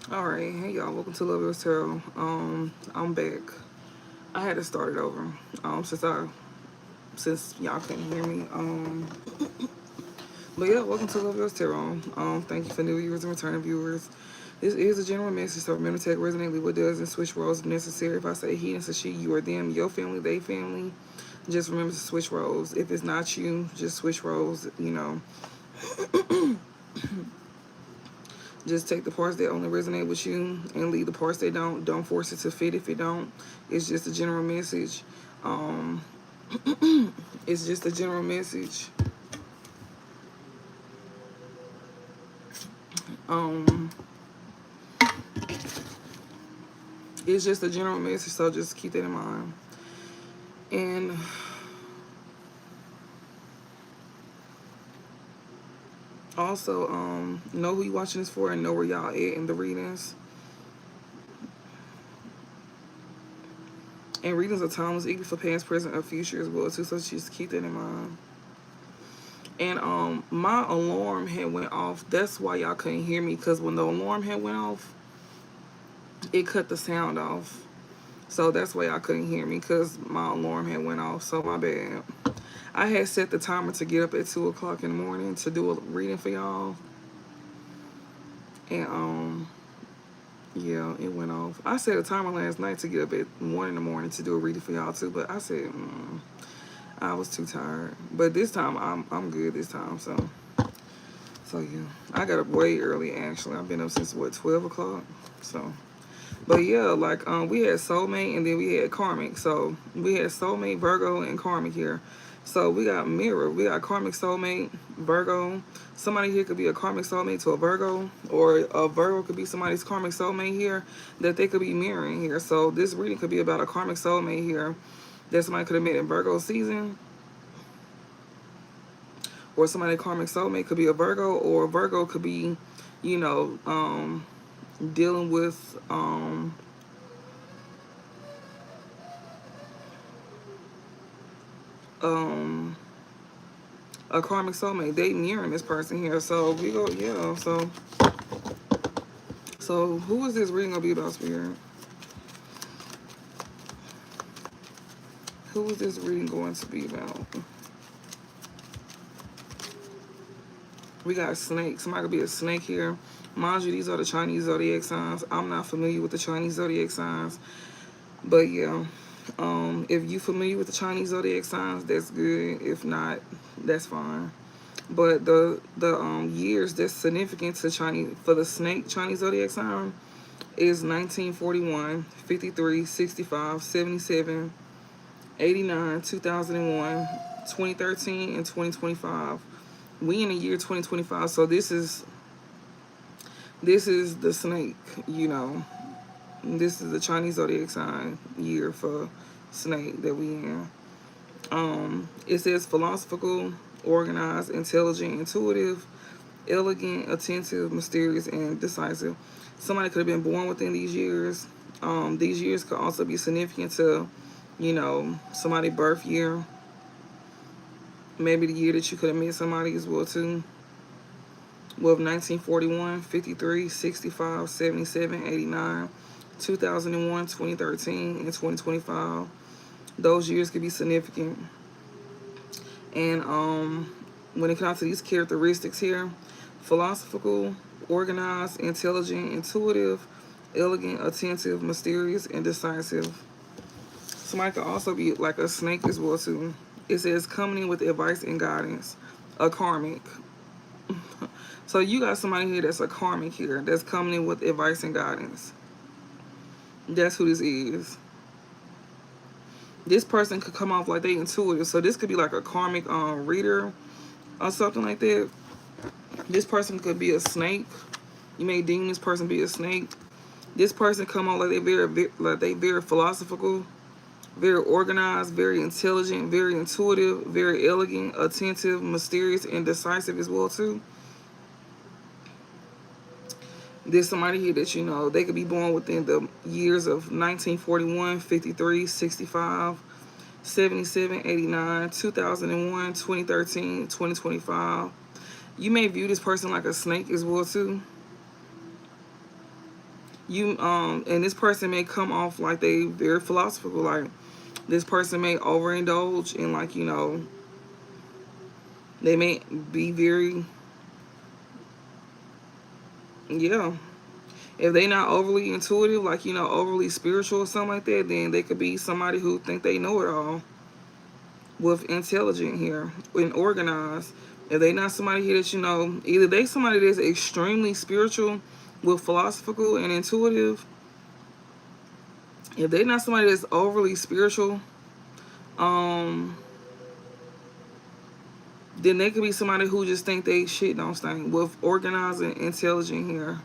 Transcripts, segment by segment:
Alright, hey y'all, welcome to LoveYours Tarot. I'm back. I had to start it over. Since y'all couldn't hear me. But yeah, welcome to LoveYours Tarot. Thank you for new viewers and returning viewers. This is a general message, so remember to take resonate, leave what does, and switch roles if necessary. If I say he, it's a she, you or them, your family, they family. Just remember to switch roles. If it's not you, just switch roles, Just take the parts that only resonate with you and leave the parts that don't. Don't force it to fit if it don't. It's just a general message. Um, it's just a general message. Um, it's just a general message, so just keep that in mind. And also, know who you watching this for and know where y'all at in the readings. And readings are timeless, equal for past, present, or future as well too. So just keep that in mind. And my alarm had went off. That's why y'all couldn't hear me, because when the alarm had went off, it cut the sound off. So that's why y'all couldn't hear me, because my alarm had went off. So my bad. I had set the timer to get up at 2 o'clock in the morning to do a reading for y'all. And yeah, it went off. I set a timer last night to get up at 1 in the morning to do a reading for y'all too, but I said I was too tired. But this time I'm good this time. So yeah, I got up way early actually. I've been up since what, 12 o'clock. So, but yeah, like we had soulmate and then we had karmic. So we had soulmate, Virgo, and karmic here. So we got mirror. We got karmic, soulmate, Virgo. Somebody here could be a karmic soulmate to a Virgo, or a Virgo could be somebody's karmic soulmate here that they could be mirroring here. So this reading could be about a karmic soulmate here that somebody could have met in Virgo season, or somebody karmic soulmate could be a Virgo, or a Virgo could be, dealing with a karmic soulmate. They mirroring this person here. So we go, yeah. So who is this reading gonna be about, Spirit? Who is this reading going to be about? We got snake. Somebody could be a snake here. Mind you, these are the Chinese zodiac signs. I'm not familiar with the Chinese zodiac signs, but yeah. If you familiar with the Chinese zodiac signs, that's good. If not, that's fine. But the years that's significant to Chinese for the snake Chinese zodiac sign is 1941, 53, 65, 77, 89, 2001, 2013, and 2025. We in the year 2025, so this is the snake, This is the Chinese zodiac sign year for snake that we in. It says philosophical, organized, intelligent, intuitive, elegant, attentive, mysterious, and decisive. Somebody could have been born within these years. These years could also be significant to, somebody's birth year. Maybe the year that you could have met somebody as well too. With 1941, 53, 65, 77, 89, 2001, 2013, and 2025. Those years could be significant. And when it comes to these characteristics here, philosophical, organized, intelligent, intuitive, elegant, attentive, mysterious, and decisive. Somebody could also be like a snake as well too. It says coming in with advice and guidance. A karmic. So you got somebody here that's a karmic here, that's coming in with advice and guidance. That's who this is. This person could come off like they intuitive. So this could be like a karmic reader or something like that. This person could be a snake. You may deem this person be a snake. This person come off like they very philosophical, very organized, very intelligent, very intuitive, very elegant, attentive, mysterious, and decisive as well too. There's somebody here that they could be born within the years of 1941, 53, 65, 77, 89, 2001, 2013, 2025. You may view this person like a snake as well too. And this person may come off like they very philosophical. Like, this person may overindulge in, like, you know, they may be very, yeah. If they not overly intuitive, like, you know, overly spiritual or something like that, then they could be somebody who think they know it all with intelligent here and organized. If they not somebody here that, you know, either they somebody that's extremely spiritual with philosophical and intuitive. If they not somebody that's overly spiritual, then they could be somebody who just think they shit don't stink with organized and intelligent here.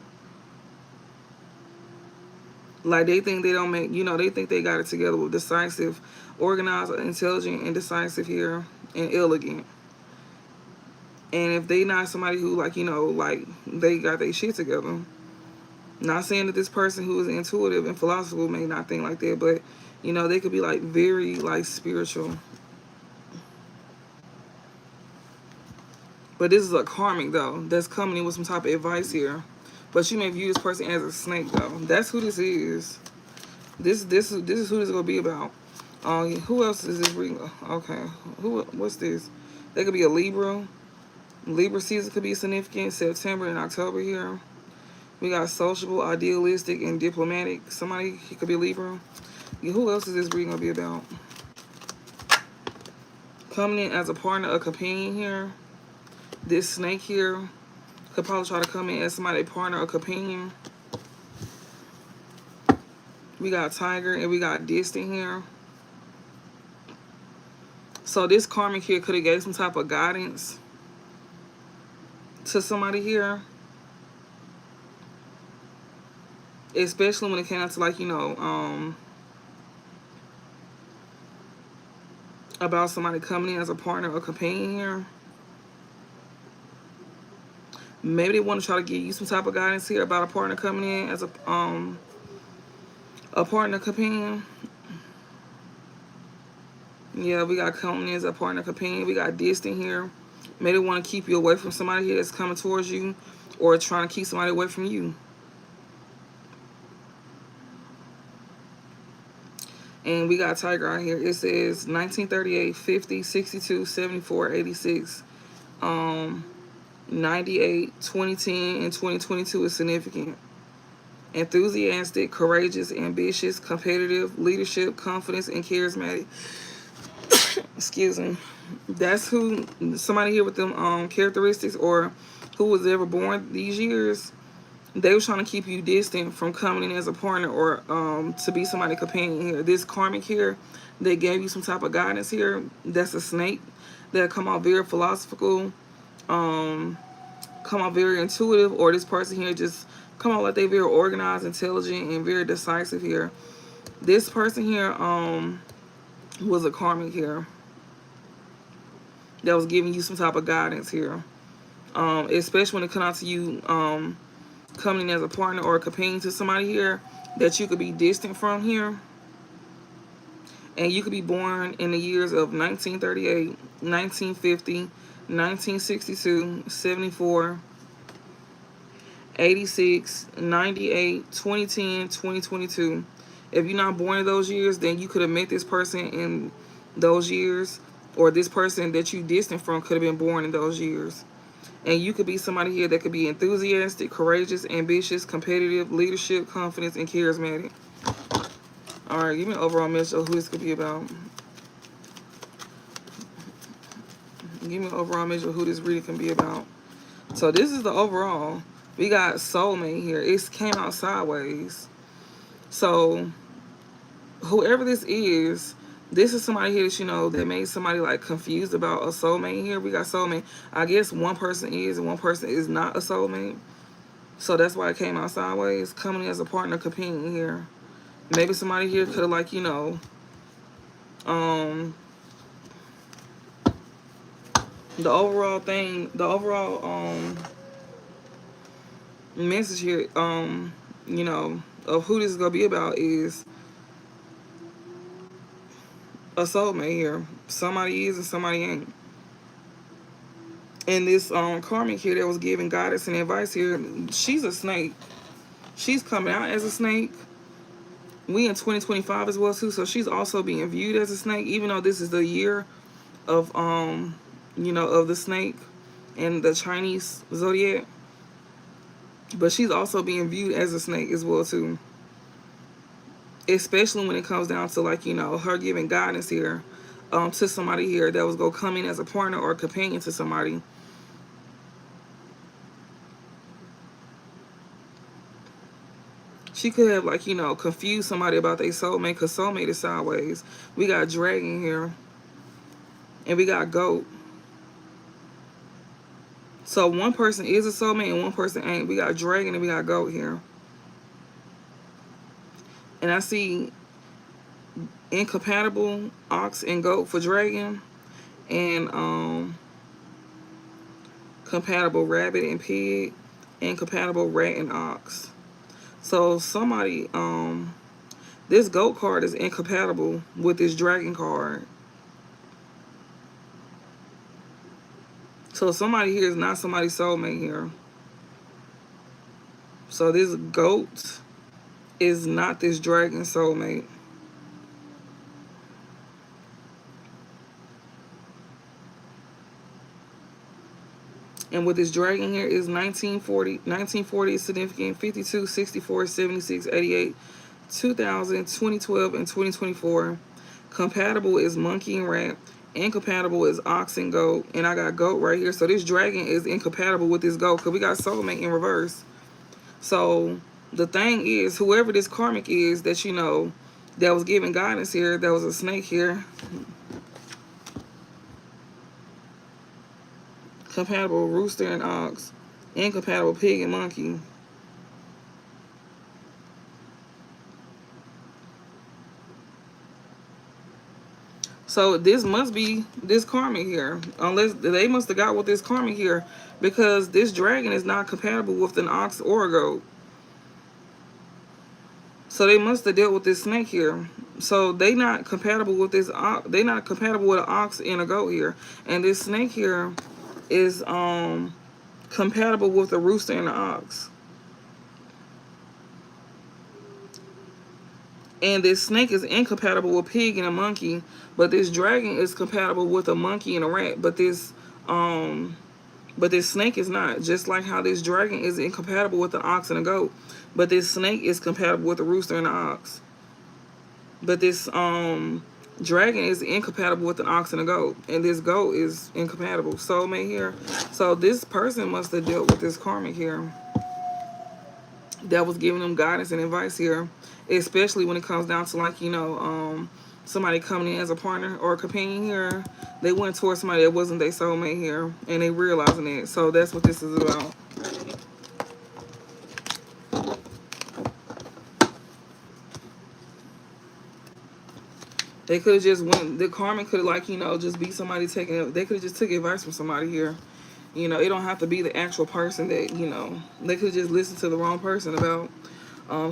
Like, they think they don't make, you know, they think they got it together with decisive, organized, intelligent, and decisive here, and elegant. And if they not somebody who, like, you know, like, they got their shit together. Not saying that this person who is intuitive and philosophical may not think like that, but, you know, they could be, like, very, like, spiritual. But this is a karmic, though, that's coming in with some type of advice here. But you may view this person as a snake, though. That's who this is. This is who this is gonna be about. Who else is this reading? Okay, what's this? They could be a Libra. Libra season could be significant. September and October here. We got sociable, idealistic, and diplomatic. Somebody, he could be a Libra. Yeah, who else is this reading gonna be about? Coming in as a partner, a companion here. This snake here could probably try to come in as somebody, partner, or companion. We got Tiger and we got Distant here. So this karmic here could have gave some type of guidance to somebody here. Especially when it came out to, like, you know, about somebody coming in as a partner or companion here. Maybe they want to try to give you some type of guidance here about a partner coming in as a partner companion. Yeah, we got coming in as a partner companion. We got Distant here. Maybe they want to keep you away from somebody here that's coming towards you, or trying to keep somebody away from you. And we got Tiger out here. It says 1938, 50, 62, 74, 86, 98, 2010, and 2022 is significant. Enthusiastic, courageous, ambitious, competitive, leadership, confidence, and charismatic. Excuse me. That's who, somebody here with them characteristics, or who was ever born these years, they were trying to keep you distant from coming in as a partner, or to be somebody companion here. This karmic here, they gave you some type of guidance here. That's a snake that come out very philosophical, come out very intuitive, or this person here just come out like they very organized, intelligent, and very decisive here. This person here was a karmic here that was giving you some type of guidance here, especially when it comes out to you coming in as a partner or a companion to somebody here that you could be distant from here. And you could be born in the years of 1938, 1950, 1962, 74, 86, 98, 2010, 2022. If you're not born in those years, then you could have met this person in those years, or this person that you distant from could have been born in those years. And you could be somebody here that could be enthusiastic, courageous, ambitious, competitive, leadership, confidence, and charismatic. All right, give me an overall message of who this could be about. Give me an overall measure of who this reading can be about. So this is the overall. We got soulmate here. It came out sideways. So whoever this is somebody here that, you know, that made somebody like confused about a soulmate here. We got soulmate. I guess one person is and one person is not a soulmate. So that's why it came out sideways. Coming in as a partner companion here. Maybe somebody here could have, like, you know, the overall message here, you know, of who this is gonna be about is a soulmate here. Somebody is and somebody ain't. And this karmic here that was giving guidance and advice here, she's a snake. She's coming out as a snake. We in 2025 as well too, so she's also being viewed as a snake, even though this is the year of you know, of the snake and the Chinese zodiac. But she's also being viewed as a snake as well too. Especially when it comes down to, like, you know, her giving guidance here to somebody here that was gonna come in as a partner or a companion to somebody. She could have, like, you know, confused somebody about their soulmate, because soulmate is sideways. We got dragon here. And we got goat. So one person is a soulmate and one person ain't. We got dragon and we got goat here. And I see incompatible ox and goat for dragon. And compatible rabbit and pig. And compatible rat and ox. So somebody, this goat card is incompatible with this dragon card. So somebody here is not somebody's soulmate here. So this goat is not this dragon soulmate. And with this dragon here is 1940. 1940 is significant. 52, 64, 76, 88, 2000, 2012, and 2024. Compatible is monkey and rat. Incompatible is ox and goat. And I got goat right here. So this dragon is incompatible with this goat, because we got soulmate in reverse. So the thing is, whoever this karmic is that, you know, that was giving guidance here, that was a snake here. Compatible rooster and ox. Incompatible pig and monkey. So this must be this karmic here. Unless they must have got with this karmic here, because this dragon is not compatible with an ox or a goat. So they must have dealt with this snake here. So they not compatible with this. They not compatible with an ox and a goat here. And this snake here is compatible with a rooster and an ox. And this snake is incompatible with pig and a monkey, but this dragon is compatible with a monkey and a rat. But this snake is not. Just like how this dragon is incompatible with an ox and a goat, but this snake is compatible with a rooster and an ox. But this dragon is incompatible with an ox and a goat, and this goat is incompatible. Soulmate here. So this person must have dealt with this karmic here that was giving them guidance and advice here, especially when it comes down to, like, you know, somebody coming in as a partner or a companion here. They went towards somebody that wasn't their soulmate here, and they realizing it. So that's what this is about. They could have just went, the karmic could have, like, you know, just be somebody taking, they could have just took advice from somebody here. You know, it don't have to be the actual person that, you know, they could have just listened to the wrong person about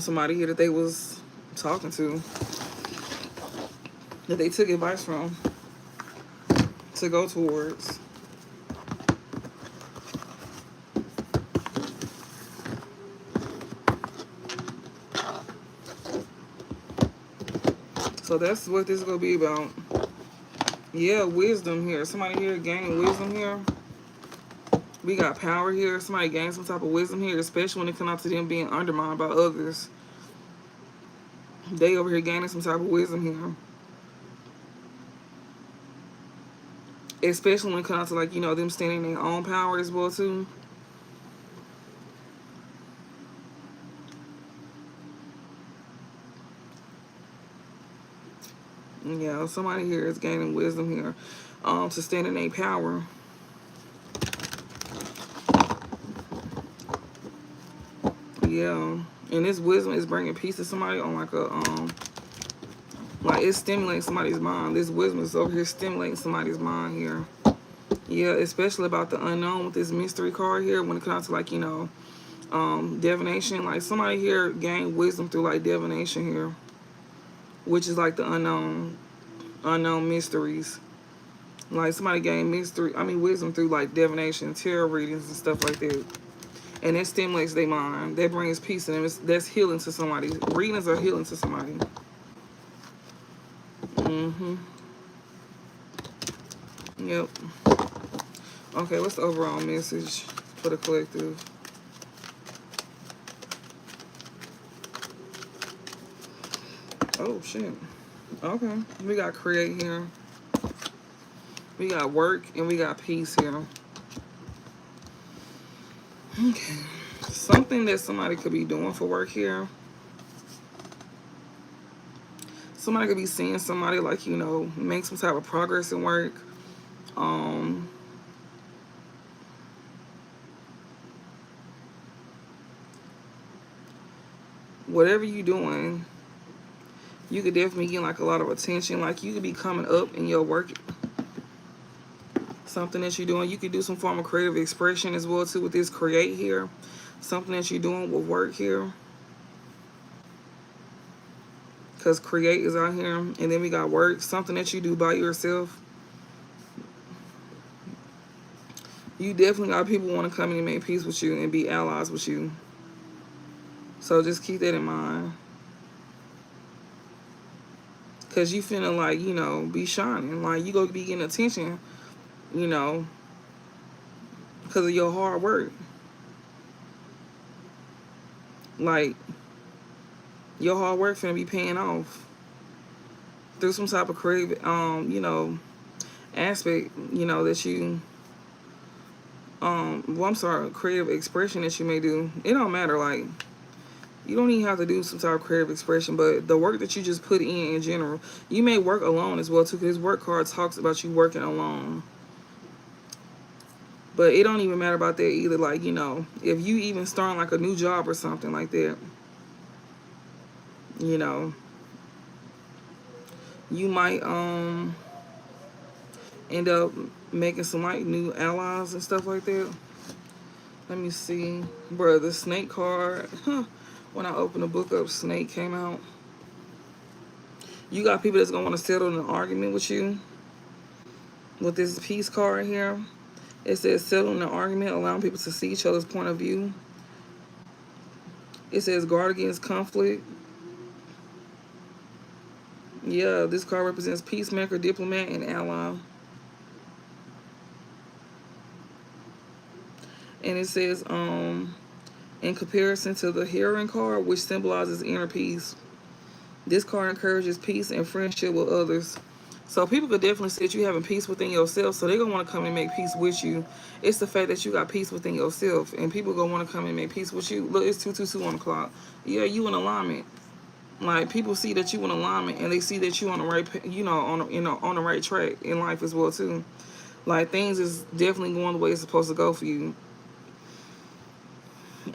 somebody here that they was talking to, that they took advice from to go towards. So that's what this is going to be about. Yeah, wisdom here. Somebody here gaining wisdom here. We got power here. Somebody gains some type of wisdom here, especially when it comes out to them being undermined by others. They over here gaining some type of wisdom here. Especially when it comes out to, like, you know, them standing in their own power as well too. Yeah, somebody here is gaining wisdom here to stand in their power. Yeah, and this wisdom is bringing peace to somebody on, like, a like, it's stimulating somebody's mind. This wisdom is over here stimulating somebody's mind here. Yeah, especially about the unknown with this mystery card here. When it comes to, like, you know, divination, like, somebody here gained wisdom through, like, divination here, which is like the unknown mysteries. Like, somebody gained wisdom through, like, divination, tarot readings and stuff like that. And it stimulates their mind. That brings peace to them. That's healing to somebody. Readings are healing to somebody. Yep. Okay, what's the overall message for the collective? Oh, shit. Okay. We got create here. We got work and we got peace here. Okay. Something that somebody could be doing for work here. Somebody could be seeing somebody like, you know, make some type of progress in work. Whatever you're doing, you could definitely get like a lot of attention. Like you could be coming up in your work. Something that you're doing. You could do some form of creative expression as well too with this create here. Something that you're doing with work here. Because create is out here. And then we got work. Something that you do by yourself. You definitely got people want to come in and make peace with you and be allies with you. So just keep that in mind. Because you finna like, you know, be shining. Like you gonna be getting attention, you know, because of your hard work. Like your hard work finna be paying off through some type of creative, you know, aspect, you know, that you, well, I'm sorry, creative expression that you may do. It don't matter, like, you don't even have to do some type of creative expression, but the work that you just put in general, you may work alone as well, too, because this work card talks about you working alone. But it don't even matter about that either, like, you know, if you even start like a new job or something like that, you know, you might, end up making some like new allies and stuff like that. Let me see. Bruh, the snake card. When I opened the book up, snake came out. You got people that's going to want to settle an argument with you. With this peace card here. It says settling an argument, allowing people to see each other's point of view. It says guard against conflict. Yeah, this card represents peacemaker, diplomat, and ally. And it says, in comparison to the Heron card, which symbolizes inner peace, this card encourages peace and friendship with others. So people could definitely say that you having peace within yourself, so they're going to want to come and make peace with you. It's the fact that you got peace within yourself, and people going to want to come and make peace with you. Look, it's 222 on the clock. Yeah, you in alignment. Like, people see that you in alignment, and they see that you on the right, you know, on the right track in life as well, too. Like, things is definitely going the way it's supposed to go for you.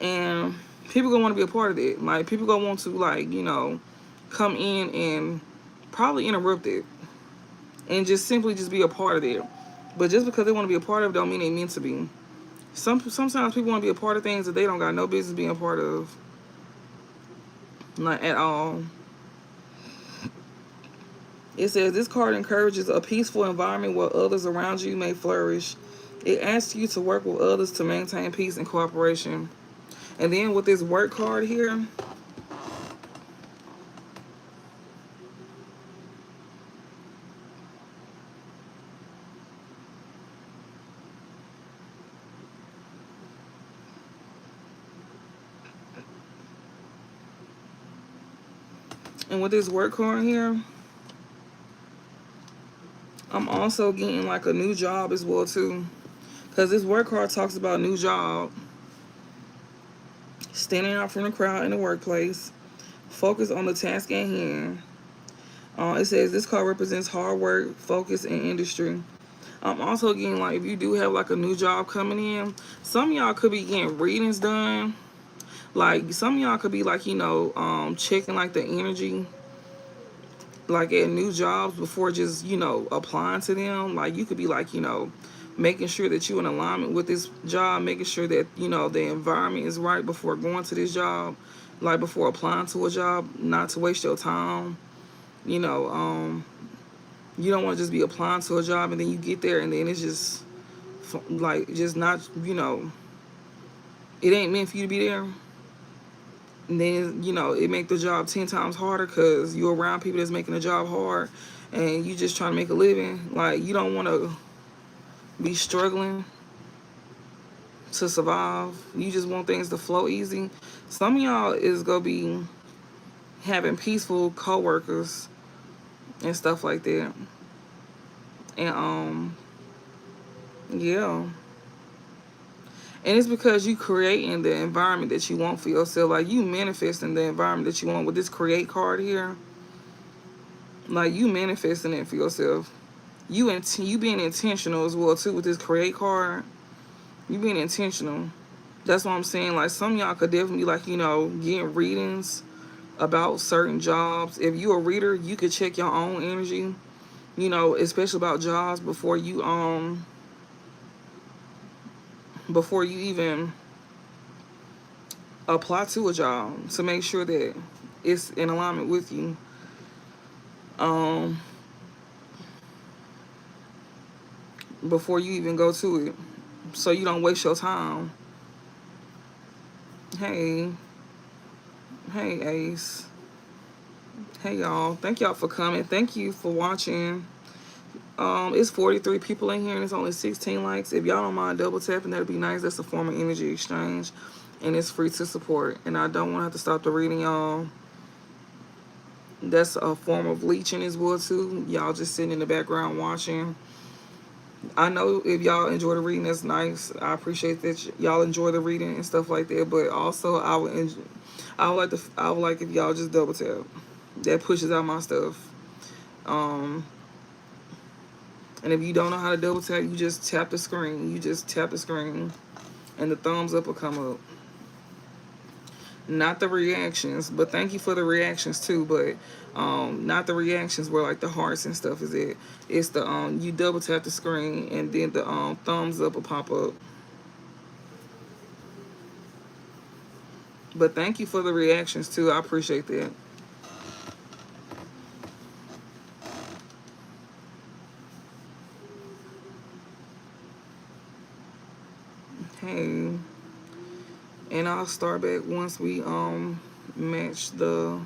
And people gonna want to be a part of it. Like, people gonna want to, like, you know, come in and probably interrupt it and just simply just be a part of it. But just because they want to be a part of it don't mean they meant to be. Sometimes people want to be a part of things that they don't got no business being a part of. Not at all. It says this card encourages a peaceful environment where others around you may flourish. It asks you to work with others to maintain peace and cooperation. And then with this work card here, I'm also getting like a new job as well too. Because this work card talks about new job. Standing out from the crowd in the workplace. Focus on the task at hand. It says this card represents hard work, focus, and industry. I'm also getting like, if you do have like a new job coming in, some of y'all could be getting readings done. Like, some of y'all could be like, you know, checking like the energy, like at new jobs before just, you know, applying to them. Like, you could be like, you know, making sure that you're in alignment with this job, making sure that, you know, the environment is right before going to this job, like before applying to a job, not to waste your time. You know, you don't want to just be applying to a job and then you get there and then it's just like, just not, you know, it ain't meant for you to be there. And then, you know, it make the job 10 times harder because you're around people that's making the job hard and you just trying to make a living. Like, you don't want to be struggling to survive. You just want things to flow easy. Some of y'all is going to be having peaceful co-workers and stuff like that. And, yeah. And it's because you creating the environment that you want for yourself. Like, you manifesting the environment that you want with this create card here. Like, you manifesting it for yourself. You being intentional as well, too, with this create card. You being intentional. That's what I'm saying. Like, some of y'all could definitely be, like, you know, getting readings about certain jobs. If you're a reader, you could check your own energy, you know, especially about jobs before you even apply to a job, to make sure that it's in alignment with you. Before you even go to it, so you don't waste your time. Hey Ace. Hey y'all, thank y'all for coming. Thank you for watching. It's 43 people in here and it's only 16 likes. If y'all don't mind double tapping, that'd be nice. That's a form of energy exchange and it's free to support. And I don't want to have to stop the reading, y'all. That's a form of leeching as well too. Y'all just sitting in the background watching. I know if y'all enjoy the reading, that's nice. I appreciate that y'all enjoy the reading and stuff like that. But also, I would like if y'all just double tap. That pushes out my stuff. And if you don't know how to double tap, you just tap the screen. You just tap the screen, and the thumbs up will come up. Not the reactions, but thank you for the reactions too. But not the reactions where like the hearts and stuff is it. It's the you double tap the screen and then the thumbs up will pop up. But thank you for the reactions too. I appreciate that. Hey, and I'll start back once we match the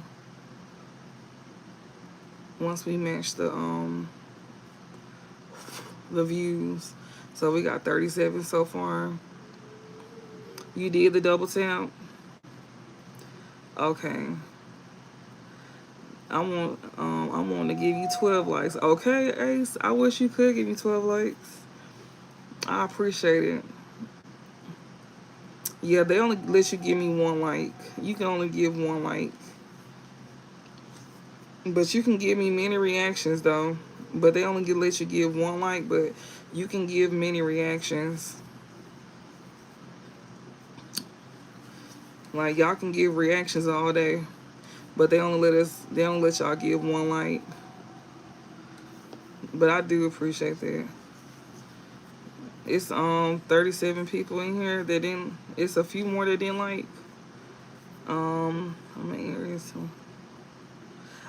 the views. So we got 37 so far. You did the double tap? Okay. I want to give you 12 likes. Okay, Ace. I wish you could give me 12 likes. I appreciate it. Yeah, they only let you give me 1 like. You can only give 1 like. But you can give me many reactions though. But they only let you give 1 like, but you can give many reactions. Like, y'all can give reactions all day, but they don't let y'all give 1 like. But I do appreciate that. It's 37 people in here that didn't. It's a few more that didn't like. I'm in areas.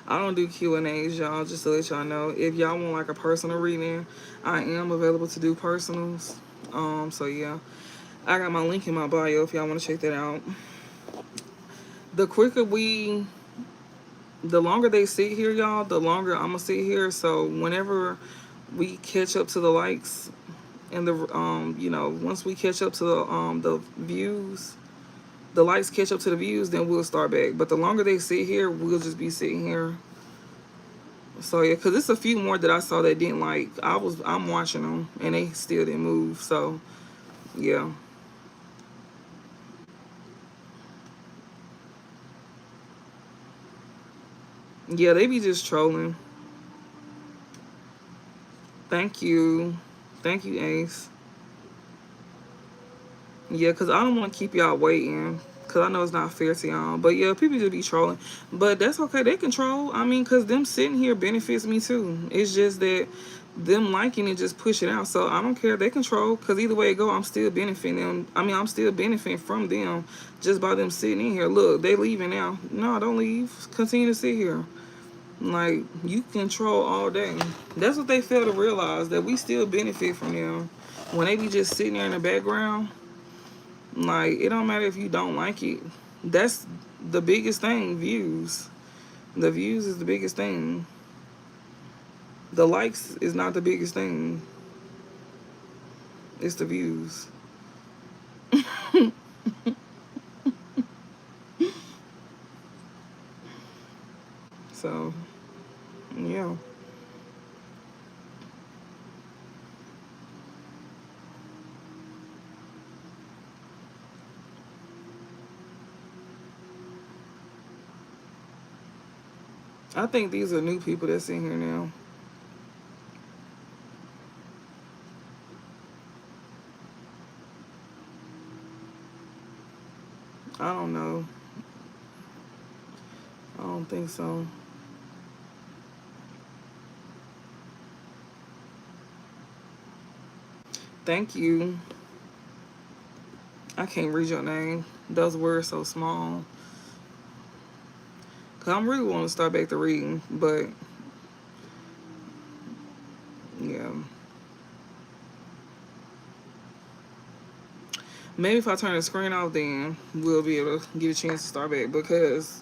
I don't do Q&As, y'all, just to let y'all know. If y'all want like a personal reading, I am available to do personals. So yeah, I got my link in my bio if y'all want to check that out. The longer they sit here, y'all, the longer I'm gonna sit here. So whenever we catch up to the likes and the you know, once we catch up to the views, the likes catch up to the views, then we'll start back. But the longer they sit here, we'll just be sitting here. So yeah, because it's a few more that I saw that didn't like. I'm watching them and they still didn't move. So yeah. Yeah, they be just trolling. Thank you. Thank you, Ace. Yeah, because I don't want to keep y'all waiting. Because I know it's not fair to y'all. But yeah, people just be trolling. But that's okay. They control. I mean, because them sitting here benefits me too. It's just that them liking it just push it out. So I don't care. They control. Because either way it go, I'm still benefiting them. I mean, I'm still benefiting from them just by them sitting in here. Look, they leaving now. No, don't leave. Continue to sit here. Like, you control all day. That's what they fail to realize, that we still benefit from them. When they be just sitting there in the background, Like, it don't matter if you don't like it. That's the biggest thing, views. The views is the biggest thing. The likes is not the biggest thing. It's the views. So, yeah. I think these are new people that's in here now. I don't know. I don't think so. Thank you. I can't read your name. Those words so small. Cause I'm really want to start back to reading, but yeah. Maybe if I turn the screen off, then we'll be able to get a chance to start back. Because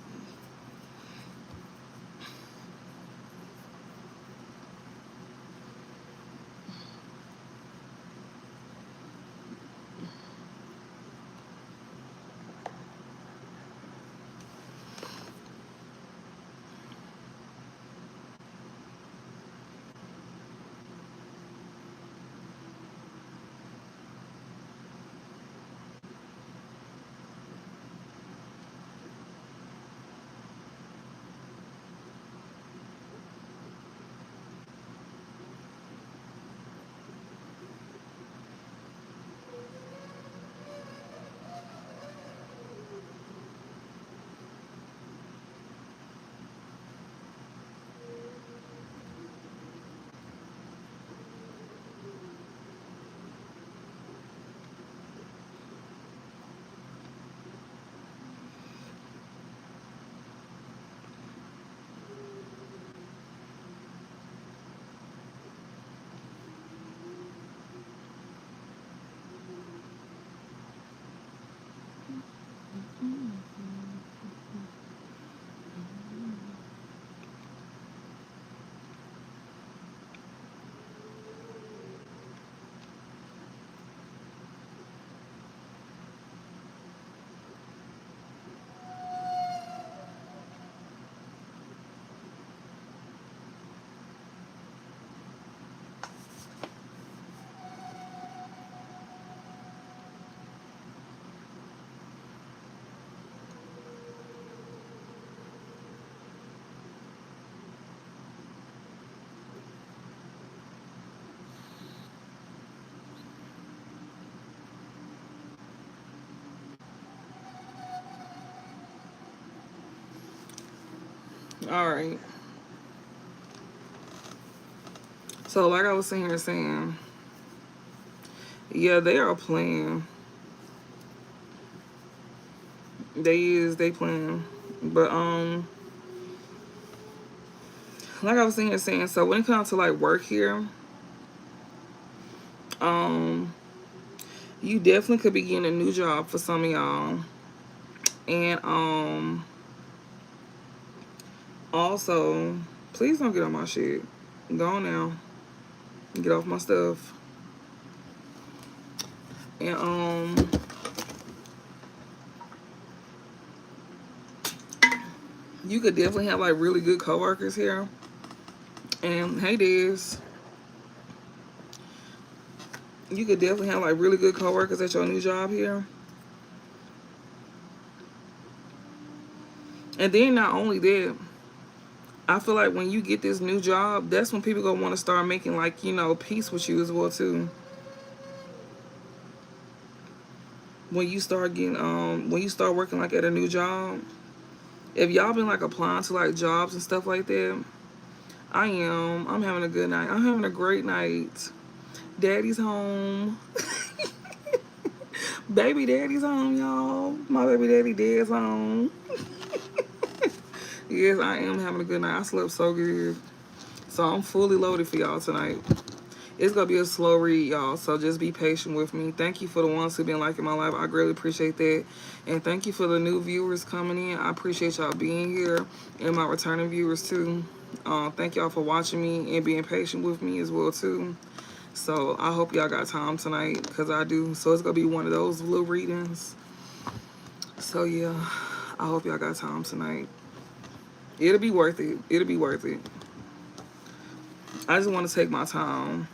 all right. So like I was sitting here saying, yeah, they are playing. They playing. But like I was sitting here saying, so when it comes to like work here, um, you definitely could be getting a new job for some of y'all. And also, please don't get on my shit. Go on now. Get off my stuff. And you could definitely have like really good coworkers here. And hey, Diz, you could definitely have like really good coworkers at your new job here. And then not only that, I feel like when you get this new job, that's when people gonna want to start making like, you know, peace with you as well too. When you start getting when you start working like at a new job, if y'all been like applying to like jobs and stuff like that, I'm having a good night. I'm having a great night. Daddy's home. Baby daddy's home, y'all. My baby daddy dad's home. Yes, I am having a good night. I slept so good. So I'm fully loaded for y'all tonight. It's gonna be a slow read, y'all, so just be patient with me. Thank you for the ones who've been liking my live. I greatly appreciate that. And thank you for the new viewers coming in. I appreciate y'all being here, and my returning viewers too. Thank y'all for watching me and being patient with me as well too. So I hope y'all got time tonight, because I do. So it's gonna be one of those little readings. So yeah, I hope y'all got time tonight. It'll be worth it. It'll be worth it. I just want to take my time.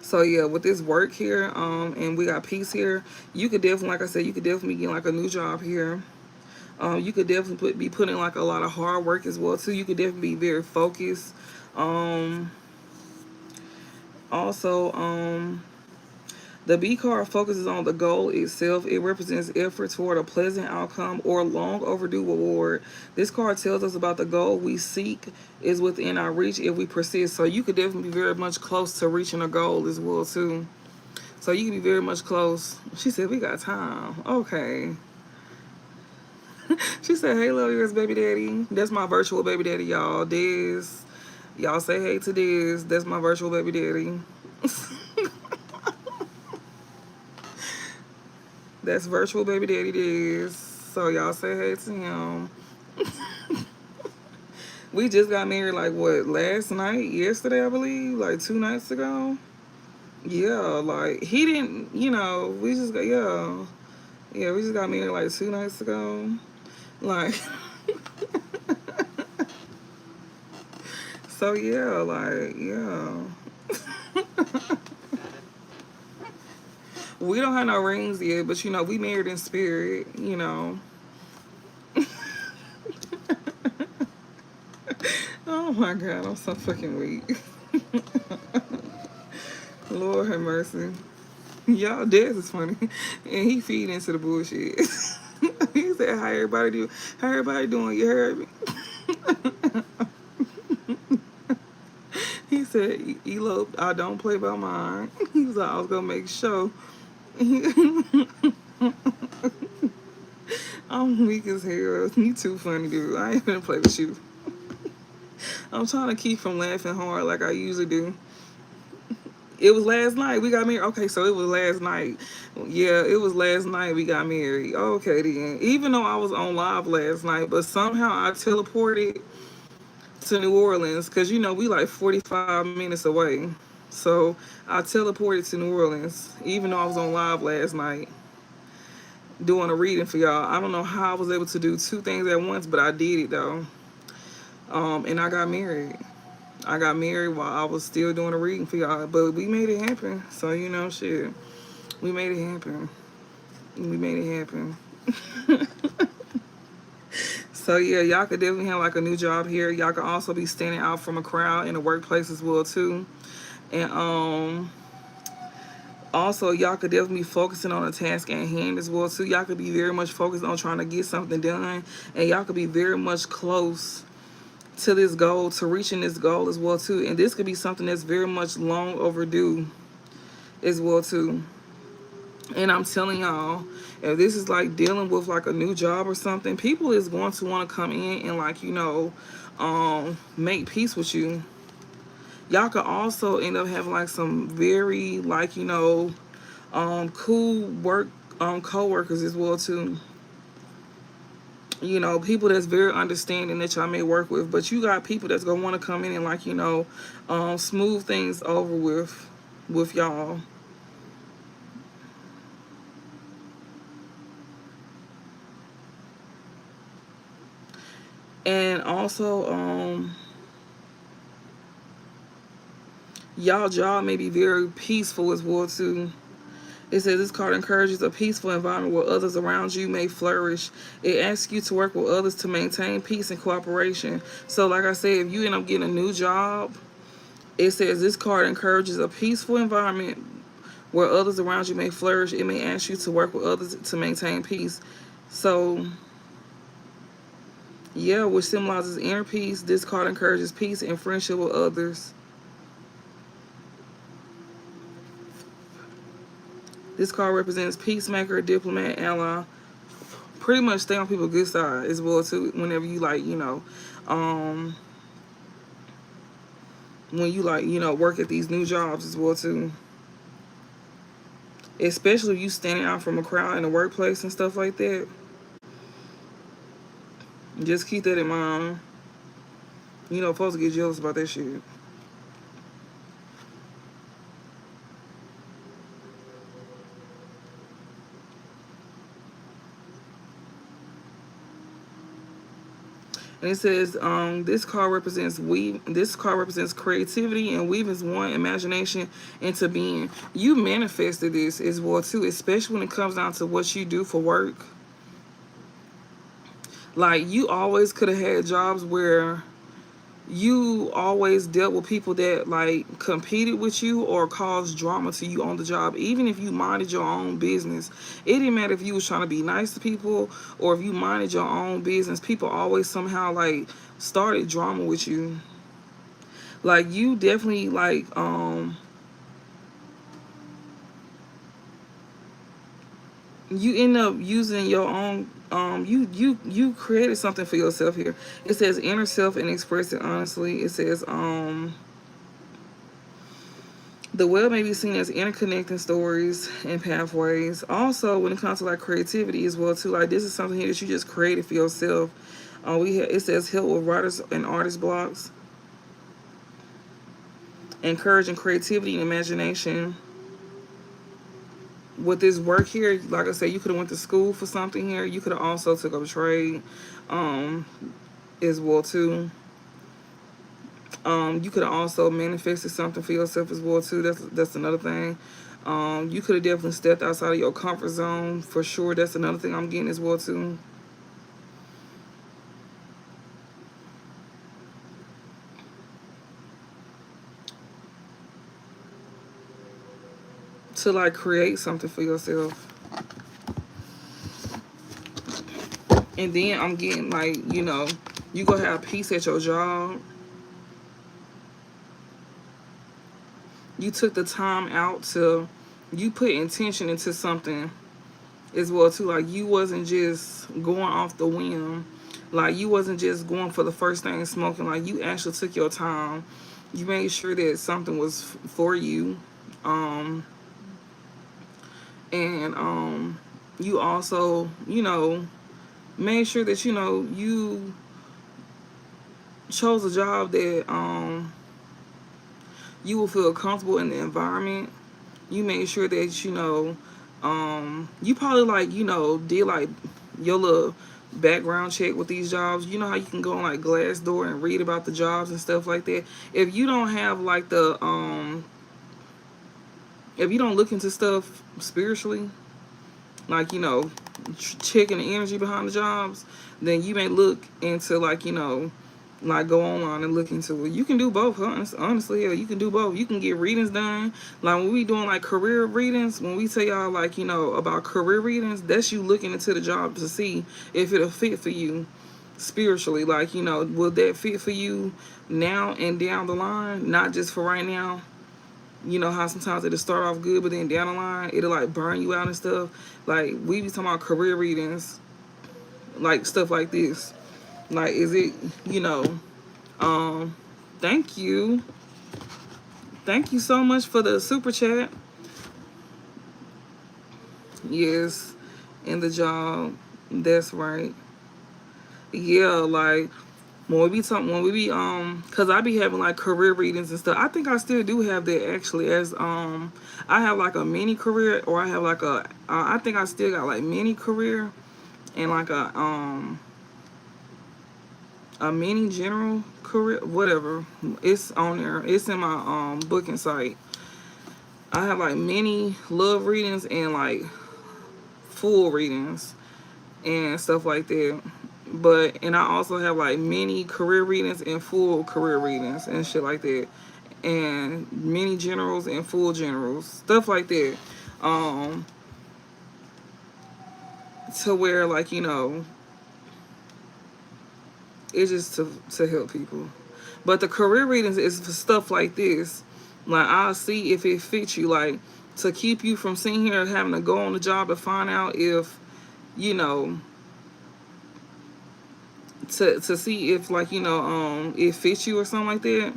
So yeah, with this work here, and we got peace here, you could definitely, like I said, you could definitely get like a new job here. You could definitely be putting like a lot of hard work as well too. You could definitely be very focused. Also, the B card focuses on the goal itself. It represents effort toward a pleasant outcome or long overdue reward. This card tells us about the goal we seek is within our reach if we persist. So you could definitely be very much close to reaching a goal as well too. So you can be very much close. She said, we got time. Okay. She said, hey, love yours, baby daddy. That's my virtual baby daddy, y'all. Diz. Y'all say hey to Diz. That's my virtual baby daddy. That's virtual baby daddy Diz. So y'all say hey to him. We just got married like what, last night? Yesterday, I believe? Like 2 nights ago? Yeah, like he didn't, we just got, yeah, we just got married like 2 nights ago. Like, so yeah, like, yeah. We don't have no rings yet, but we married in spirit. Oh my God, I'm so fucking weak. Lord have mercy. Y'all, Dez is funny. And he feed into the bullshit. He said, how everybody do? How everybody doing? You heard me? He said, eloped, I don't play by mine. He was like, I was gonna make sure. I'm weak as hell. You too funny, dude. I ain't gonna play with you. I'm trying to keep from laughing hard like I usually do. It was last night we got married. Okay, so it was last night. Yeah, it was last night we got married. Okay, then. Even though I was on live last night, but somehow I teleported to New Orleans because we like 45 minutes away. So I teleported to New Orleans, even though I was on live last night doing a reading for y'all. I don't know how I was able to do 2 things at once, but I did it though. And I got married. I got married while I was still doing a reading for y'all, but we made it happen. So shit, we made it happen. We made it happen. So yeah, y'all could definitely have like a new job here. Y'all could also be standing out from a crowd in the workplace as well too. And also y'all could definitely be focusing on a task at hand as well too. Y'all could be very much focused on trying to get something done, and y'all could be very much close to this goal, to reaching this goal as well too. And this could be something that's very much long overdue as well too. And I'm telling y'all, if this is like dealing with like a new job or something, people is going to want to come in and like, make peace with you. Y'all could also end up having like some very like, cool work co-workers as well too. People that's very understanding that y'all may work with, but you got people that's gonna want to come in and like, smooth things over with y'all. And also, y'all job may be very peaceful as well too. It says this card encourages a peaceful environment where others around you may flourish. It asks you to work with others to maintain peace and cooperation. So like I said, if you end up getting a new job, it says this card encourages a peaceful environment where others around you may flourish. It may ask you to work with others to maintain peace. So yeah, which symbolizes inner peace. This card encourages peace and friendship with others. This card represents peacemaker, diplomat, ally. Pretty much stay on people's good side as well too. Whenever you like, when you like, you know, work at these new jobs as well too. Especially if you standing out from a crowd in the workplace and stuff like that. Just keep that in mind. You know, supposed to get jealous about that shit. And it says, this card represents creativity and weaving one imagination into being. You manifested this as well too, especially when it comes down to what you do for work. Like, you always could have had jobs where you always dealt with people that like competed with you or caused drama to you on the job. Even if you minded your own business, it didn't matter if you was trying to be nice to people or if you minded your own business, people always somehow like started drama with you. Like, you definitely like you end up using your own you created something for yourself here. It says inner self and express it honestly. It says the web may be seen as interconnecting stories and pathways. Also, when it comes to like creativity as well too, like this is something here that you just created for yourself. It says help with writers and artist blocks, encouraging creativity and imagination. With this work here, like I said, you could have went to school for something here. You could have also took up a trade, as well too. You could have also manifested something for yourself as well too. That's another thing. You could have definitely stepped outside of your comfort zone for sure. That's another thing I'm getting as well too. To like create something for yourself. And then I'm getting like, you know, you gonna have peace at your job. You took the time out to, you put intention into something as well too. Like, you wasn't just going off the whim. Like, you wasn't just going for the first thing smoking. Like, you actually took your time. You made sure that something was for you. And you also, you know, made sure that, you know, you chose a job that you will feel comfortable in the environment. You made sure that, you know, you probably like, you know, did like your little background check with these jobs. You know how you can go on like Glassdoor and read about the jobs and stuff like that. If you don't have like the if you don't look into stuff spiritually, like, you know, checking the energy behind the jobs, then you may look into like, you know, like go online and look into it. You can do both, honestly. Yeah, you can do both. You can get readings done. Like, when we doing like career readings, when we tell y'all like, you know, about career readings, that's you looking into the job to see if it'll fit for you spiritually. Like, you know, will that fit for you now and down the line, not just for right now. You know how sometimes it'll start off good, but then down the line it'll like burn you out and stuff. Like, we be talking about career readings, like stuff like this. Like, is it, you know, thank you. Thank you so much for the super chat. Yes, in the job. That's right. Yeah, like when we be cause I be having like career readings and stuff. I think I still do have that actually, as I have like a mini career, or I have like I think I still got like mini career and like a mini general career, whatever. It's on there. It's in my booking site. I have like mini love readings and like full readings and stuff like that. And I also have like mini career readings and full career readings and shit like that. And mini generals and full generals. Stuff like that. To where, like, you know, it's just to help people. But the career readings is for stuff like this. Like, I'll see if it fits you. Like, to keep you from sitting here and having to go on the job to find out if, you know, to see if, like, you know, it fits you or something like that.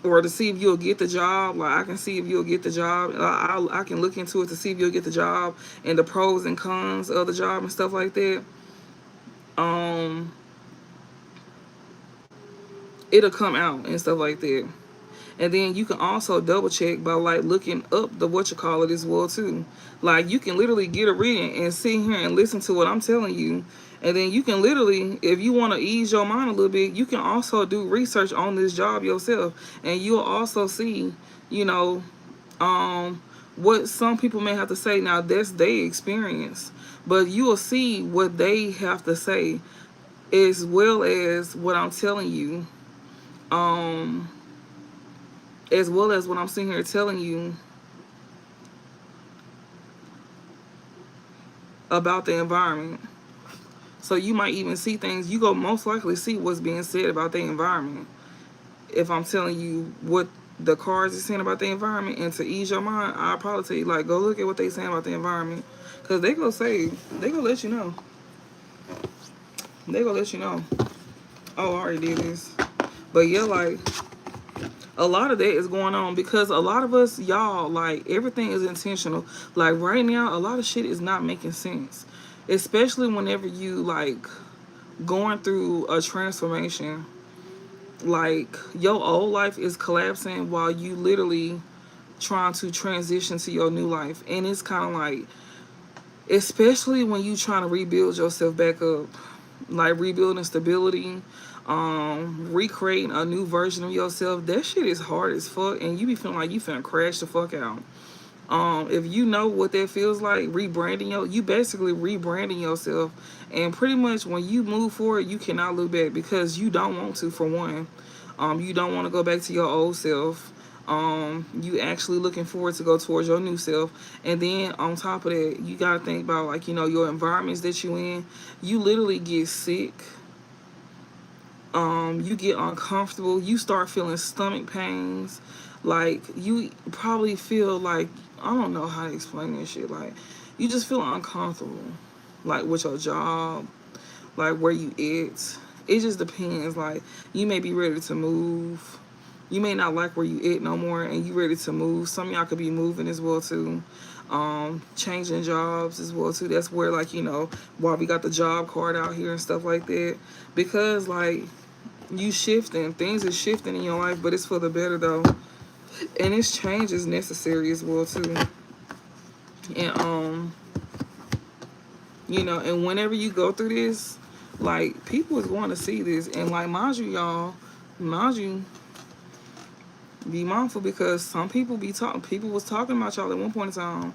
or to see if you'll get the job. Like, I can see if you'll get the job. I can look into it to see if you'll get the job and the pros and cons of the job and stuff like that. It'll come out and stuff like that. And then you can also double check by like looking up the what you call it as well too. Like, you can literally get a reading and sit here and listen to what I'm telling you. And then you can literally, if you want to ease your mind a little bit, you can also do research on this job yourself. And you'll also see, you know, what some people may have to say. Now, that's their experience. But you will see what they have to say as well as what I'm telling you. As well as what I'm sitting here telling you about the environment. So you might even see things, you go most likely see what's being said about the environment. If I'm telling you what the cards are saying about the environment, and to ease your mind, I'll probably tell you, like, go look at what they saying about the environment. Because they gonna say, they gonna let you know. They gonna let you know. Oh, I already did this. But yeah, like, a lot of that is going on because a lot of us, y'all, like, everything is intentional. Like, right now, a lot of shit is not making sense. Especially whenever you, like, going through a transformation. Like, your old life is collapsing while you literally trying to transition to your new life. And it's kind of like, especially when you trying to rebuild yourself back up. Like, rebuilding stability, recreating a new version of yourself. That shit is hard as fuck, and you be feeling like you finna crash the fuck out. If you know what that feels like, you basically rebranding yourself, and pretty much when you move forward, you cannot look back because you don't want to. For one, you don't want to go back to your old self. You actually looking forward to go towards your new self. And then on top of that, you gotta think about, like, you know, your environments that you in. You literally get sick. You get uncomfortable. You start feeling stomach pains. Like, you probably feel like, I don't know how to explain this shit. Like, you just feel uncomfortable, like, with your job, like, where you at. It just depends. Like, you may be ready to move. You may not like where you at no more, and you ready to move. Some of y'all could be moving as well too. Changing jobs as well too. That's where, like, you know, why we got the job card out here and stuff like that. Because, like, you shifting, things are shifting in your life, but it's for the better though. And this change is necessary as well too. And you know, and whenever you go through this, like, people is going to see this. And, like, mind you, y'all, be mindful, because some people people was talking about y'all at one point in time.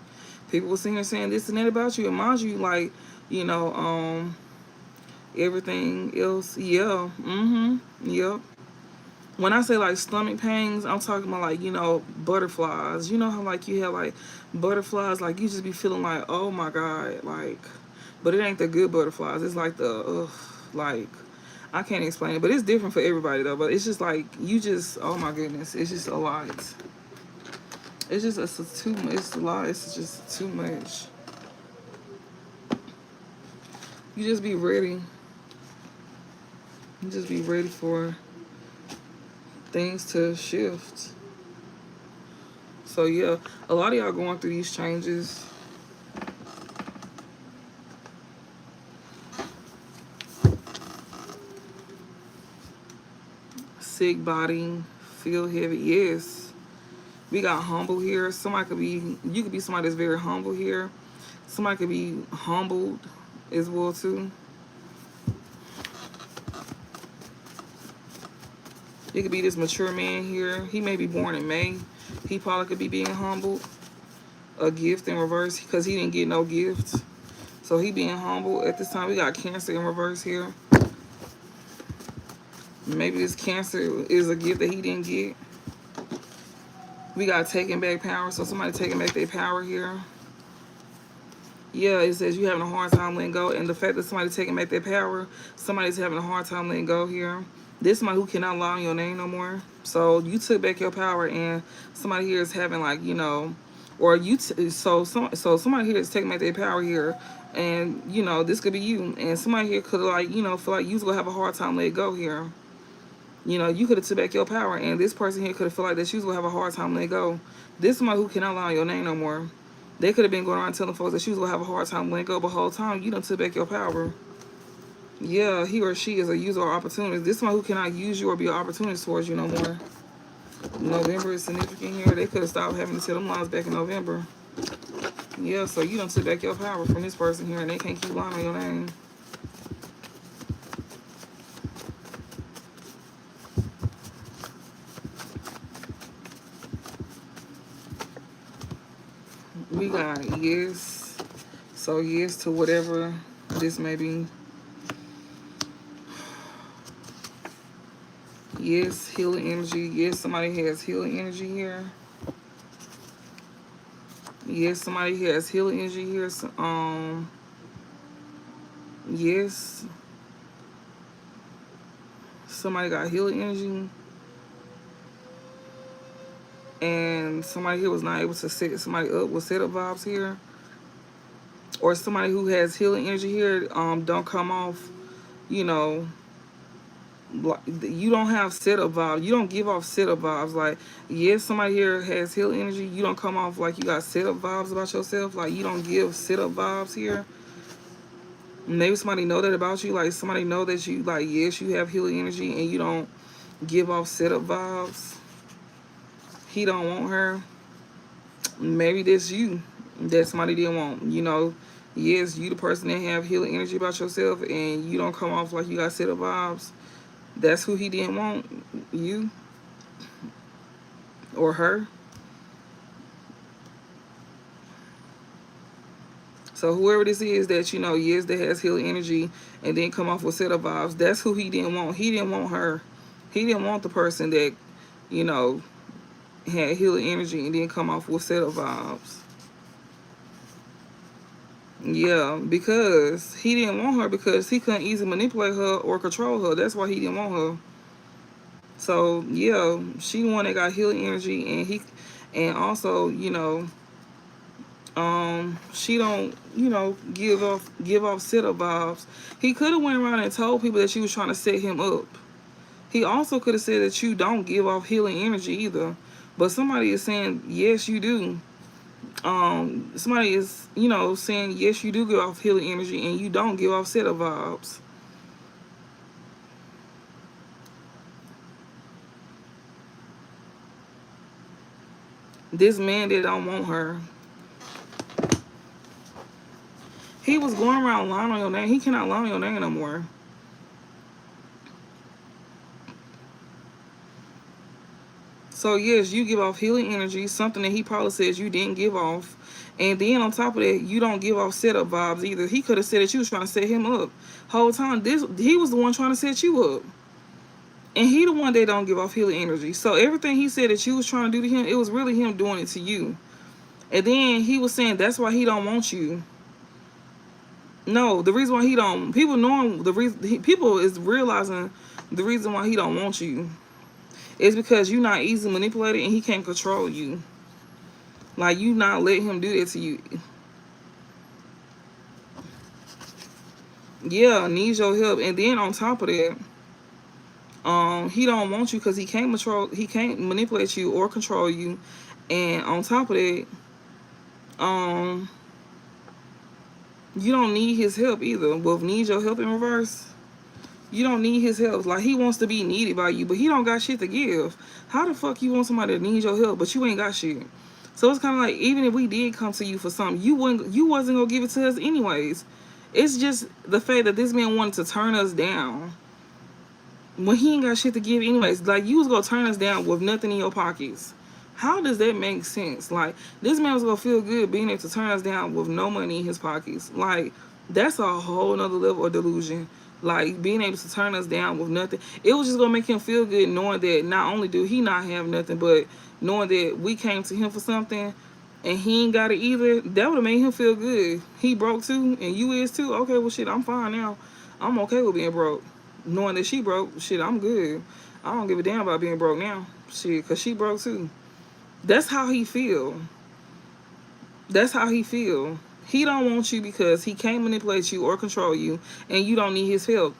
People was sitting here saying this and that about you. And mind you, like, you know, everything else, yeah, yep. When I say, like, stomach pains, I'm talking about, like, you know, butterflies. You know how, like, you have, like, butterflies, like, you just be feeling like, oh my God, like, but it ain't the good butterflies. It's like the, like, I can't explain it, but it's different for everybody though. But it's just like, you just, oh my goodness, it's just a lot. It's just, it's a lot. It's just too much. You just be ready. You just be ready for things to shift. So yeah, a lot of y'all going through these changes. Sick body, feel heavy. Yes, we got humble here. Somebody could be, you could be somebody that's very humble here. Somebody could be humbled as well too. It could be this mature man here. He may be born in May. He probably could be being humbled. A gift in reverse, because he didn't get no gift. So he being humble. At this time, we got Cancer in reverse here. Maybe this Cancer is a gift that he didn't get. We got taking back power. So somebody taking back their power here. Yeah, it says you having a hard time letting go. And the fact that somebody's taking back their power, somebody's having a hard time letting go here. This is somebody who cannot lie on your name no more. So you took back your power, and somebody here is having, like, you know, or so somebody here is taking back their power here, and, you know, this could be you, and somebody here could, like, you know, feel like you're gonna have a hard time letting go here. You know, you could have took back your power, and this person here could have felt like that she was going to have a hard time letting go. This is somebody who cannot lie on your name no more. They could have been going around telling folks that she was going to have a hard time letting go, but the whole time, you done took back your power. Yeah, he or she is a user of opportunities. This is somebody who cannot use you or be an opportunity towards you no more. November is significant here. They could have stopped having to tell them lies back in November. Yeah, so you done took back your power from this person here, and they can't keep lying on your name. We got yes. So yes to whatever this may be. Yes, healing energy. Yes, somebody has healing energy here. Yes, somebody has healing energy here. Yes. Somebody got healing energy. And somebody here was not able to set somebody up with setup vibes here. Or somebody who has healing energy here, don't come off, you know, you don't have setup vibes. You don't give off setup vibes. Like, yes, somebody here has healing energy. You don't come off like you got setup vibes about yourself. Like, you don't give setup vibes here. Maybe somebody know that about you. Like, somebody know that you, like, yes, you have healing energy and you don't give off setup vibes. He don't want her. Maybe that's you that somebody didn't want. You know, yes, you the person that have healing energy about yourself and you don't come off like you got setup vibes. That's who he didn't want, you or her. So whoever this is that, you know, yes, that has healing energy and then come off with setup vibes, that's who he didn't want. He didn't want her. He didn't want the person that, you know, had healing energy and then come off with setup vibes. Yeah, because he didn't want her because he couldn't easily manipulate her or control her. That's why he didn't want her. So yeah, she the one that got healing energy, and also, you know, she don't, you know, give off setup vibes. He could have went around and told people that she was trying to set him up. He also could have said that you don't give off healing energy either. But somebody is saying yes, you do. Somebody is, you know, saying yes, you do give off healing energy and you don't give off setup vibes. This man that don't want her, he was going around lying on your name. He cannot lie on your name no more. So yes, you give off healing energy, something that he probably says you didn't give off. And then on top of that, you don't give off setup vibes either. He could have said that you was trying to set him up. Whole time, he was the one trying to set you up. And he the one that don't give off healing energy. So everything he said that you was trying to do to him, it was really him doing it to you. And then he was saying that's why he don't want you. No, the reason why he don't, people knowing the reason, people is realizing the reason why he don't want you. It's because you're not easily manipulated and he can't control you. Like, you not letting him do that to you. Yeah, needs your help. And then on top of that, he don't want you because he can't manipulate you or control you. And on top of that, you don't need his help either. Well, needs your help in reverse. You don't need his help. Like, he wants to be needed by you, but he don't got shit to give. How the fuck you want somebody that needs your help, but you ain't got shit? So it's kind of like, even if we did come to you for something, you wasn't gonna give it to us anyways. It's just the fact that this man wanted to turn us down when he ain't got shit to give anyways. Like, you was gonna turn us down with nothing in your pockets. How does that make sense? Like, this man was gonna feel good being able to turn us down with no money in his pockets. Like, that's a whole nother level of delusion. Like, being able to turn us down with nothing. It was just gonna make him feel good knowing that not only do he not have nothing, but knowing that we came to him for something and he ain't got it either. That would have made him feel good. He broke too and you is too. Okay, well shit, I'm fine now. I'm okay with being broke. Knowing that she broke, shit, I'm good. I don't give a damn about being broke now. Shit, cause she broke too. That's how he feel. That's how he feel. He don't want you because he can't manipulate you or control you, and you don't need his help.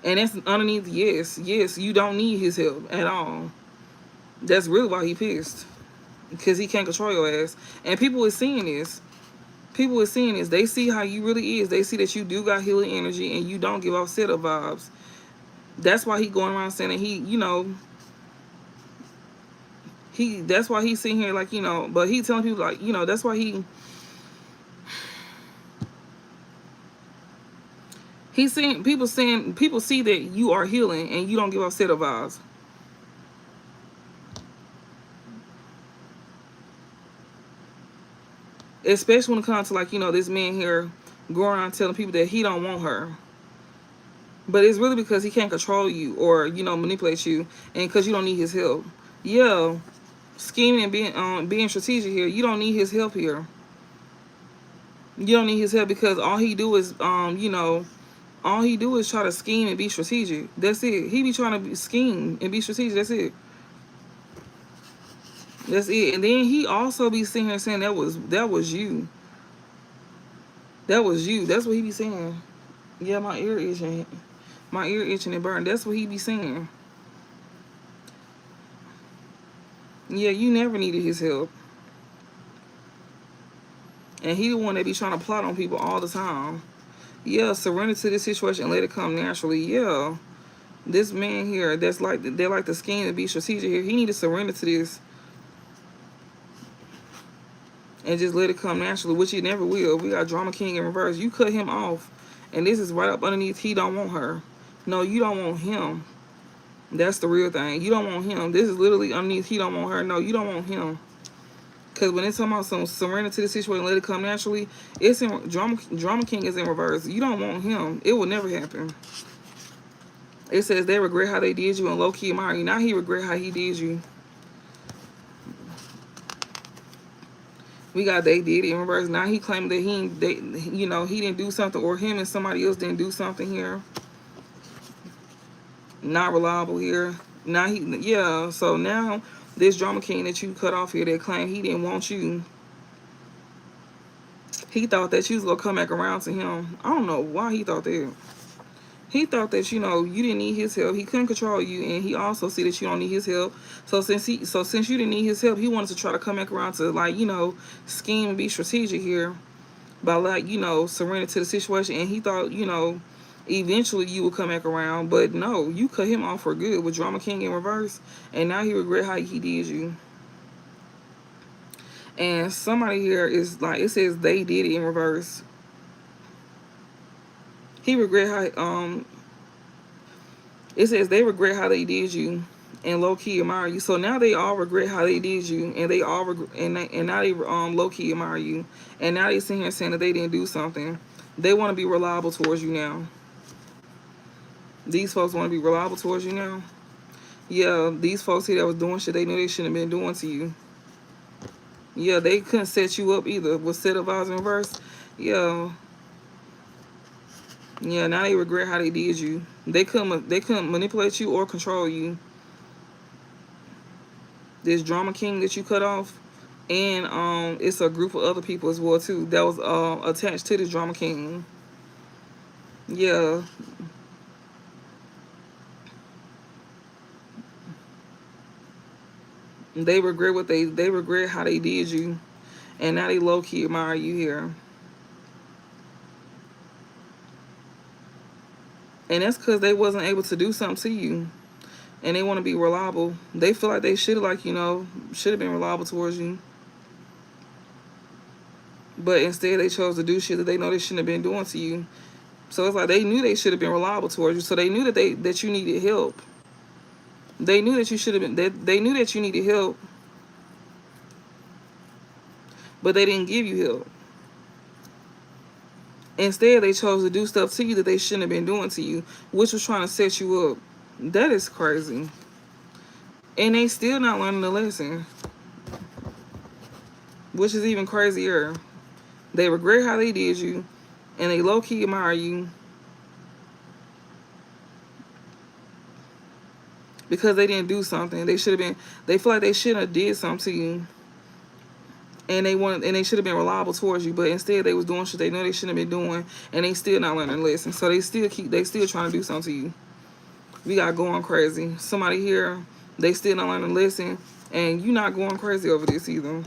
And that's underneath, yes, you don't need his help at all. That's really why he pissed. Because he can't control your ass. And people is seeing this. People is seeing this. They see how you really is. They see that you do got healing energy and you don't give off setup vibes. That's why he going around saying that he, you know, that's why he's sitting here like, you know, but he telling people like, you know, that's why he's saying, people see that you are healing and you don't give off setup vibes. Especially when it comes to like, you know, this man here going around telling people that he don't want her. But it's really because he can't control you or, you know, manipulate you, and because you don't need his help. Yeah, scheming and being strategic here. You don't need his help here. You don't need his help because all he do is you know, all he do is try to scheme and be strategic. That's it. He be trying to scheme and be strategic. That's it. That's it. And then he also be sitting here saying that was you. That was you. That's what he be saying. Yeah, my ear itching. My ear itching and burning. That's what he be saying. Yeah, you never needed his help. And he the one that be trying to plot on people all the time. Yeah, surrender to this situation and let it come naturally. Yeah. This man here, that's like, they're like the scheme to be strategic here. He need to surrender to this and just let it come naturally, which he never will. We got Drama King in reverse. You cut him off, and this is right up underneath. He don't want her. No, you don't want him. That's the real thing. You don't want him. This is literally underneath. He don't want her. No, you don't want him. Because when it's talking about some surrender to the situation and let it come naturally, it's in Drama King is in reverse. You don't want him. It will never happen. It says they regret how they did you and low-key admire you. Now he regret how he did you. We got they did it in reverse. Now he claimed that you know, he didn't do something, or him and somebody else didn't do something here. Not reliable here. Now yeah. So now this Drama King that you cut off here that claimed he didn't want you, he thought that you was gonna come back around to him. I don't know why he thought that. He thought that, you know, you didn't need his help. He couldn't control you, and he also see that you don't need his help. So since you didn't need his help, he wanted to try to come back around to, like, you know, scheme and be strategic here by, like, you know, surrender to the situation. And he thought, you know, eventually you would come back around, but no, you cut him off for good with Drama King in reverse, and now he regret how he did you. And somebody here is like, it says they did it in reverse. He regret how it says they regret how they did you and low-key admire you. So now they all regret how they did you, and they all and now they low-key admire you, and now they sitting here saying that they didn't do something. They want to be reliable towards you now. These folks want to be reliable towards you now. Yeah, these folks here that was doing shit they knew they shouldn't have been doing to you. Yeah, they couldn't set you up either with set of vibes in reverse. Yeah. Yeah, now they regret how they did you. They couldn't manipulate you or control you. This Drama King that you cut off, and it's a group of other people as well too that was attached to this Drama King. Yeah. They regret they regret how they did you, and now they low-key admire you here. And that's because they wasn't able to do something to you. And they want to be reliable. They feel like they should have, like, you know, should have been reliable towards you. But instead they chose to do shit that they know they shouldn't have been doing to you. So it's like they knew they should have been reliable towards you. So they knew that you needed help. They knew that you should have been, they knew that you needed help. But they didn't give you help. Instead, they chose to do stuff to you that they shouldn't have been doing to you, which was trying to set you up. That is crazy. And they still not learning the lesson, which is even crazier. They regret how they did you, and they low-key admire you because they didn't do something. They should have been, they feel like they shouldn't have did something to you. And they should have been reliable towards you, but instead they was doing shit they know they shouldn't have been doing, and they still not learning the lesson. So they still trying to do something to you. We got going crazy. Somebody here, they still not learning a lesson, and you not going crazy over this either.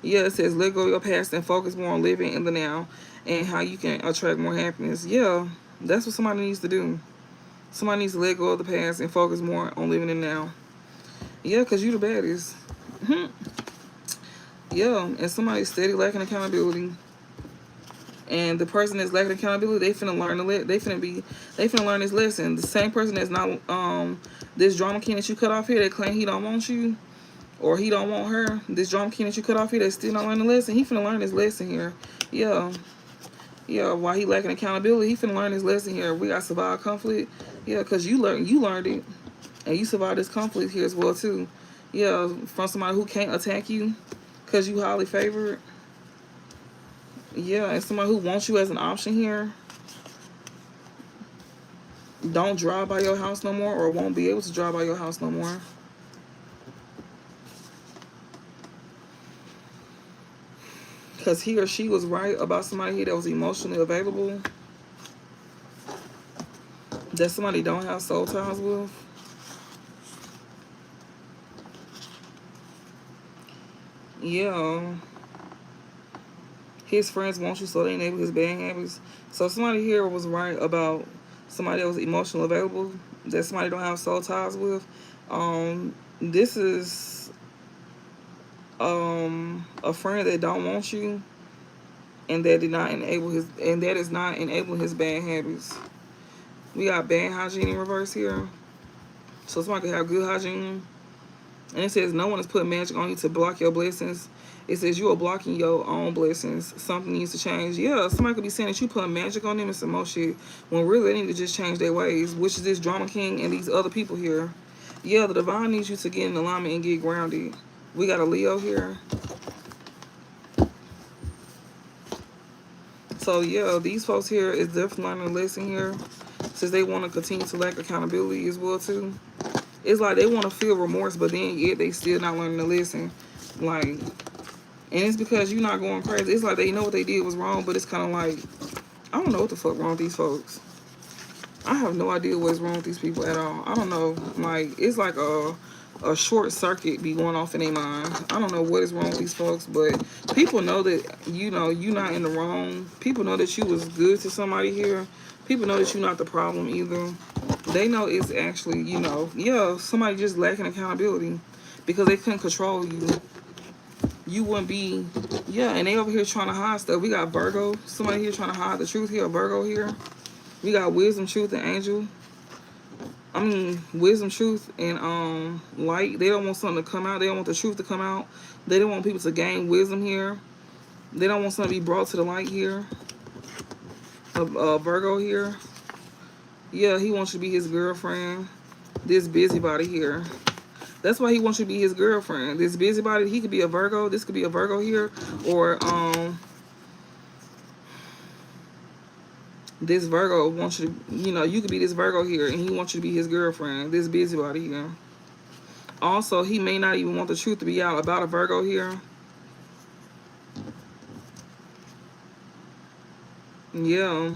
Yeah, it says let go of your past and focus more on living in the now and how you can attract more happiness. Yeah, that's what somebody needs to do. Somebody needs to let go of the past and focus more on living in the now. Yeah, because you the baddest. Yeah, and somebody's steady lacking accountability. And the person that's lacking accountability, they finna learn they finna learn this lesson. The same person that's not this drama king that you cut off here that claim he don't want you or he don't want her. This drama king that you cut off here that still not learning the lesson. He finna learn this lesson here. Yeah. Yeah, while he lacking accountability, he finna learn his lesson here. We got survive conflict. Yeah, because you learned it. And you survived this conflict here as well too. Yeah, from somebody who can't attack you because you highly favored. Yeah, and somebody who wants you as an option here. Don't drive by your house no more, or won't be able to drive by your house no more. Because he or she was right about somebody here that was emotionally available. That somebody don't have soul ties with. Yeah. His friends want you so they enable his bad habits. So somebody here was right about somebody that was emotionally available, that somebody don't have soul ties with. This is a friend that don't want you, and that did not enable his, and that is not enabling his bad habits. We got bad hygiene in reverse here. So somebody could have good hygiene. And it says no one is putting magic on you to block your blessings. It says you are blocking your own blessings. Something needs to change. Yeah, somebody could be saying that you putting magic on them and some more shit, when really they need to just change their ways, which is this drama king and these other people here. Yeah, the divine needs you to get in alignment and get grounded. We got a Leo here. So yeah, these folks here is definitely learning a lesson here, since they want to continue to lack accountability as well too. It's like they want to feel remorse, but then yet they still not learning to listen. Like, and it's because you're not going crazy. It's like they know what they did was wrong, but it's kind of like, I don't know what the fuck wrong with these folks. I have no idea what's wrong with these people at all. I don't know. Like, it's like a short circuit be going off in their mind. I don't know what is wrong with these folks, but people know that, you know, you're not in the wrong. People know that you was good to somebody here. People know that you're not the problem either. They know it's actually, you know, yeah, somebody just lacking accountability because they couldn't control you. You wouldn't be, yeah, and they over here trying to hide stuff. We got Virgo. Somebody here trying to hide the truth here. Virgo here. We got wisdom, truth, and angel. I mean, wisdom, truth, and light. They don't want something to come out. They don't want the truth to come out. They don't want people to gain wisdom here. They don't want something to be brought to the light here. Virgo here. Yeah, he wants you to be his girlfriend. This busybody here. That's why he wants you to be his girlfriend. This busybody, he could be a Virgo. This could be a Virgo here. Or this Virgo wants you to, you know, you could be this Virgo here, and he wants you to be his girlfriend. This busybody here. Also, he may not even want the truth to be out about a Virgo here. Yeah.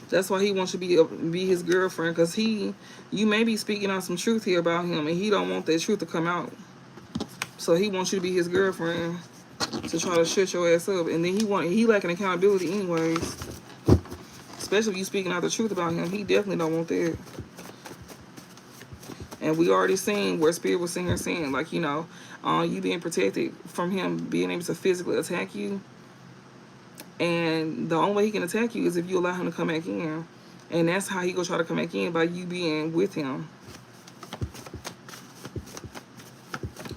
That's why he wants you to be his girlfriend, because you may be speaking on some truth here about him, and he don't want that truth to come out. So he wants you to be his girlfriend to try to shut your ass up, and then he lacking accountability anyways. Especially if you speaking out the truth about him, he definitely don't want that. And we already seen where Spirit was sitting here saying, like, you know, you being protected from him being able to physically attack you. And the only way he can attack you is if you allow him to come back in. And that's how he gonna try to come back in, by you being with him.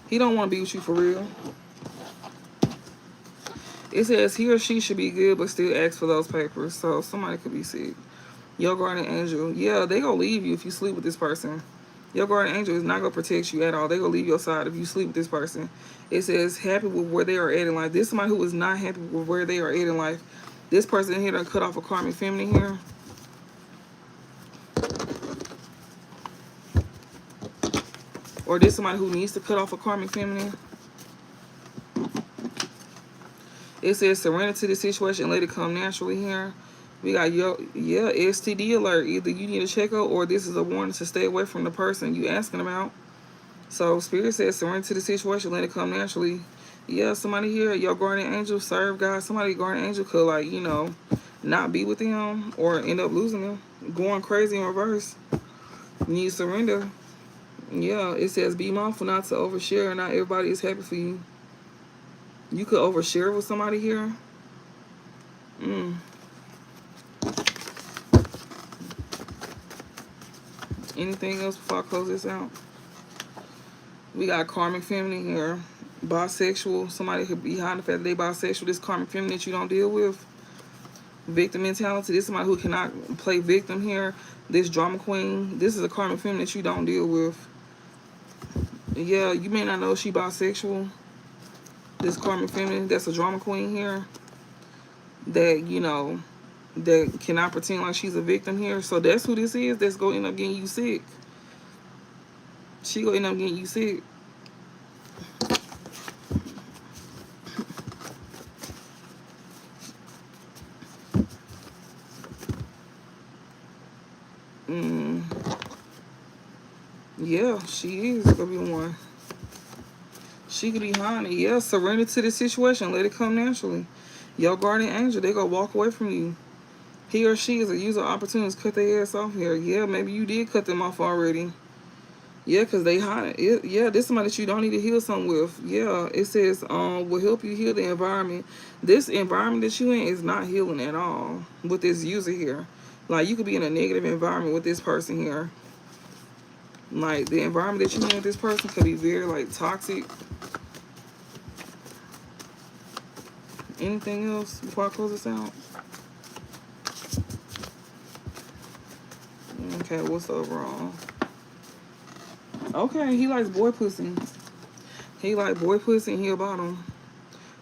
He don't want to be with you for real. It says he or she should be good, but still ask for those papers. So somebody could be sick. Your guardian angel. Yeah, they gonna leave you if you sleep with this person. Your guardian angel is not gonna protect you at all. They gonna leave your side if you sleep with this person. It says happy with where they are at in life. This is somebody who is not happy with where they are at in life. This person here done cut off a karmic feminine here. Or this is somebody who needs to cut off a karmic feminine. It says surrender to the situation and let it come naturally here. We got yo, yeah, STD alert. Either you need a checkup or this is a warning to stay away from the person you asking about. So Spirit says surrender to the situation, let it come naturally. Yeah, somebody here, your guardian angel, serve God. Somebody guardian angel could like, you know, not be with them or end up losing them. Going crazy in reverse. You need surrender. Yeah, it says be mindful not to overshare. Not everybody is happy for you. You could overshare with somebody here. Mm. Anything else before I close this out? We got karmic feminine here. Bisexual. Somebody could be behind the fact that they bisexual. This karmic feminine that you don't deal with. Victim mentality. This is somebody who cannot play victim here. This drama queen. This is a karmic feminine that you don't deal with. Yeah, you may not know she bisexual. This karmic feminine. That's a drama queen here. That, you know, that cannot pretend like she's a victim here. So that's who this is. That's gonna end up getting you sick. She gonna end up getting you sick. Mm. Yeah, she is gonna be one. She could be haunted. Yeah, surrender to the situation. Let it come naturally. Your guardian angel, they gonna walk away from you. He or she is a user opportunity to cut their ass off here. Yeah, maybe you did cut them off already. Yeah, because they haunted. Yeah, this is somebody that you don't need to heal something with. Yeah, it says will help you heal the environment. This environment that you in is not healing at all with this user here. Like, you could be in a negative environment with this person here. Like, the environment that you in with this person could be very, like, toxic. Anything else before I close this out? Okay, what's overall? Okay, he likes boy pussy. He like boy pussy and he a bottom.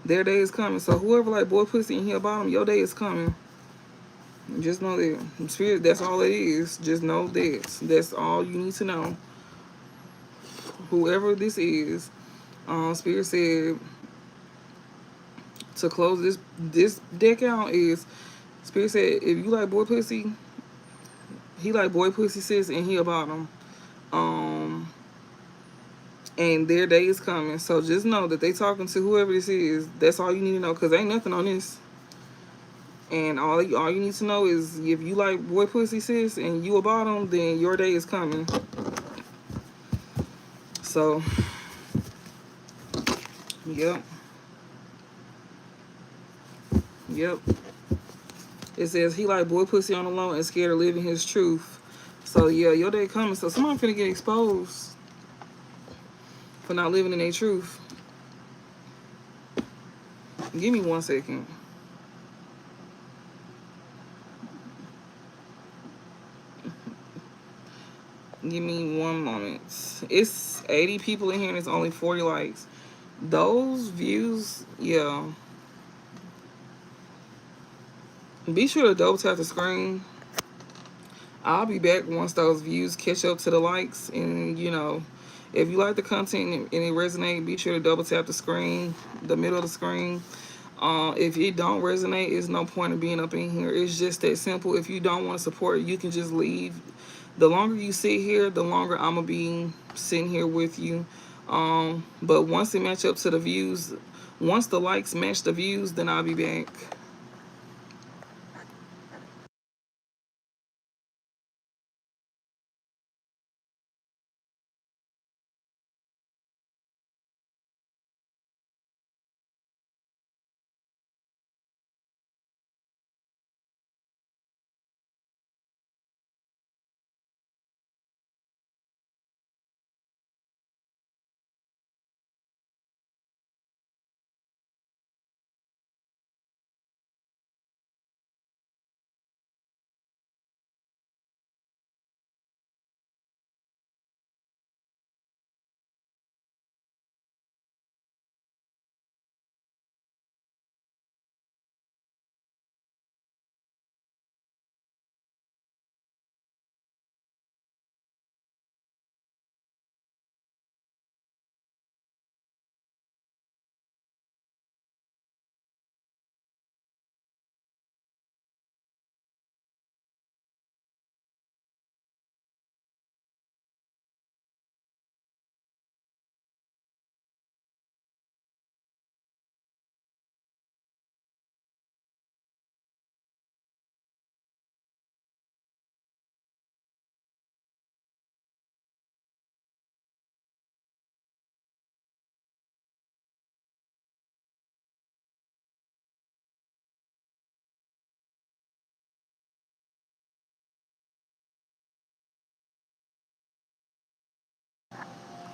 Their day is coming. So whoever like boy pussy and he a bottom, your day is coming. Just know that. Spirit, that's all it is. Just know that. That's all you need to know. Whoever this is, Spirit said to close this deck out is, Spirit said if you like boy pussy, he like boy pussy sis and he a bottom. And their day is coming. So just know that they talking to whoever this is. That's all you need to know, because ain't nothing on this. And all you need to know is if you like boy pussy sis and you a bottom, then your day is coming. So, yep. Yep. It says he like boy pussy on the low and scared of living his truth. So yeah, your day coming. So somebody finna get exposed for not living in their truth. Give me 1 second. Give me 1 moment. It's 80 people in here and it's only 40 likes. Those views, yeah. Be sure to double tap the screen. I'll be back once those views catch up to the likes. And, you know, if you like the content and it resonates, be sure to double tap the screen, the middle of the screen. If it don't resonate, it's no point in being up in here. It's just that simple. If you don't want to support, you can just leave. The longer you sit here, the longer I'm going to be sitting here with you. But once it match up to the views, once the likes match the views, then I'll be back.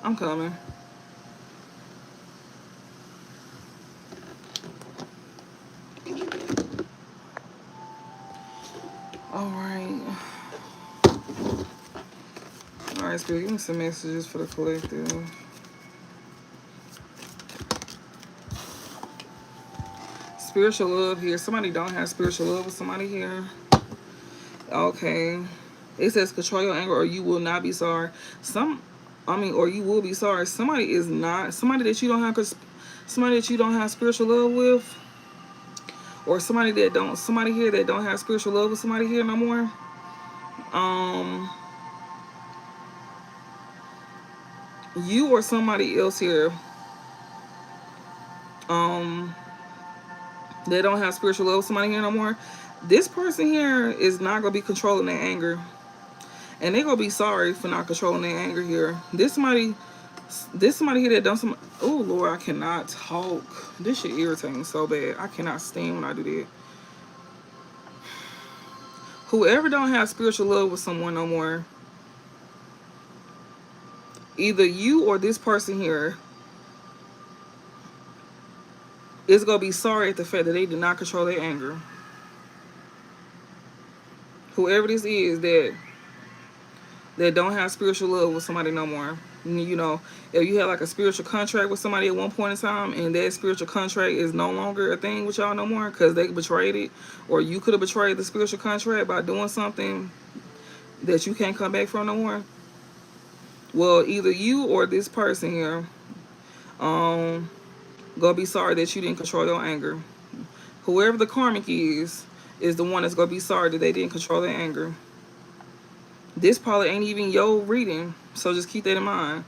I'm coming. All right. All right, Spirit, give me some messages for the collective. Spiritual love here. Somebody don't have spiritual love with somebody here. Okay. It says control your anger or you will not be sorry. Or you will be sorry. Somebody is not, somebody that you don't have spiritual love with, or somebody here that don't have spiritual love with somebody here no more. You or somebody else here, they don't have spiritual love with somebody here no more. This person here is not gonna be controlling their anger, and they're gonna be sorry for not controlling their anger here. This somebody here that done some. Oh Lord, I cannot talk. This shit irritating so bad. I cannot stand when I do that. Whoever don't have spiritual love with someone no more, either you or this person here is gonna be sorry at the fact that they did not control their anger. Whoever this is that don't have spiritual love with somebody no more. You know, if you had like a spiritual contract with somebody at one point in time, and that spiritual contract is no longer a thing with y'all no more because they betrayed it, or you could have betrayed the spiritual contract by doing something that you can't come back from no more. Well, either you or this person here gonna be sorry that you didn't control your anger. Whoever the karmic is the one that's gonna be sorry that they didn't control their anger. This probably ain't even your reading, so just keep that in mind.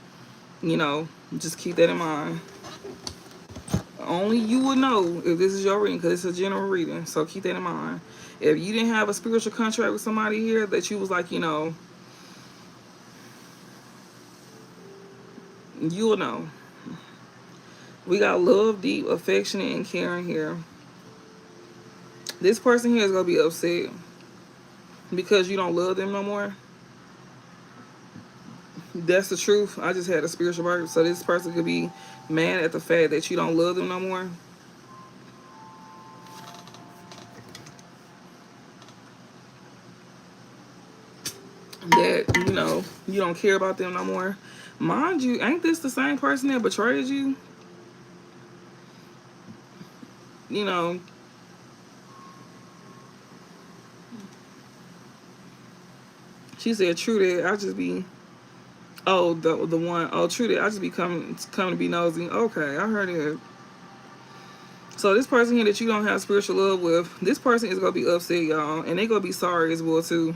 You know, just keep that in mind. Only you will know if this is your reading, because it's a general reading, so keep that in mind. If you didn't have a spiritual contract with somebody here that you was like, you know, you will know. We got love, deep, affectionate, and caring here. This person here is going to be upset because you don't love them no more. That's the truth. I just had a spiritual birth. So this person could be mad at the fact that you don't love them no more. That, you know, you don't care about them no more. Mind you, ain't this the same person that betrayed you? You know, she said, true that, I just be, oh, the one, oh, true that, I just be coming to be nosy. Okay, I heard it. So this person here that you don't have spiritual love with, this person is going to be upset, y'all. And they going to be sorry as well, too.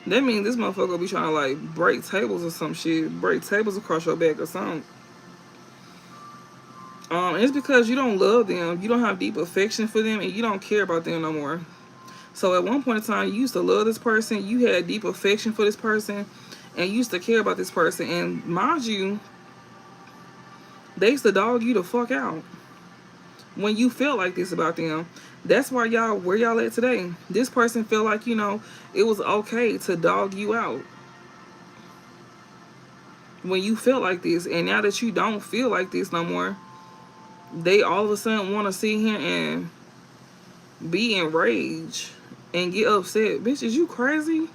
That means this motherfucker going to be trying to, like, break tables or some shit. Break tables across your back or something. It's because you don't love them. You don't have deep affection for them. And you don't care about them no more. So at one point in time, you used to love this person. You had deep affection for this person. And you used to care about this person. And mind you, they used to dog you the fuck out when you felt like this about them. That's why y'all, where y'all at today. This person felt like, you know, it was okay to dog you out when you felt like this. And now that you don't feel like this no more, they all of a sudden want to sit here and be enraged and get upset. Bitch, is you crazy?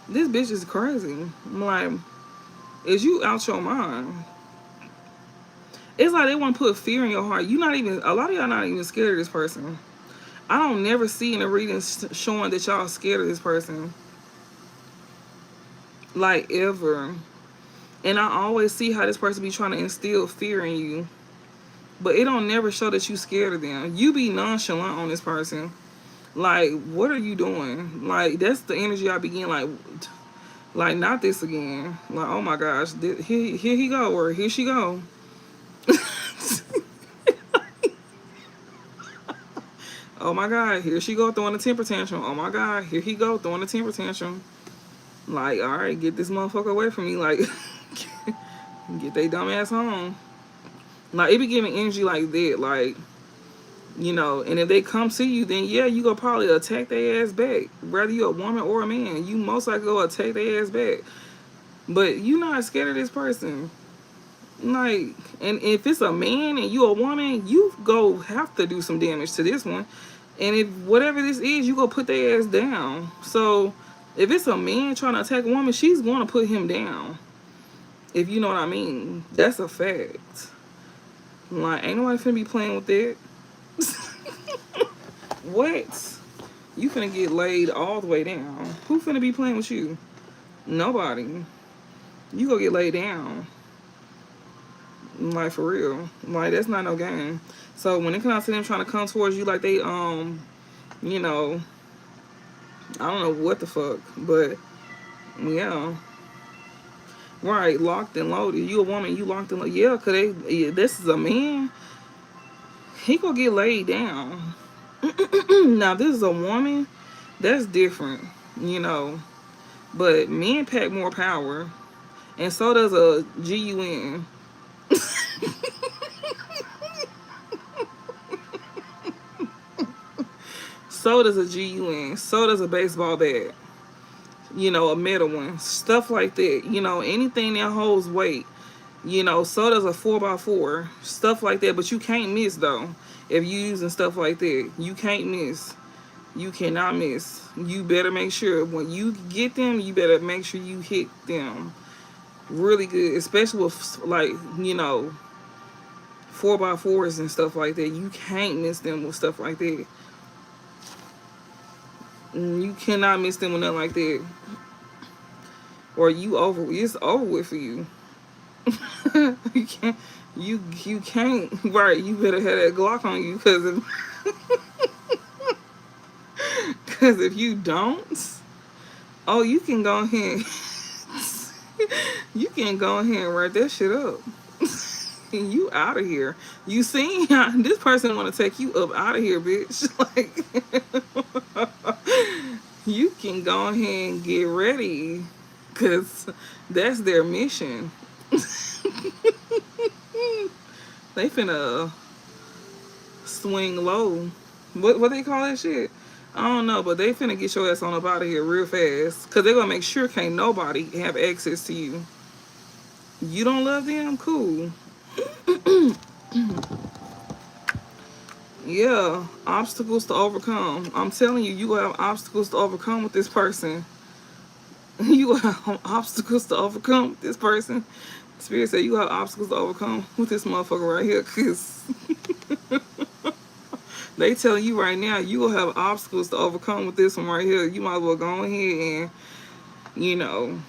This bitch is crazy. I'm like, is you out your mind? It's like they want to put fear in your heart. You not even, a lot of y'all not even scared of this person. I don't never see in the readings showing that y'all scared of this person. Like, ever. And I always see how this person be trying to instill fear in you. But it don't never show that you scared of them. You be nonchalant on this person. Like, what are you doing? Like, that's the energy I begin, like not this again. Like, oh my gosh, here he go, or here she go. Oh my God, here she go throwing a temper tantrum. Oh my God, here he go throwing a temper tantrum. Like, all right, get this motherfucker away from me. Like, get they dumb ass home. Like, it be giving energy like that. Like, you know, and if they come to you, then yeah, you gonna probably attack their ass back. Whether you're a woman or a man, you most likely go attack their ass back. But you not scared of this person. Like, and if it's a man and you a woman, you go have to do some damage to this one. And if whatever this is, you go put their ass down. So if it's a man trying to attack a woman, she's going to put him down. If you know what I mean. That's a fact. Like, ain't nobody finna be playing with that. What? You finna get laid all the way down. Who finna be playing with you? Nobody. You go get laid down. Like, for real. Like, that's not no game. So when it comes to them trying to come towards you like they, you know, I don't know what the fuck, but yeah. Right, locked and loaded. You a woman, you locked and loaded. Yeah, cause this is a man. He gonna get laid down. Now this is a woman. That's different, you know. But men pack more power, and so does a GUN. So does a GUN. So does a baseball bat. You know, a metal one. Stuff like that. You know, anything that holds weight. You know, so does a 4x4. Stuff like that. But you can't miss, though. If you using stuff like that, you can't miss. You cannot miss. You better make sure when you get them, you better make sure you hit them really good. Especially with, like, you know, 4x4s and stuff like that. You can't miss them with stuff like that. You cannot miss them with nothing like that. Or it's over with for you. You can't, you can't, right, you better have that Glock on you, because if you don't, oh, you can go ahead, you can go ahead and write that shit up. And you out of here. You seen this person want to take you up out of here, bitch. Like, you can go ahead and get ready, because that's their mission. They finna swing low. What they call that shit? I don't know, but they finna get your ass on up out of here real fast. Because they're going to make sure can't nobody have access to you. You don't love them? Cool. Yeah, obstacles to overcome. I'm telling you, you gonna have obstacles to overcome with this person. You gonna have obstacles to overcome with this person. Spirit said you have obstacles to overcome with this motherfucker right here, because they telling you right now you gonna have obstacles to overcome with this one right here. You might as well go ahead and, you know,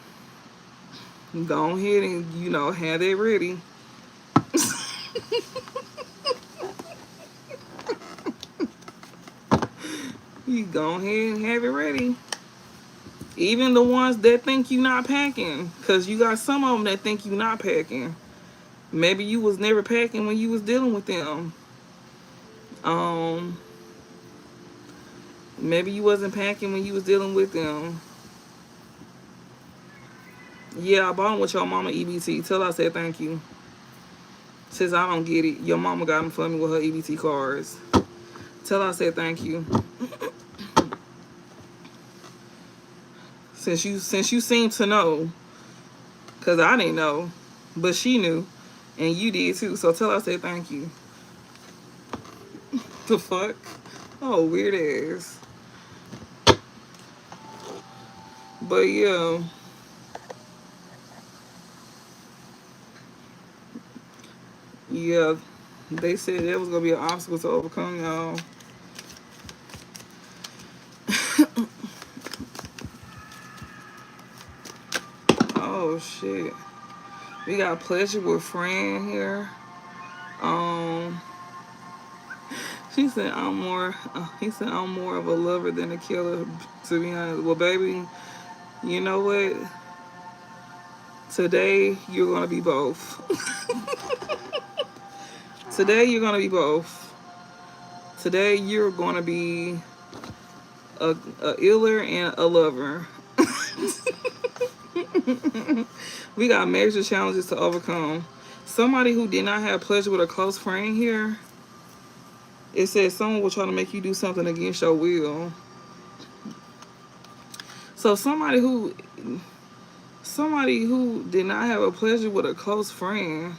go ahead and, you know, have it ready. You go ahead and have it ready. Even the ones that think you not packing, because you got some of them that think you not packing. Maybe you was never packing when you was dealing with them. Maybe you wasn't packing when you was dealing with them. Yeah, I bought them with your mama EBT. Tell her I said thank you. Since I don't get it, your mama got them for me with her EBT cards. Tell her I said thank you. Since you seem to know, because I didn't know, but she knew, and you did too. So tell her I said thank you. The fuck? Oh, weird ass. But yeah. Yeah, they said that was gonna be an obstacle to overcome, y'all. Oh shit. We got pleasure with friend here. She said I'm more. He said I'm more of a lover than a killer. To be honest, well, baby, you know what? Today you're gonna be both. Today you're gonna be both. Today you're gonna be a iller and a lover. We got major challenges to overcome. Somebody who did not have pleasure with a close friend here. It says someone will try to make you do something against your will. So somebody who Somebody who did not have a pleasure with a close friend.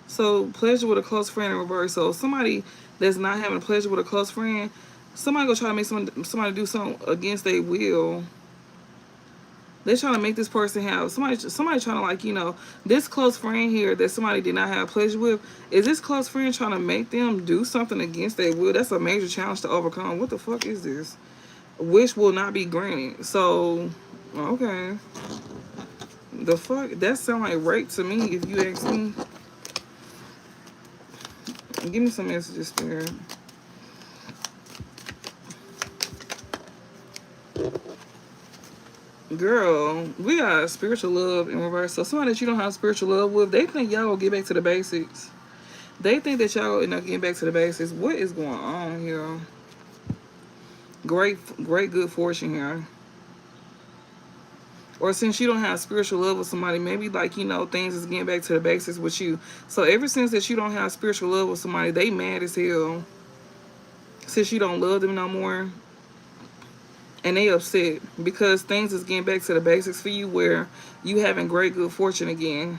So pleasure with a close friend in reverse. So somebody that's not having a pleasure with a close friend, somebody go try to make somebody do something against their will. They're trying to make this person have somebody trying to, like, this close friend here that somebody did not have pleasure with. Is this close friend trying to make them do something against their will? That's a major challenge to overcome. What the fuck is this? Wish will not be granted. So, okay. The fuck? That sound like rape to me, if you ask me. Give me some messages, Spirit. Girl, we got spiritual love in reverse. So somebody that you don't have spiritual love with, they think y'all will get back to the basics. They think that y'all end up getting back to the basics. What is going on here? Great good fortune here. Or since you don't have spiritual love with somebody, maybe, like, things is getting back to the basics with you. So ever since that you don't have spiritual love with somebody, they mad as hell. Since you don't love them no more. And they upset because things is getting back to the basics for you, where you having great good fortune again.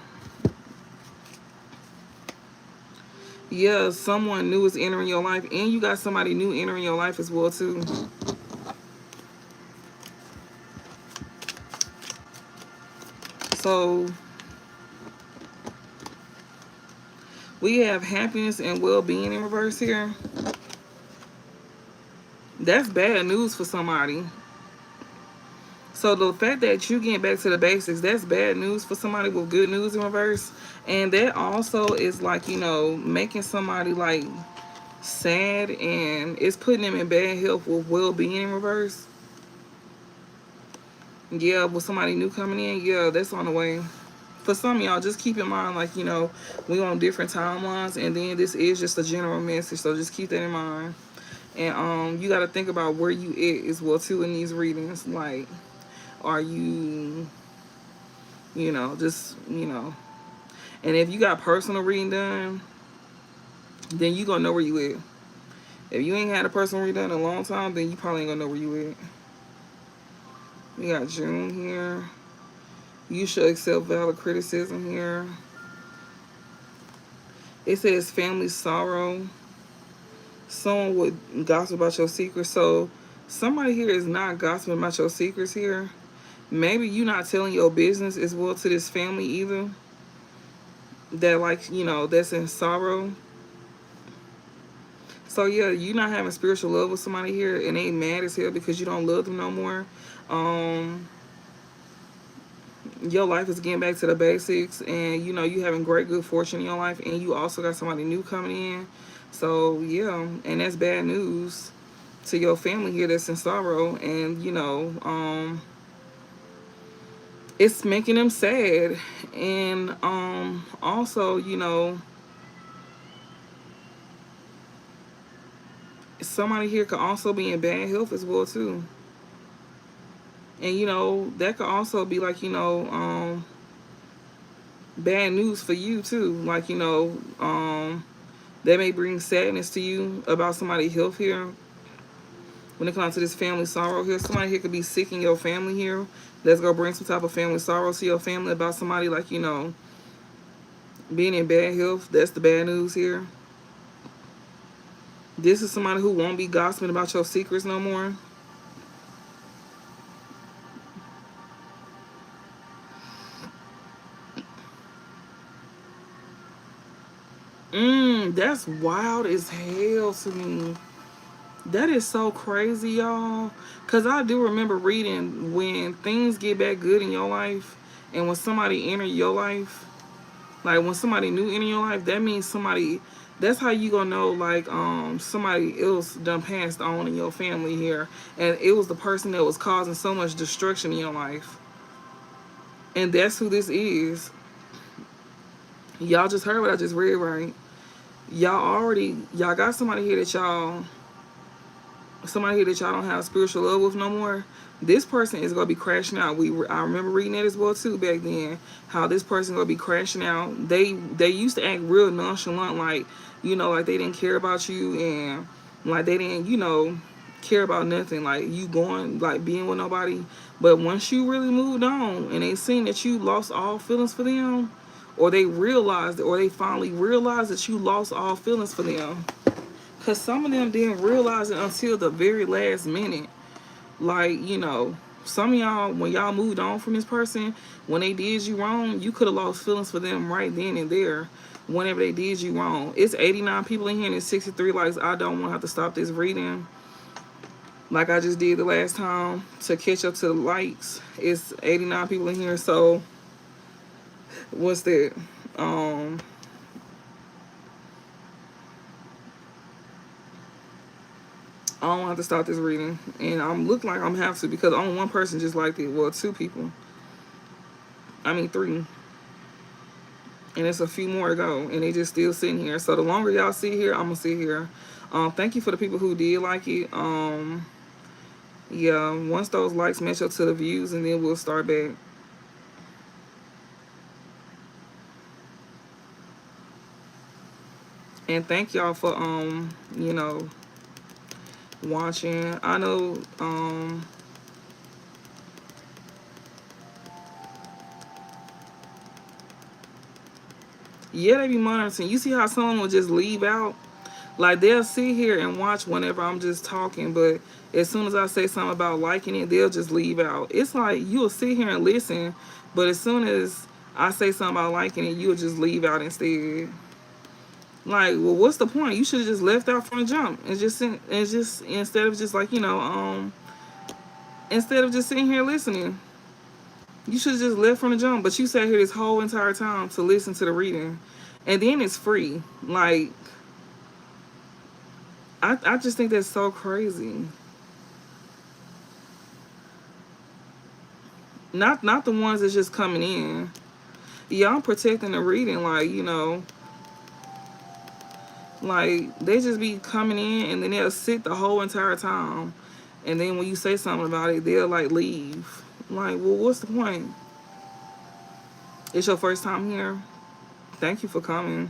Yeah, someone new is entering your life, and you got somebody new entering your life as well too. So we have happiness and well-being in reverse here. That's bad news for somebody. So the fact that you getting back to the basics, that's bad news for somebody with good news in reverse. And that also is, like, making somebody, like, sad, and it's putting them in bad health with well-being in reverse. Yeah, with somebody new coming in, yeah, that's on the way. For some of y'all, just keep in mind, like, we on different timelines, and then this is just a general message, so just keep that in mind. And you got to think about where you at as well too in these readings. Like, are you, just, and if you got personal reading done, then you gonna know where you at. If you ain't had a personal reading done in a long time, then you probably ain't gonna know where you at. We got June here. You should accept valid criticism here. It says family sorrow. Someone would gossip about your secrets. So somebody here is not gossiping about your secrets here. Maybe you not telling your business as well to this family either. That, like, that's in sorrow. So yeah, you not having spiritual love with somebody here, and they mad as hell because you don't love them no more. Your life is getting back to the basics, and you having great good fortune in your life, and you also got somebody new coming in. So yeah, and that's bad news to your family here that's in sorrow. And it's making them sad. And also, somebody here could also be in bad health as well too. And that could also be, like, bad news for you too. Like, that may bring sadness to you about somebody's health here. When it comes to this family sorrow here, somebody here could be sick in your family here. That's gonna bring some type of family sorrow to your family about somebody, like, being in bad health. That's the bad news here. This is somebody who won't be gossiping about your secrets no more. That's wild as hell to me. That is so crazy, y'all. Because I do remember reading, when things get back good in your life, and when somebody enter your life, like when somebody new enter your life, that means somebody, that's how you gonna know, like, somebody else done passed on in your family here. And it was the person that was causing so much destruction in your life. And that's who this is. Y'all just heard what I just read, right? Y'all got somebody here that y'all don't have spiritual love with no more. This person is gonna be crashing out. I remember reading that as well too back then. How this person gonna be crashing out. They used to act real nonchalant, like, like they didn't care about you, and like they didn't, care about nothing, like you going, like being with nobody. But once you really moved on and they seen that you lost all feelings for them, or they realized, or they finally realized that you lost all feelings for them, because some of them didn't realize it until the very last minute. Like, you know, some of y'all, when y'all moved on from this person, when they did you wrong, you could have lost feelings for them right then and there whenever they did you wrong. It's 89 people in here and it's 63 likes. I don't want to have to stop this reading like I just did the last time to catch up to the likes. It's 89 people in here, so what's that? I don't have to stop this reading, and I'm looking like I'm have to because only one person just liked it. Well, two people. I mean, three. And it's a few more to go, and they just still sitting here. So the longer y'all sit here, I'm gonna sit here. Thank you for the people who did like it. Yeah, once those likes match up to the views, and then we'll start back. And thank y'all for you know, watching. I know yeah, they be monitoring. You see how someone will just leave out? Like, they'll sit here and watch whenever I'm just talking, but as soon as I say something about liking it, they'll just leave out. It's like you'll sit here and listen, but as soon as I say something about liking it, you'll just leave out instead. Like, well, what's the point? You should have just left out from the jump. It's just instead of just like, you know, instead of just sitting here listening, you should have just left from the jump. But you sat here this whole entire time to listen to the reading, and then it's free. Like, I just think that's so crazy. Not the ones that's just coming in. Yeah, I'm protecting the reading, like, you know, like they just be coming in and then they'll sit the whole entire time, and then when you say something about it, they'll like leave. Like, well, what's the point? It's your first time here. Thank you for coming.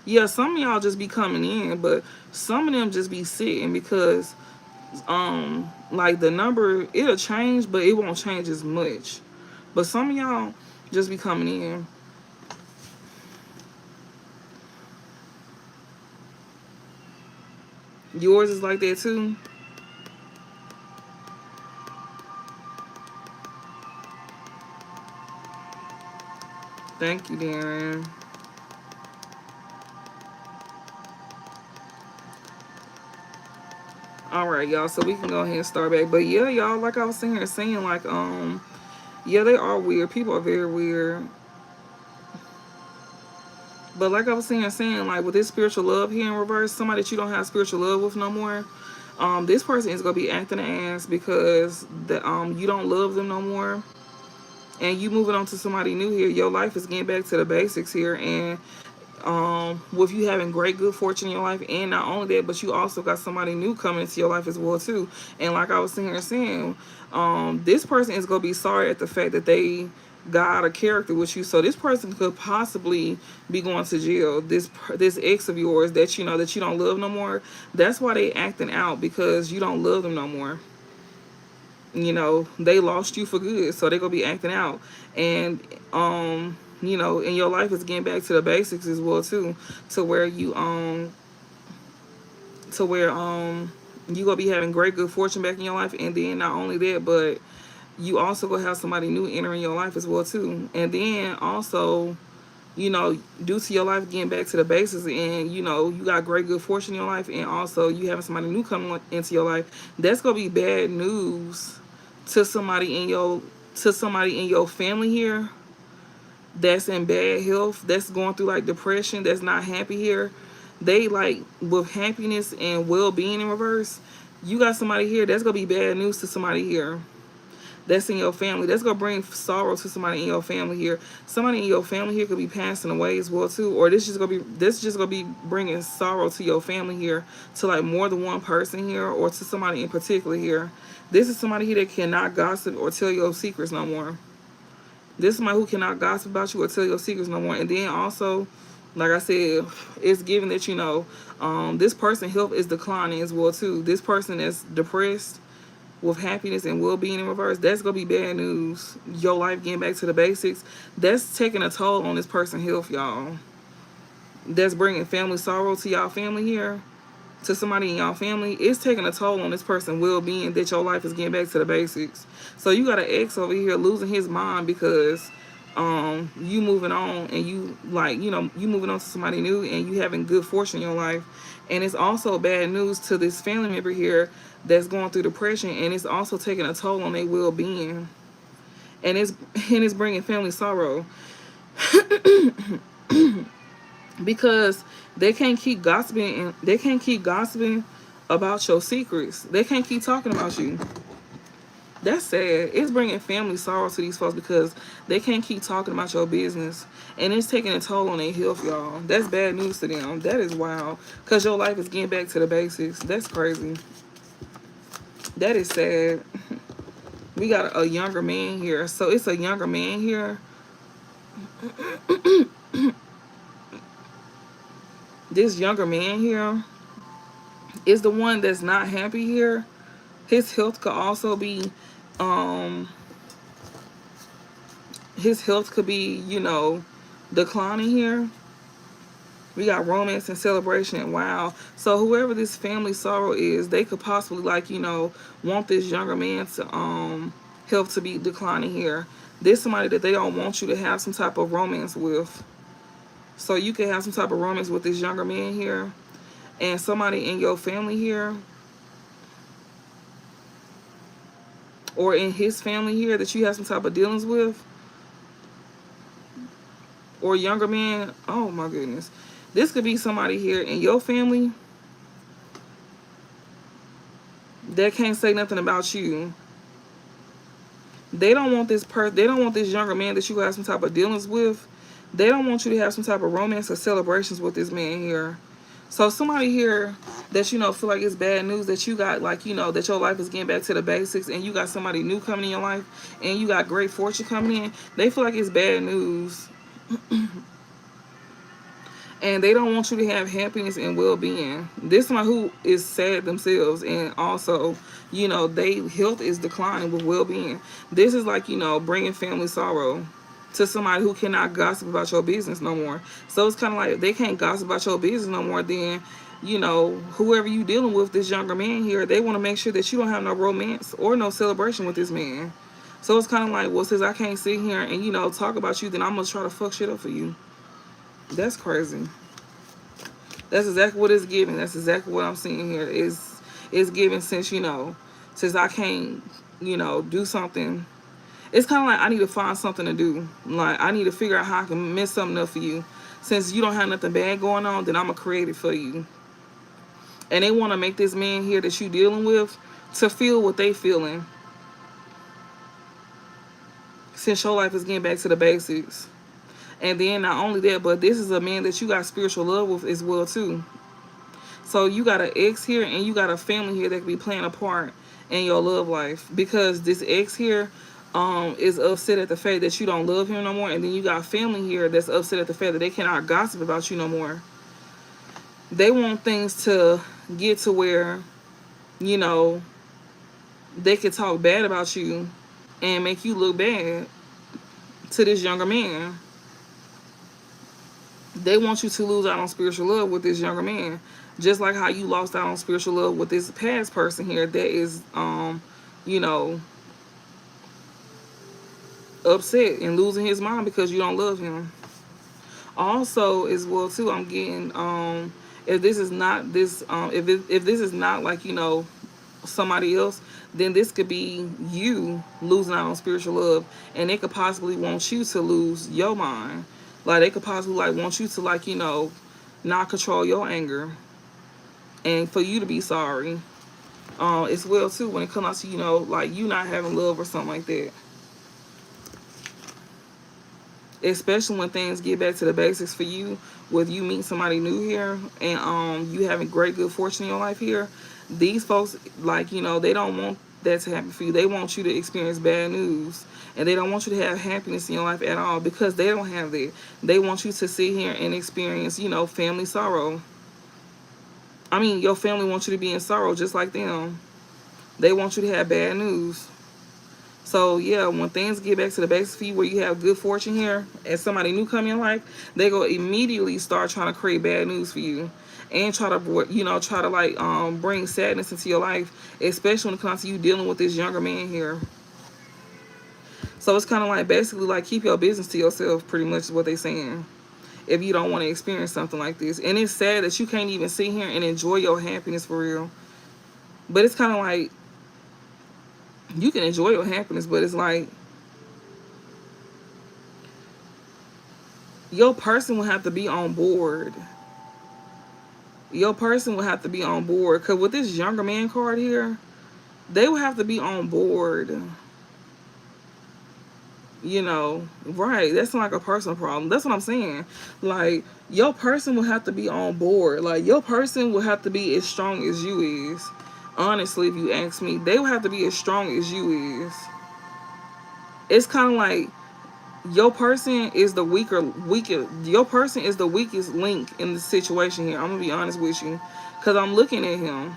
Yeah, some of y'all just be coming in, but some of them just be sitting because like the number, it'll change, but it won't change as much. But some of y'all just be coming in. Yours is like that too. Thank you, Darren. All right, y'all, so we can go ahead and start back. But yeah, y'all, like I was sitting here saying, like, yeah, they are weird. People are very weird. But like I was saying, like with this spiritual love here in reverse, somebody that you don't have spiritual love with no more, this person is gonna be acting an ass because you don't love them no more, and you moving on to somebody new here. Your life is getting back to the basics here, and with you having great good fortune in your life, and not only that, but you also got somebody new coming into your life as well too. And like I was sitting here saying, this person is gonna be sorry at the fact that they got out of character with you. So this person could possibly be going to jail. This ex of yours that you know that you don't love no more, that's why they acting out, because you don't love them no more. You know, they lost you for good, so they're gonna be acting out. And you know, and your life is getting back to the basics as well too, to where you you gonna be having great good fortune back in your life. And then not only that, but you also gonna have somebody new entering your life as well too. And then also, you know, due to your life getting back to the basics, and you know, you got great good fortune in your life, and also you having somebody new coming into your life, that's gonna be bad news to somebody in your family here that's in bad health, that's going through like depression, that's not happy here. They like with happiness and well-being in reverse. You got somebody here that's gonna be bad news to somebody here that's in your family. That's gonna bring sorrow to somebody in your family here. Somebody in your family here could be passing away as well too, or this just gonna be bringing sorrow to your family here, to like more than one person here, or to somebody in particular here. This is somebody here that cannot gossip or tell your secrets no more. This is somebody who cannot gossip about you or tell your secrets no more. And then also, Like I said, it's given that, you know, this person's health is declining as well too. This person that's depressed with happiness and well-being in reverse, that's gonna be bad news. Your life getting back to the basics, that's taking a toll on this person's health, y'all. That's bringing family sorrow to y'all family here, to somebody in y'all family. It's taking a toll on this person's well-being, that your life is getting back to the basics. So you got an ex over here losing his mind because you moving on, and you, like, you know, you moving on to somebody new, and you having good fortune in your life. And it's also bad news to this family member here that's going through depression, and it's also taking a toll on their well-being, and it's bringing family sorrow. Because they can't keep gossiping, and they can't keep gossiping about your secrets. They can't keep talking about you. That's sad. It's bringing family sorrow to these folks because they can't keep talking about your business, and it's taking a toll on their health, y'all. That's bad news to them. That is wild, because your life is getting back to the basics. That's crazy. That is sad. We got a younger man here. So it's a younger man here. This younger man here is the one that's not happy here. His health could also be, his health could be, you know, declining here. We got romance and celebration. Wow. So whoever this family sorrow is, they could possibly, like, you know, want this younger man to health to be declining here. There's somebody that they don't want you to have some type of romance with. So you can have some type of romance with this younger man here, and somebody in your family here, or in his family here, that you have some type of dealings with, or younger man. Oh my goodness. This could be somebody here in your family that can't say nothing about you. They don't want this they don't want this younger man that you have some type of dealings with. They don't want you to have some type of romance or celebrations with this man here. So somebody here that, you know, feel like it's bad news that you got, like, you know, that your life is getting back to the basics, and you got somebody new coming in your life, and you got great fortune coming in. They feel like it's bad news. And they don't want you to have happiness and well-being. This one who is sad themselves, and also, you know, they health is declining with well-being. This is like, you know, bringing family sorrow to somebody who cannot gossip about your business no more. So it's kind of like, if they can't gossip about your business no more, then, you know, whoever you dealing with, this younger man here, they want to make sure that you don't have no romance or no celebration with this man. So it's kind of like, well, since I can't sit here and, you know, talk about you, then I'm going to try to fuck shit up for you. That's crazy. That's exactly what it's giving. That's exactly what I'm seeing here. It's giving, since, you know, since I can't, you know, do something. It's kind of like I need to find something to do. Like, I need to figure out how I can mess something up for you. Since you don't have nothing bad going on, then I'm going to create it for you. And they want to make this man here that you dealing with to feel what they feeling. Since your life is getting back to the basics. And then not only that, but this is a man that you got spiritual love with as well too. So you got an ex here, and you got a family here that could be playing a part in your love life. Because this ex here is upset at the fact that you don't love him no more. And then you got family here that's upset at the fact that they cannot gossip about you no more. They want things to get to where, you know, they can talk bad about you and make you look bad to this younger man. They want you to lose out on spiritual love with this younger man. Just like how you lost out on spiritual love with this past person here that is, you know, upset and losing his mind because you don't love him. Also, as well too, I'm getting, if this is not this, if this is not, like, you know, somebody else, then this could be you losing out on spiritual love, and they could possibly want you to lose your mind. Like, they could possibly, like, want you to, like, you know, not control your anger, and for you to be sorry. As well too, when it comes out to, you know, like, you not having love or something like that. Especially when things get back to the basics for you, with you meeting somebody new here, and you having great good fortune in your life here. These folks, like, you know, they don't want that to happen for you. They want you to experience bad news. And they don't want you to have happiness in your life at all, because they don't have that. They want you to sit here and experience, you know, family sorrow. I mean, your family wants you to be in sorrow just like them. They want you to have bad news. So, yeah, when things get back to the basics for you, where you have good fortune here, and somebody new come in life, they go immediately start trying to create bad news for you. And try to, you know, try to, like, bring sadness into your life, especially when it comes to you dealing with this younger man here. So it's kind of like, basically, like, keep your business to yourself, pretty much is what they're saying, if you don't want to experience something like this. And it's sad that you can't even sit here and enjoy your happiness for real. But it's kind of like, you can enjoy your happiness, but it's like, your person will have to be on board. Your person will have to be on board. Because with this younger man card here, they will have to be on board. You know, right? That's not like a personal problem. That's what I'm saying. Like, your person will have to be on board. Like, your person will have to be as strong as you is. Honestly, if you ask me, they will have to be as strong as you is. It's kind of like, your person is the weaker. Your person is the weakest link in the situation here. I'm gonna be honest with you, because I'm looking at him.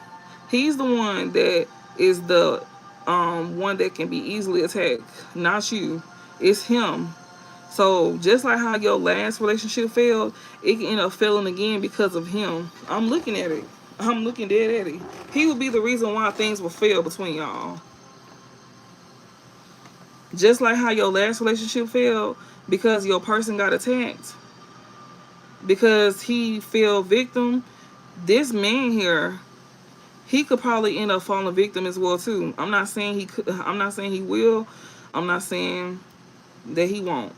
He's the one that is the one that can be easily attacked, not you. It's him. So just like how your last relationship failed, it can end up failing again because of him. I'm looking at it. I'm looking dead at it. He would be the reason why things will fail between y'all. Just like how your last relationship failed because your person got attacked, because he fell victim. This man here, he could probably end up falling victim as well too. I'm not saying he could. I'm not saying he will. I'm not saying that he won't.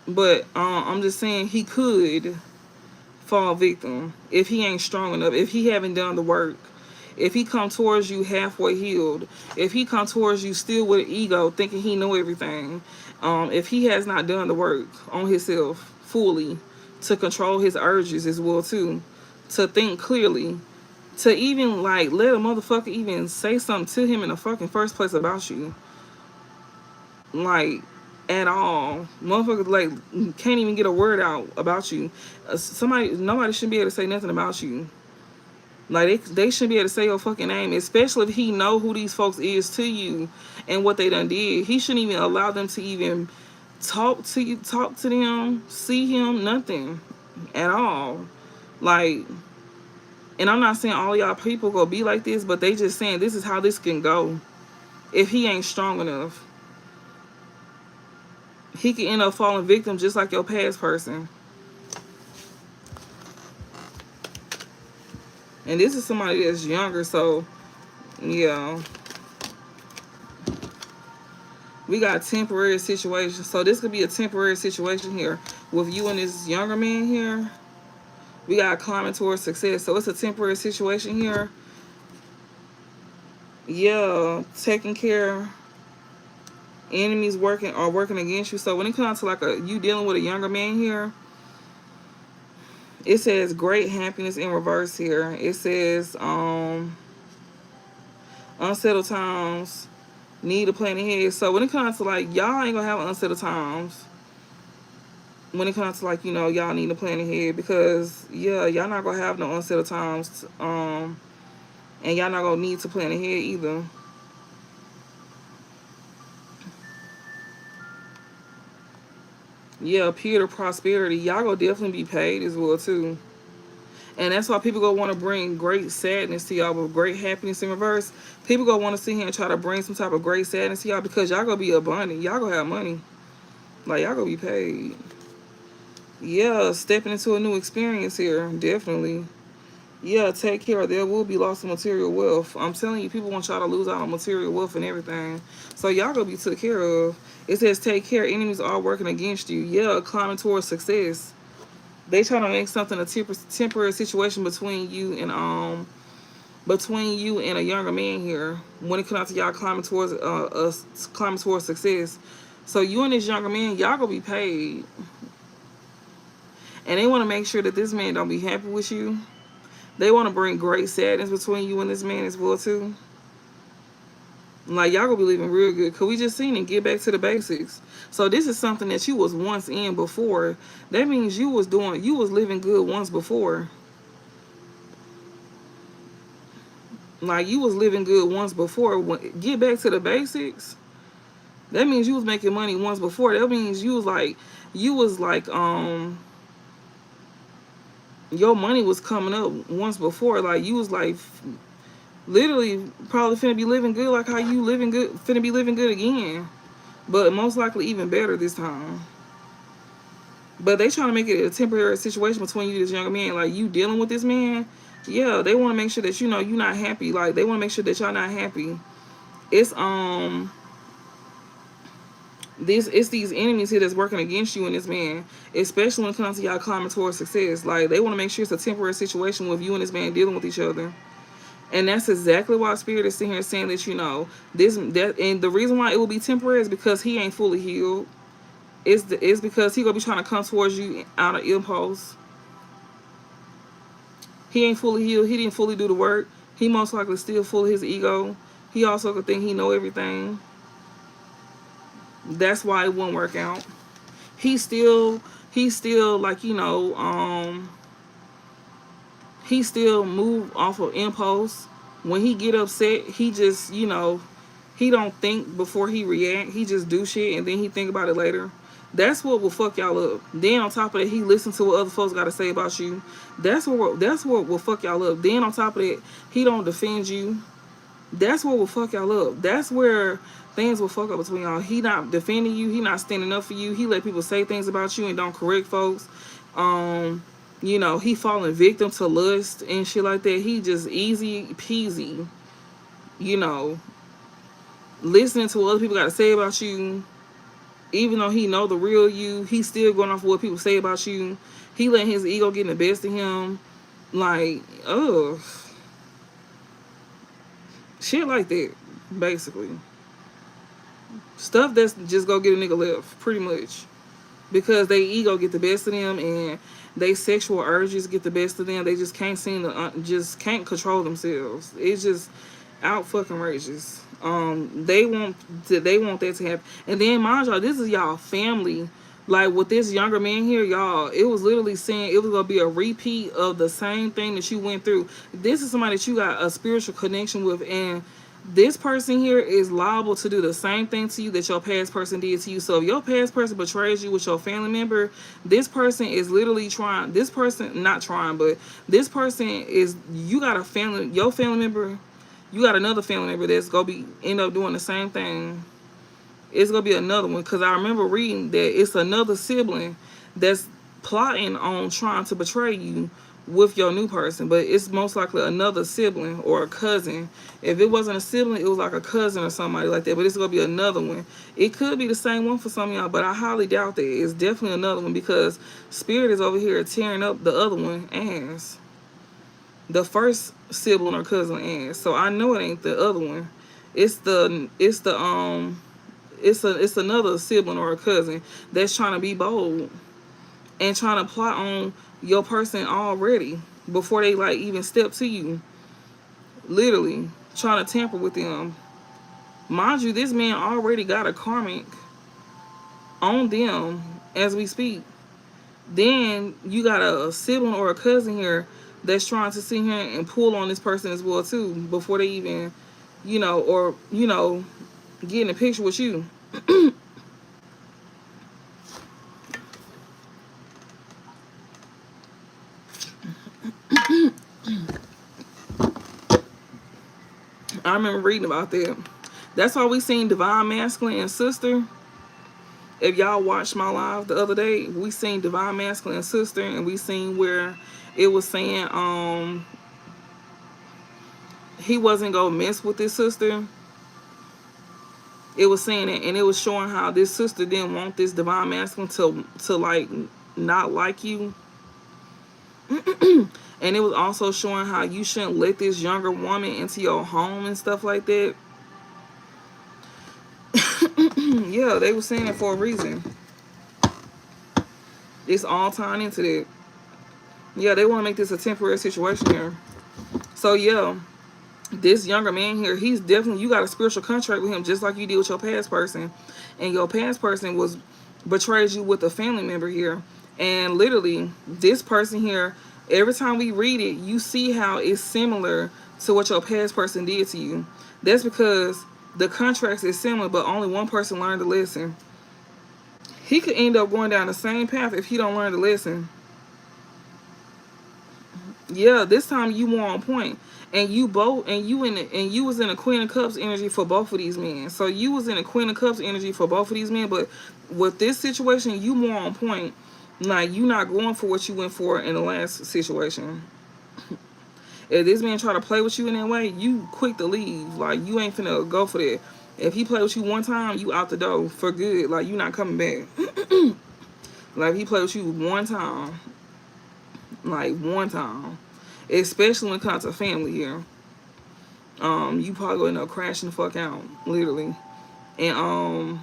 But I'm just saying he could fall victim if he ain't strong enough, if he haven't done the work, if he come towards you halfway healed, if he come towards you still with an ego thinking he know everything, if he has not done the work on himself fully to control his urges as well too, to think clearly, to even like let a motherfucker even say something to him in the fucking first place about you, like, at all. Motherfuckers like can't even get a word out about you. Nobody shouldn't be able to say nothing about you. Like, they shouldn't be able to say your fucking name, especially if he know who these folks is to you and what they done did. He shouldn't even allow them to even talk to you, talk to them, see him, nothing at all. Like, and I'm not saying all y'all people gonna be like this, but they just saying this is how this can go if he ain't strong enough. He can end up falling victim just like your past person. And this is somebody that's younger, so yeah. We got temporary situation. So this could be a temporary situation here with you and this younger man here. We got climbing towards success. So it's a temporary situation here. Yeah, taking care. Enemies are working against you. So when it comes to like you dealing with a younger man here, it says great happiness in reverse here. It says unsettled times, need to plan ahead. So when it comes to like, y'all ain't gonna have unsettled times. When it comes to like, you know, y'all need to plan ahead, because yeah, y'all not gonna have no unsettled times. And y'all not gonna need to plan ahead either. Yeah, peer to prosperity. Y'all gonna definitely be paid as well too. And that's why people gonna want to bring great sadness to y'all with great happiness in reverse. People gonna want to sit here and try to bring some type of great sadness to y'all because y'all gonna be abundant. Y'all gonna have money. Like, y'all gonna be paid. Yeah, stepping into a new experience here. Definitely. Yeah, take care. There will be loss of material wealth. I'm telling you, people want y'all to lose out on material wealth and everything. So y'all gonna be took care of. It says take care. Enemies are working against you. Yeah, climbing towards success. They trying to make something a temporary situation between you and a younger man here. When it comes out to y'all climbing towards success. So you and this younger man, y'all gonna be paid. And they want to make sure that this man don't be happy with you. They want to bring great sadness between you and this man as well too. Like, y'all gonna be living real good. Cause we just seen it. Get back to the basics. So this is something that you was once in before. That means you was living good once before. Like, you was living good once before. Get back to the basics. That means you was making money once before. That means you was like, your money was coming up once before. Like, you was like, literally probably finna be living good like how you living good, finna be living good again. But most likely even better this time. But they trying to make it a temporary situation between you and this younger man. Like, you dealing with this man. Yeah, they want to make sure that you not happy. Like, they want to make sure that y'all not happy. It's it's these enemies here that's working against you and this man, especially when it comes to y'all climbing towards success. Like, they want to make sure it's a temporary situation with you and this man dealing with each other. And that's exactly why Spirit is sitting here saying that, and the reason why it will be temporary is because he ain't fully healed. It's because he gonna be trying to come towards you out of impulse. He ain't fully healed. He didn't fully do the work. He most likely still full of his ego. He also could think he know everything. That's why it won't work out. He's still like, he still move off of impulse. When he get upset, he just, he don't think before he react. He just do shit and then he think about it later. That's what will fuck y'all up. Then on top of that, he listen to what other folks got to say about you. That's what will fuck y'all up. Then on top of that, he don't defend you. That's what will fuck y'all up. That's where things will fuck up between y'all. He not defending you. He not standing up for you. He let people say things about you and don't correct folks. He falling victim to lust and shit like that. He just easy peasy. Listening to what other people got to say about you. Even though he know the real you, he's still going off of what people say about you. He letting his ego get in the best of him. Like, ugh. Shit like that, basically. Stuff that's just gonna get a nigga left, pretty much. Because they ego get the best of them and they sexual urges get the best of them. They just can't seem to, just can't control themselves. It's just out fucking rages. They want that to happen. And then mind y'all, this is y'all family. Like with this younger man here, y'all, it was literally saying it was gonna be a repeat of the same thing that you went through. This is somebody that you got a spiritual connection with, and this person here is liable to do the same thing to you that your past person did to you. So if your past person betrays you with your family member, this person is literally trying. This person not trying, but this person is, you got your family member. You got another family member that's gonna be end up doing the same thing. It's gonna be another one, because I remember reading that it's another sibling that's plotting on trying to betray you with your new person, but it's most likely another sibling or a cousin. If it wasn't a sibling, it was like a cousin or somebody like that, but it's gonna be another one. It could be the same one for some of y'all, but I highly doubt that. It's definitely another one, because Spirit is over here tearing up the other one ass, the first sibling or cousin ass. So I know it ain't the other one. It's another sibling or a cousin that's trying to be bold and trying to plot on your person already before they like even step to you. Literally trying to tamper with them. Mind you, this man already got a karmic on them as we speak. Then you got a sibling or a cousin here that's trying to sit here and pull on this person as well too before they even, get in a picture with you. I remember reading about that. That's why we seen Divine Masculine and Sister. If y'all watched my live the other day, we seen Divine Masculine and Sister, and we seen where it was saying he wasn't gonna mess with his sister. It was saying it, and it was showing how this sister didn't want this Divine Masculine to like not like you. And it was also showing how you shouldn't let this younger woman into your home and stuff like that. Yeah, they were saying it for a reason. It's all tying into that. Yeah, they want to make this a temporary situation here. So yeah, This younger man here, he's definitely, you got a spiritual contract with him, just like you did with your past person. And your past person was betrayed you with a family member here. And literally, this person here, every time we read it, you see how it's similar to what your past person did to you. That's because the contracts is similar, but only one person learned the lesson. He could end up going down the same path if he don't learn the lesson. Yeah, this time you more on point. And you both, and you was in a Queen of Cups energy for both of these men. So you was in a Queen of Cups energy for both of these men, but with this situation, you more on point. Like, you not going for what you went for in the last situation. If this man try to play with you in that way, you quick to leave. Like, you ain't finna go for that. If he play with you one time, you out the door for good. Like, you not coming back. Like, if he play with you one time, like one time, especially when it comes to family here, you probably gonna end up crashing the fuck out, literally. And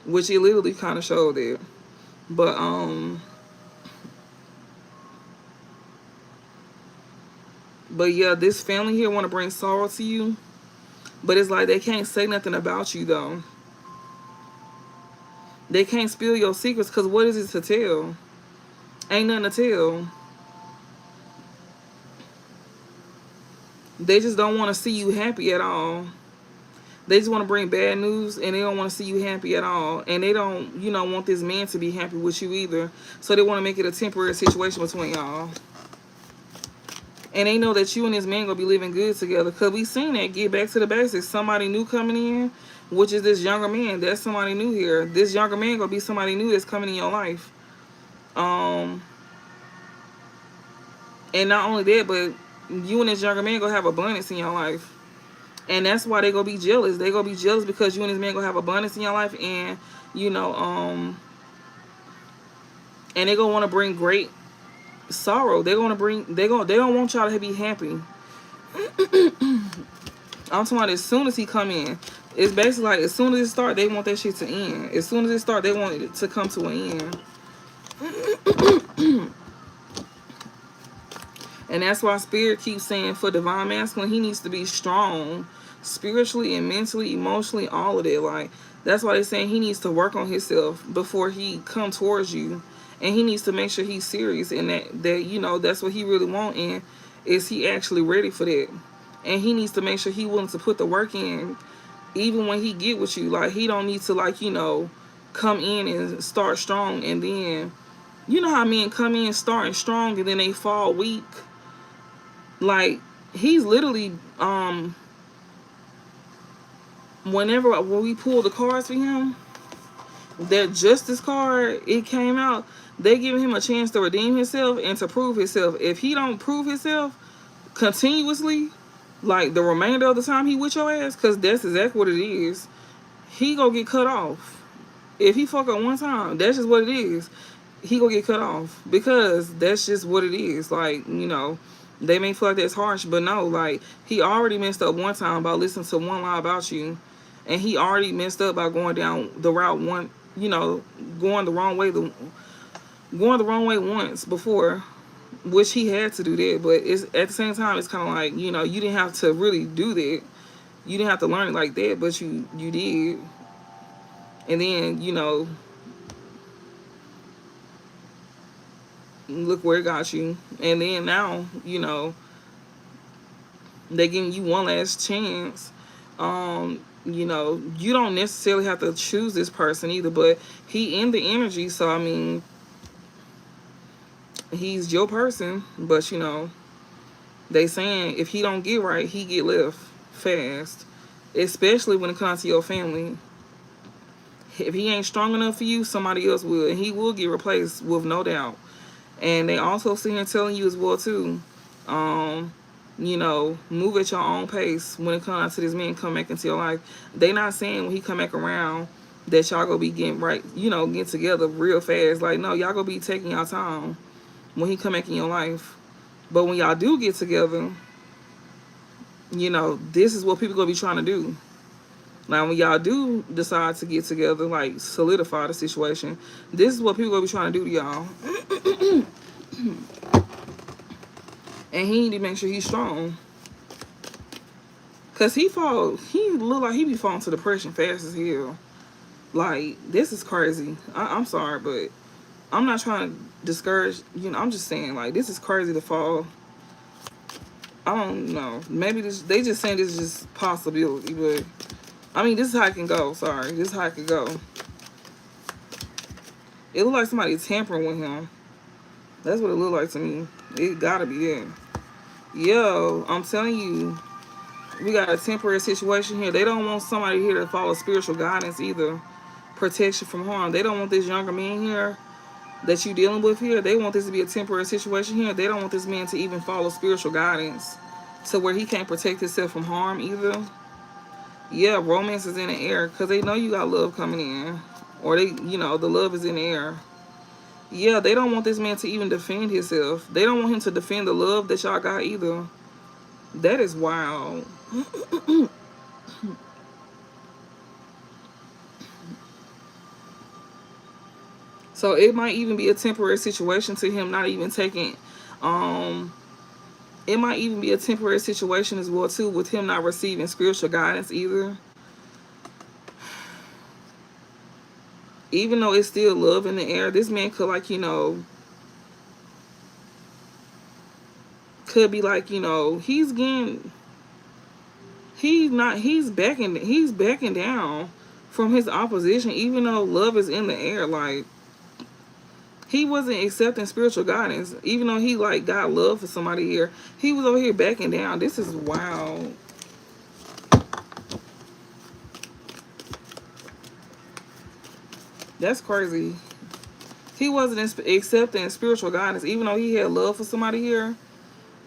which it literally kind of showed it. But yeah, this family here want to bring sorrow to you, but it's like they can't say nothing about you though. They can't spill your secrets, because what is it to tell? Ain't nothing to tell. They just don't want to see you happy at all. They just want to bring bad news, and they don't want to see you happy at all. And they don't, want this man to be happy with you either. So they want to make it a temporary situation between y'all. And they know that you and this man gonna be living good together. Because we seen that. Get back to the basics. Somebody new coming in, which is this younger man. That's somebody new here. This younger man gonna be somebody new that's coming in your life. And not only that, but you and this younger man gonna have abundance in your life. And that's why they gonna be jealous. They gonna be jealous because you and this man gonna have abundance in your life, and and they gonna want to bring great sorrow. They don't want y'all to be happy. I'm talking about as soon as he come in. It's basically like as soon as it start, they want that shit to end. As soon as it start, they want it to come to an end. And that's why Spirit keeps saying for Divine Masculine, he needs to be strong spiritually and mentally, emotionally, all of it. Like, that's why they're saying he needs to work on himself before he come towards you. And he needs to make sure he's serious and that that's what he really want, and is he actually ready for that. And he needs to make sure he willing to put the work in even when he get with you. Like, he don't need to come in and start strong, and then you know how men come in starting strong and then they fall weak. Like, he's literally when we pulled the cards for him, that Justice card, it came out, they giving him a chance to redeem himself and to prove himself. If he don't prove himself continuously, like the remainder of the time he with your ass, because that's exactly what it is, he gonna get cut off. If he fuck up one time, that's just what it is. He gonna get cut off, because that's just what it is. Like, they may feel like that's harsh, but no, like, he already messed up one time by listening to one lie about you, and he already messed up by going down the route going the wrong way once before, which he had to do that. But it's at the same time, it's kind of like, you didn't have to really do that. You didn't have to learn it like that, but you did. And then, look where it got you. And then now, they're giving you one last chance. You don't necessarily have to choose this person either, but he in the energy, so I mean, he's your person. But they saying if he don't get right, he get left fast, especially when it comes to your family. If he ain't strong enough for you, somebody else will, and he will get replaced with no doubt. And they also see him telling you as well too, move at your own pace when it comes to this man come back into your life. They not saying when he come back around that y'all gonna be getting right, getting together real fast. Like, no, y'all gonna be taking y'all time when he come back in your life. But when y'all do get together, this is what people gonna be trying to do. Now, when y'all do decide to get together, like solidify the situation, this is what people gonna be trying to do to y'all. And he need to make sure he's strong. Cause he look like he be falling to depression fast as hell. Like, this is crazy. I'm sorry, but I'm not trying to discourage, you know, I'm just saying, like, this is crazy to fall. I don't know. Maybe they just saying this is just possibility, but I mean, this is how it can go. Sorry, this is how it could go. It look like somebody tampering with him. That's what it look like to me. It gotta be that. Yo, I'm telling you, we got a temporary situation here. They don't want somebody here to follow spiritual guidance either. Protection from harm. They don't want this younger man here that you dealing with here. They want this to be a temporary situation here. They don't want this man to even follow spiritual guidance to where he can't protect himself from harm either. Yeah, romance is in the air because they know you got love coming in. Or they, you know, the love is in the air. Yeah, they don't want this man to even defend himself. They don't want him to defend the love that y'all got either. That is wild. So it might even be a temporary situation to him not even taking, it might even be a temporary situation as well too with him not receiving spiritual guidance either. Even though it's still love in the air, this man could, like, you know, could be like, you know, he's backing down from his opposition, even though love is in the air. Like, he wasn't accepting spiritual guidance, even though he, like, got love for somebody here. He was over here backing down. This is wild. That's crazy. He wasn't accepting spiritual guidance, even though he had love for somebody here.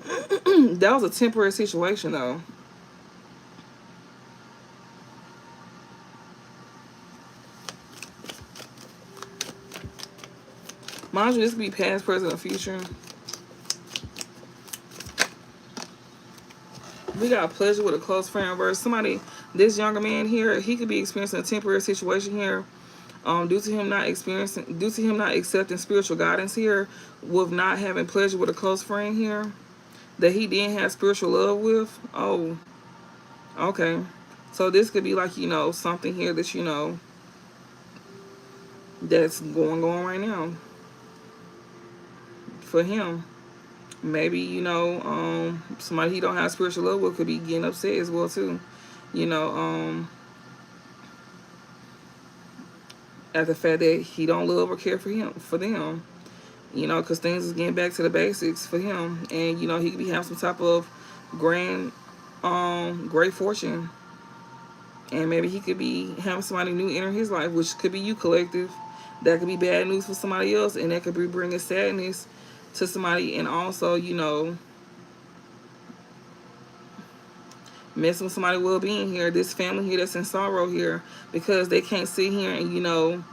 That was a temporary situation, though. Mind you, this could be past, present, or future. We got pleasure with a close friend reverse. Somebody, this younger man here, he could be experiencing a temporary situation here. Due to him not accepting spiritual guidance here, with not having pleasure with a close friend here that he didn't have spiritual love with. Oh, okay. So this could be like, you know, something here that, you know, that's going on right now for him. Maybe, you know, somebody he don't have spiritual love with could be getting upset as well too. You know, at the fact that he don't love or care for them. You know, because things is getting back to the basics for him, and you know he could be having some type of great fortune, and maybe he could be having somebody new enter his life, which could be you, collective. That could be bad news for somebody else, and that could be bringing sadness to somebody, and also, you know, messing with somebody's well-being here. This family here that's in sorrow here because they can't sit here and, you know,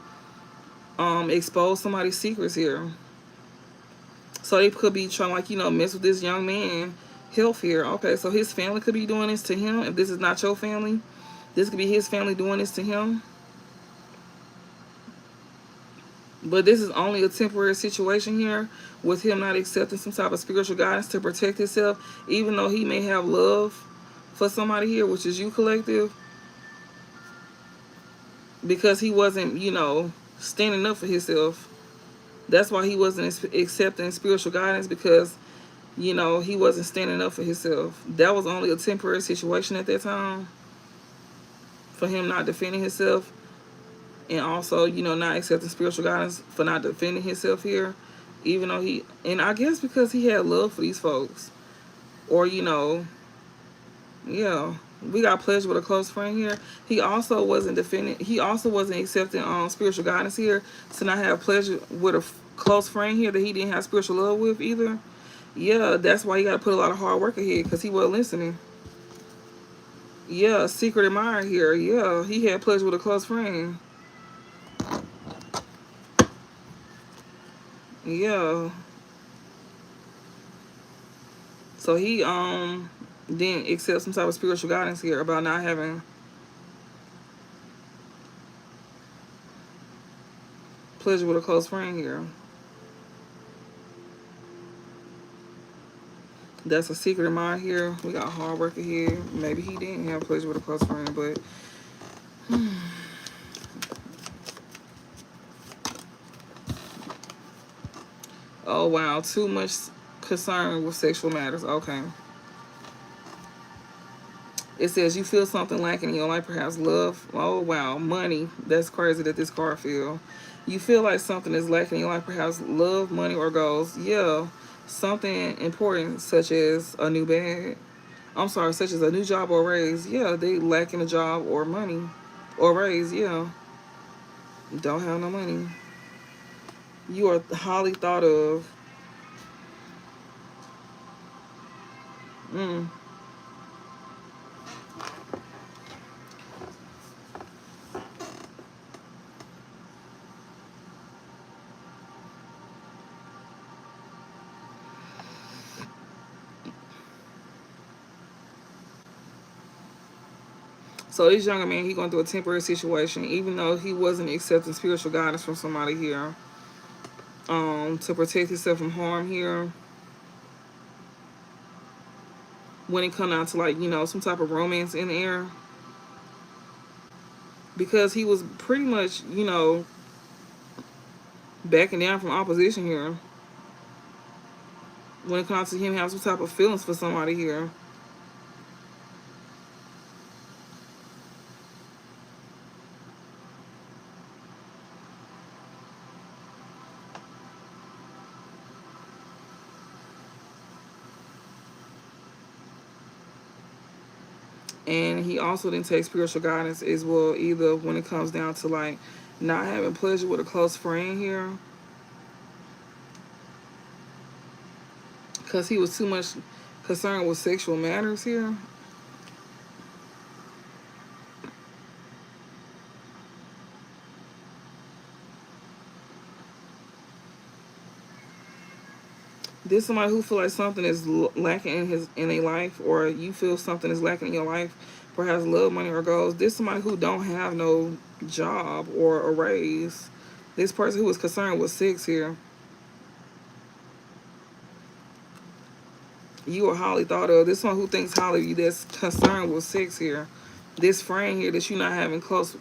expose somebody's secrets here. So they could be trying, like, you know, mess with this young man health here. Okay, so his family could be doing this to him. If this is not your family, this could be his family doing this to him. But this is only a temporary situation here with him not accepting some type of spiritual guidance to protect himself, even though he may have love for somebody here, which is you, collective, because he wasn't, you know, standing up for himself. That's why he wasn't accepting spiritual guidance, because, you know, he wasn't standing up for himself. That was only a temporary situation at that time for him not defending himself, and also, you know, not accepting spiritual guidance for not defending himself here, even though and I guess because he had love for these folks, or, you know, yeah. We got pleasure with a close friend here. He also wasn't accepting spiritual guidance here, to not have pleasure with a close friend here that he didn't have spiritual love with either. Yeah, that's why you got to put a lot of hard work ahead, because he wasn't listening. Yeah, secret admirer here. Yeah, he had pleasure with a close friend. Yeah. So he didn't accept some type of spiritual guidance here about not having pleasure with a close friend here. That's a secret of mine here. We got hard worker here. Maybe he didn't have pleasure with a close friend, but oh wow, too much concern with sexual matters. Okay. It says you feel something lacking in your life, perhaps love. Oh wow, money. That's crazy that this card feel. You feel like something is lacking in your life, perhaps love, money, or goals. Yeah, something important such as a new bag. I'm sorry, such as a new job or raise. Yeah, they lacking a job or money or raise. Yeah, don't have no money. You are highly thought of. Mm. So this younger man, he going through a temporary situation, even though he wasn't accepting spiritual guidance from somebody here. To protect himself from harm here. When it come down to like, you know, some type of romance in the air. Because he was pretty much, you know, backing down from opposition here. When it comes to him having some type of feelings for somebody here. And he also didn't take spiritual guidance as well either when it comes down to like not having pleasure with a close friend here. Because he was too much concerned with sexual matters here. This somebody who feel like something is lacking in a life, or you feel something is lacking in your life, perhaps love, money, or goals. This somebody who don't have no job or a raise. This person who is concerned with sex here. You are highly thought of. This one who thinks highly of you, that's concerned with sex here. This friend here that you're not having close.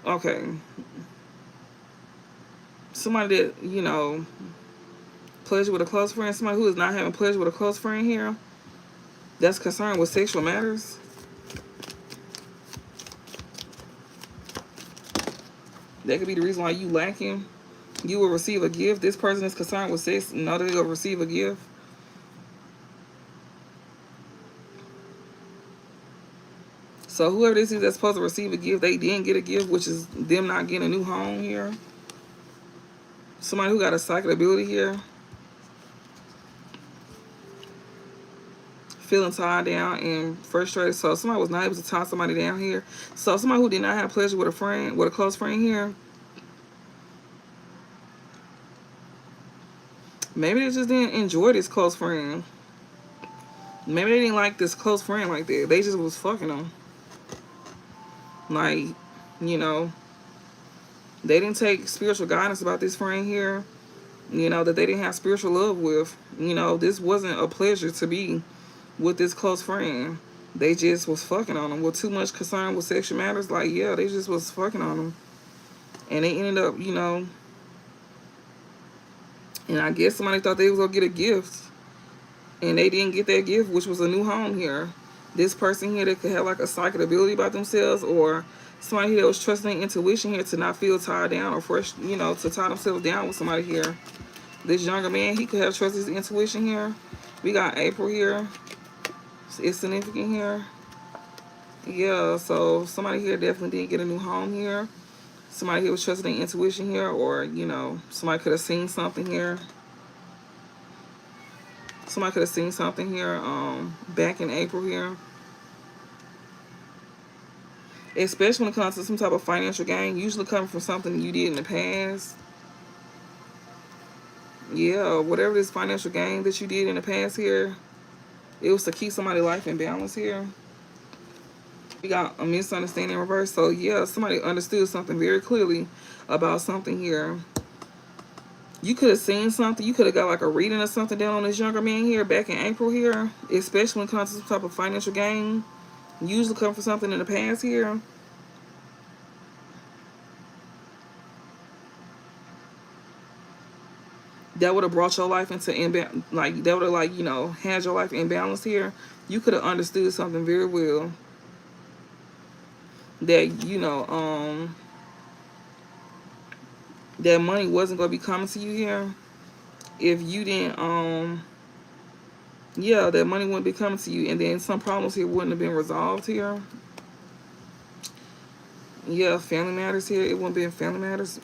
Okay. Somebody that, you know, pleasure with a close friend. Somebody who is not having pleasure with a close friend here. That's concerned with sexual matters. That could be the reason why you lacking. You will receive a gift. This person is concerned with sex. Know that they'll receive a gift. So whoever this is that's supposed to receive a gift, they didn't get a gift, which is them not getting a new home here. Somebody who got a psychic ability here. Feeling tied down and frustrated. So somebody was not able to tie somebody down here. So somebody who did not have pleasure with a friend, with a close friend here. Maybe they just didn't enjoy this close friend. Maybe they didn't like this close friend like that. They just was fucking them. Like, you know, they didn't take spiritual guidance about this friend here. You know, that they didn't have spiritual love with. You know, this wasn't a pleasure to be with this close friend. They just was fucking on them with too much concern with sexual matters. Like, yeah, they just was fucking on them. And they ended up, you know, and I guess somebody thought they was going to get a gift. And they didn't get that gift, which was a new home here. This person here that could have like a psychic ability about themselves, or somebody here that was trusting their intuition here to not feel tied down or fresh, you know, to tie themselves down with somebody here. This younger man, he could have trusted his intuition here. We got April here. It's significant here. Yeah, so somebody here definitely did get a new home here. Somebody here was trusting their intuition here, or, you know, somebody could have seen something here. Somebody could have seen something here back in April here. Especially when it comes to some type of financial gain, usually coming from something you did in the past. Yeah, whatever this financial gain that you did in the past here, it was to keep somebody's life in balance here. We got a misunderstanding in reverse. So yeah, somebody understood something very clearly about something here. You could have seen something. You could have got like a reading or something down on this younger man here back in April here. Especially when it comes to some type of financial gain. Usually come for something in the past here. That would have brought your life into imbalance. Like, that would have, like, you know, had your life imbalanced here. You could have understood something very well. That, you know, that money wasn't going to be coming to you here. If you didn't, yeah, that money wouldn't be coming to you. And then some problems here wouldn't have been resolved here. Yeah, family matters here. It wouldn't be in family matters.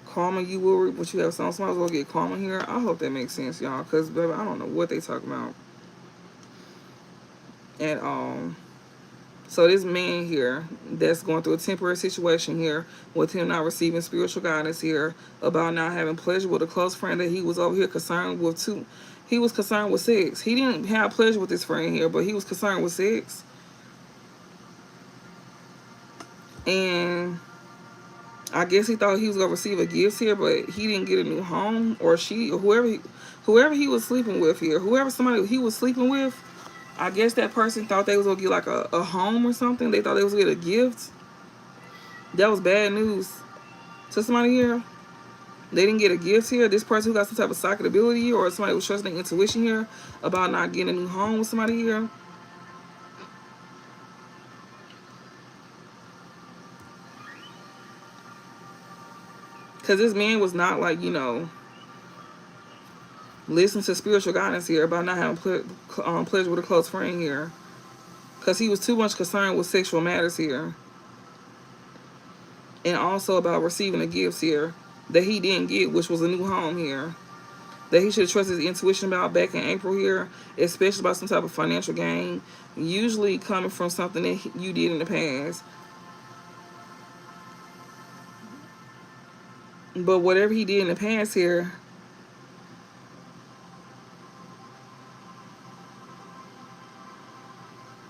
Karma, you will reap what you have. Sometimes will get karma here. I hope that makes sense, y'all. Because, baby, I don't know what they talking about at all. So this man here that's going through a temporary situation here with him not receiving spiritual guidance here about not having pleasure with a close friend that he was over here concerned with too. He was concerned with sex. He didn't have pleasure with his friend here, but he was concerned with sex. And I guess he thought he was gonna receive a gift here, but he didn't get a new home, or she, or whoever he was sleeping with here, whoever somebody he was sleeping with. I guess that person thought they was gonna get like a home or something. They thought they was gonna get a gift. That was bad news to somebody here. They didn't get a gift here. This person who got some type of psychic ability, or somebody who was trusting their intuition here about not getting a new home with somebody here. Because this man was not, like, you know, listening to spiritual guidance here about not having pleasure with a close friend here. Because he was too much concerned with sexual matters here. And also about receiving the gifts here that he didn't get, which was a new home here. That he should have trusted his intuition about back in April here, especially about some type of financial gain, usually coming from something that you did in the past. But whatever he did in the past here,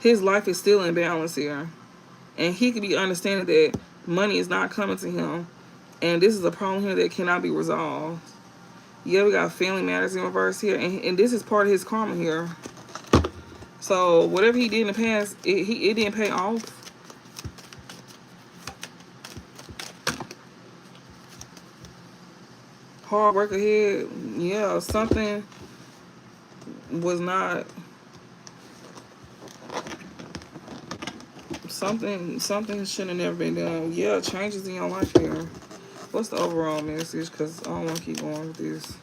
his life is still in balance here. And he could be understanding that money is not coming to him. And this is a problem here that cannot be resolved. Yeah, we got family matters in reverse here. And this is part of his karma here. So whatever he did in the past, it didn't pay off. Hard work ahead. Yeah, something was not... Something shouldn't have never been done. Yeah, changes in your life here. What's the overall message? Because I don't want to keep going with this.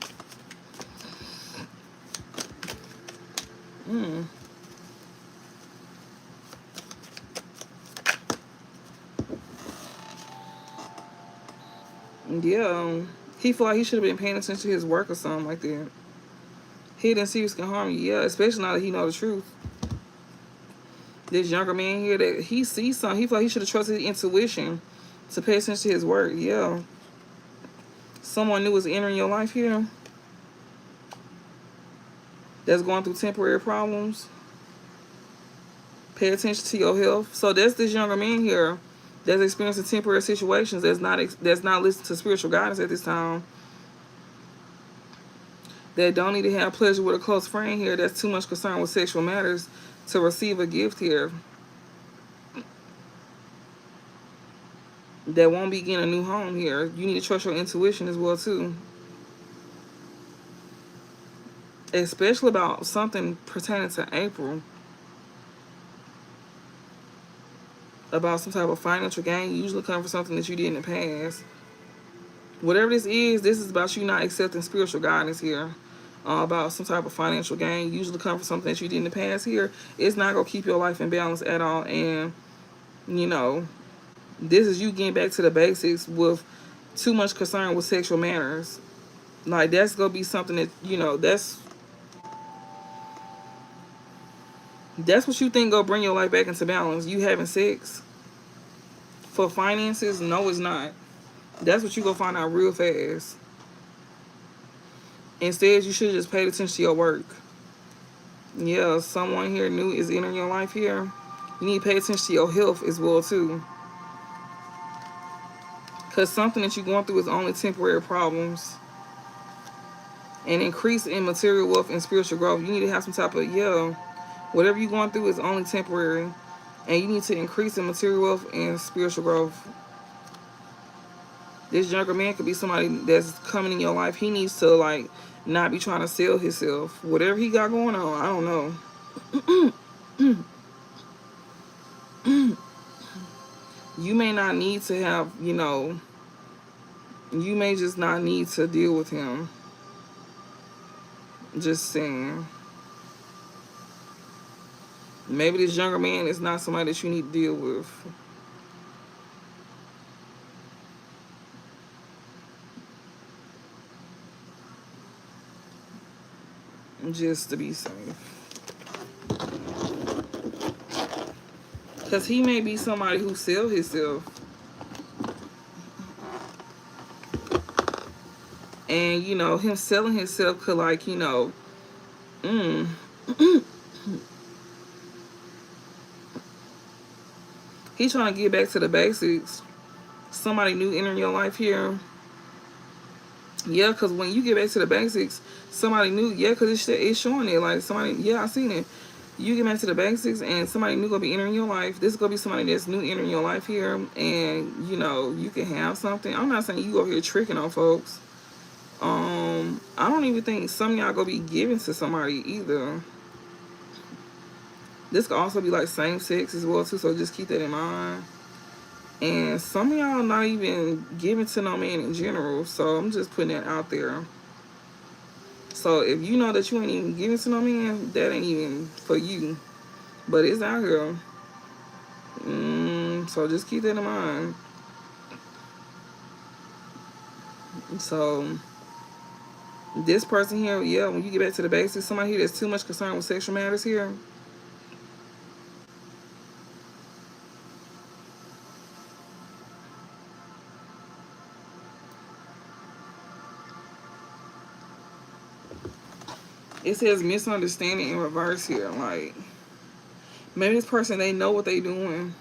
Yeah, he feel like he should have been paying attention to his work or something like that. Hidden secrets can harm you. Yeah, especially now that he know the truth. This younger man here, that he sees something, he feel like he should have trusted his intuition to pay attention to his work. Yeah. Someone new is entering your life here that's going through temporary problems. Pay attention to your health. So that's this younger man here that's experiencing temporary situations, that's not listening to spiritual guidance at this time. That don't need to have pleasure with a close friend here that's too much concerned with sexual matters to receive a gift here. That won't be getting a new home here. You need to trust your intuition as well too. Especially about something pertaining to April. About some type of financial gain. You usually come for something that you did in the past. Whatever this is about you not accepting spiritual guidance here. About some type of financial gain. You usually come for something that you did in the past here. It's not going to keep your life in balance at all. And, you know, this is you getting back to the basics with too much concern with sexual manners. Like, that's going to be something that, you know, that's what you think gonna bring your life back into balance. You having sex for finances? No, it's not. That's what you gonna find out real fast. Instead, you should have just paid attention to your work. Yeah, someone here new is entering your life here. You need to pay attention to your health as well too. Because something that you're going through is only temporary problems. and increase in material wealth and spiritual growth. You need to have some type of, yeah, whatever you're going through is only temporary. And you need to increase in material wealth and spiritual growth. This younger man could be somebody that's coming in your life. He needs to, like, not be trying to sell himself. Whatever he got going on, I don't know. You may not need to have, you know, you may just not need to deal with him. Just saying. Maybe this younger man is not somebody that you need to deal with. Just to be safe. Because he may be somebody who sells himself. And, you know, him selling himself could, like, you know, he's trying to get back to the basics. Somebody new entering your life here. Yeah, because when you get back to the basics, somebody new, yeah, because it's showing it. Like, somebody, yeah, I seen it. You get back to the basics and somebody new going to be entering your life. This is going to be somebody that's new entering your life here. And, you know, you can have something. I'm not saying you over here tricking on folks. I don't even think some of y'all going to be giving to somebody either. This could also be like same sex as well too, so just keep that in mind. And some of y'all not even giving to no man in general, so I'm just putting that out there. So if you know that you ain't even giving to no man, that ain't even for you. But it's out here. So just keep that in mind. So this person here, yeah, when you get back to the basics, somebody here that's too much concerned with sexual matters here. It says misunderstanding in reverse here. Like, maybe this person, they know what they doing.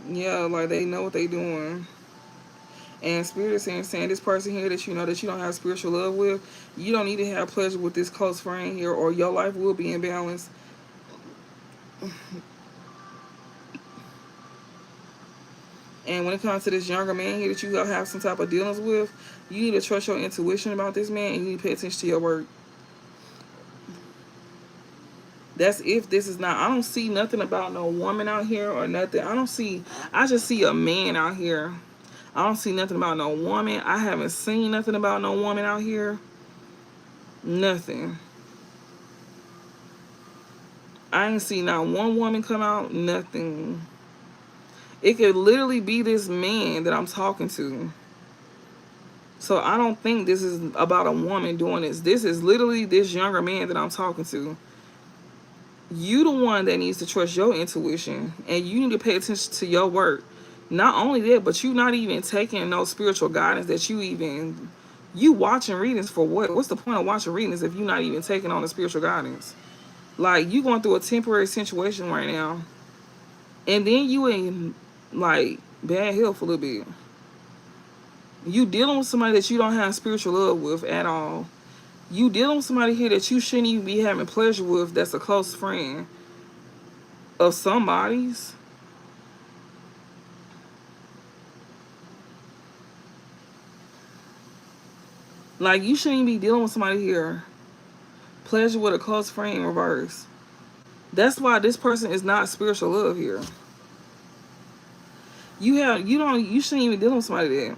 Yeah, like they know what they doing. And Spirit is saying this person here that you know that you don't have spiritual love with, you don't need to have pleasure with this close friend here, or your life will be imbalanced. And when it comes to this younger man here that you have some type of dealings with, you need to trust your intuition about this man, and you need to pay attention to your work. That's if this is not, I don't see nothing about no woman out here or nothing. I just see a man out here. I don't see nothing about no woman. I haven't seen nothing about no woman out here. Nothing. I ain't seen not one woman come out. Nothing. It could literally be this man that I'm talking to. So I don't think this is about a woman doing this. This is literally this younger man that I'm talking to. You the one that needs to trust your intuition, and you need to pay attention to your work. Not only that, but you not even taking no spiritual guidance that you watching readings for what? What's the point of watching readings if you're not even taking on the spiritual guidance? Like, you going through a temporary situation right now, and then you in like bad health a little bit. You dealing with somebody that you don't have spiritual love with at all. You dealing with somebody here that you shouldn't even be having pleasure with, that's a close friend of somebody's. Like, you shouldn't even be dealing with somebody here. Pleasure with a close friend in reverse. That's why this person is not spiritual love here. You shouldn't even be dealing with somebody there.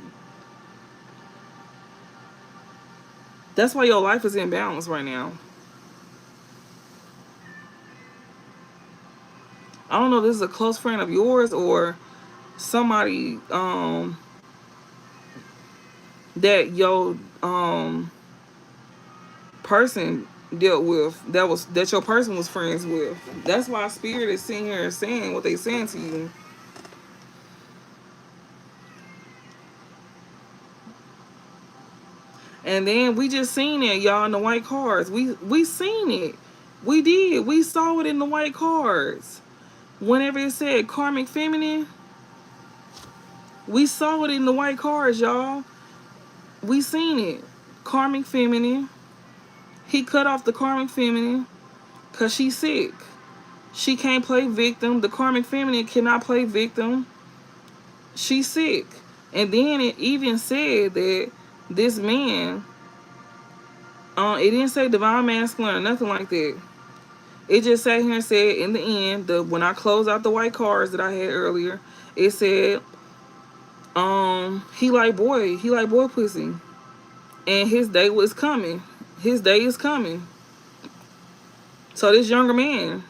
That's why your life is in balance right now. I don't know if this is a close friend of yours or somebody that your person dealt with, that your person was friends with. That's why Spirit is sitting here and saying what they saying to you. And then we just seen it, y'all, in the white cards. We seen it. We did. We saw it in the white cards. Whenever it said karmic feminine, we saw it in the white cards, y'all. We seen it. Karmic feminine. He cut off the karmic feminine because she's sick. She can't play victim. The karmic feminine cannot play victim. She's sick. And then it even said that this man, it didn't say divine masculine or nothing like that. It just sat here and said in the end, when I closed out the white cards that I had earlier, it said, he like boy pussy. And his day was coming. His day is coming. So this younger man,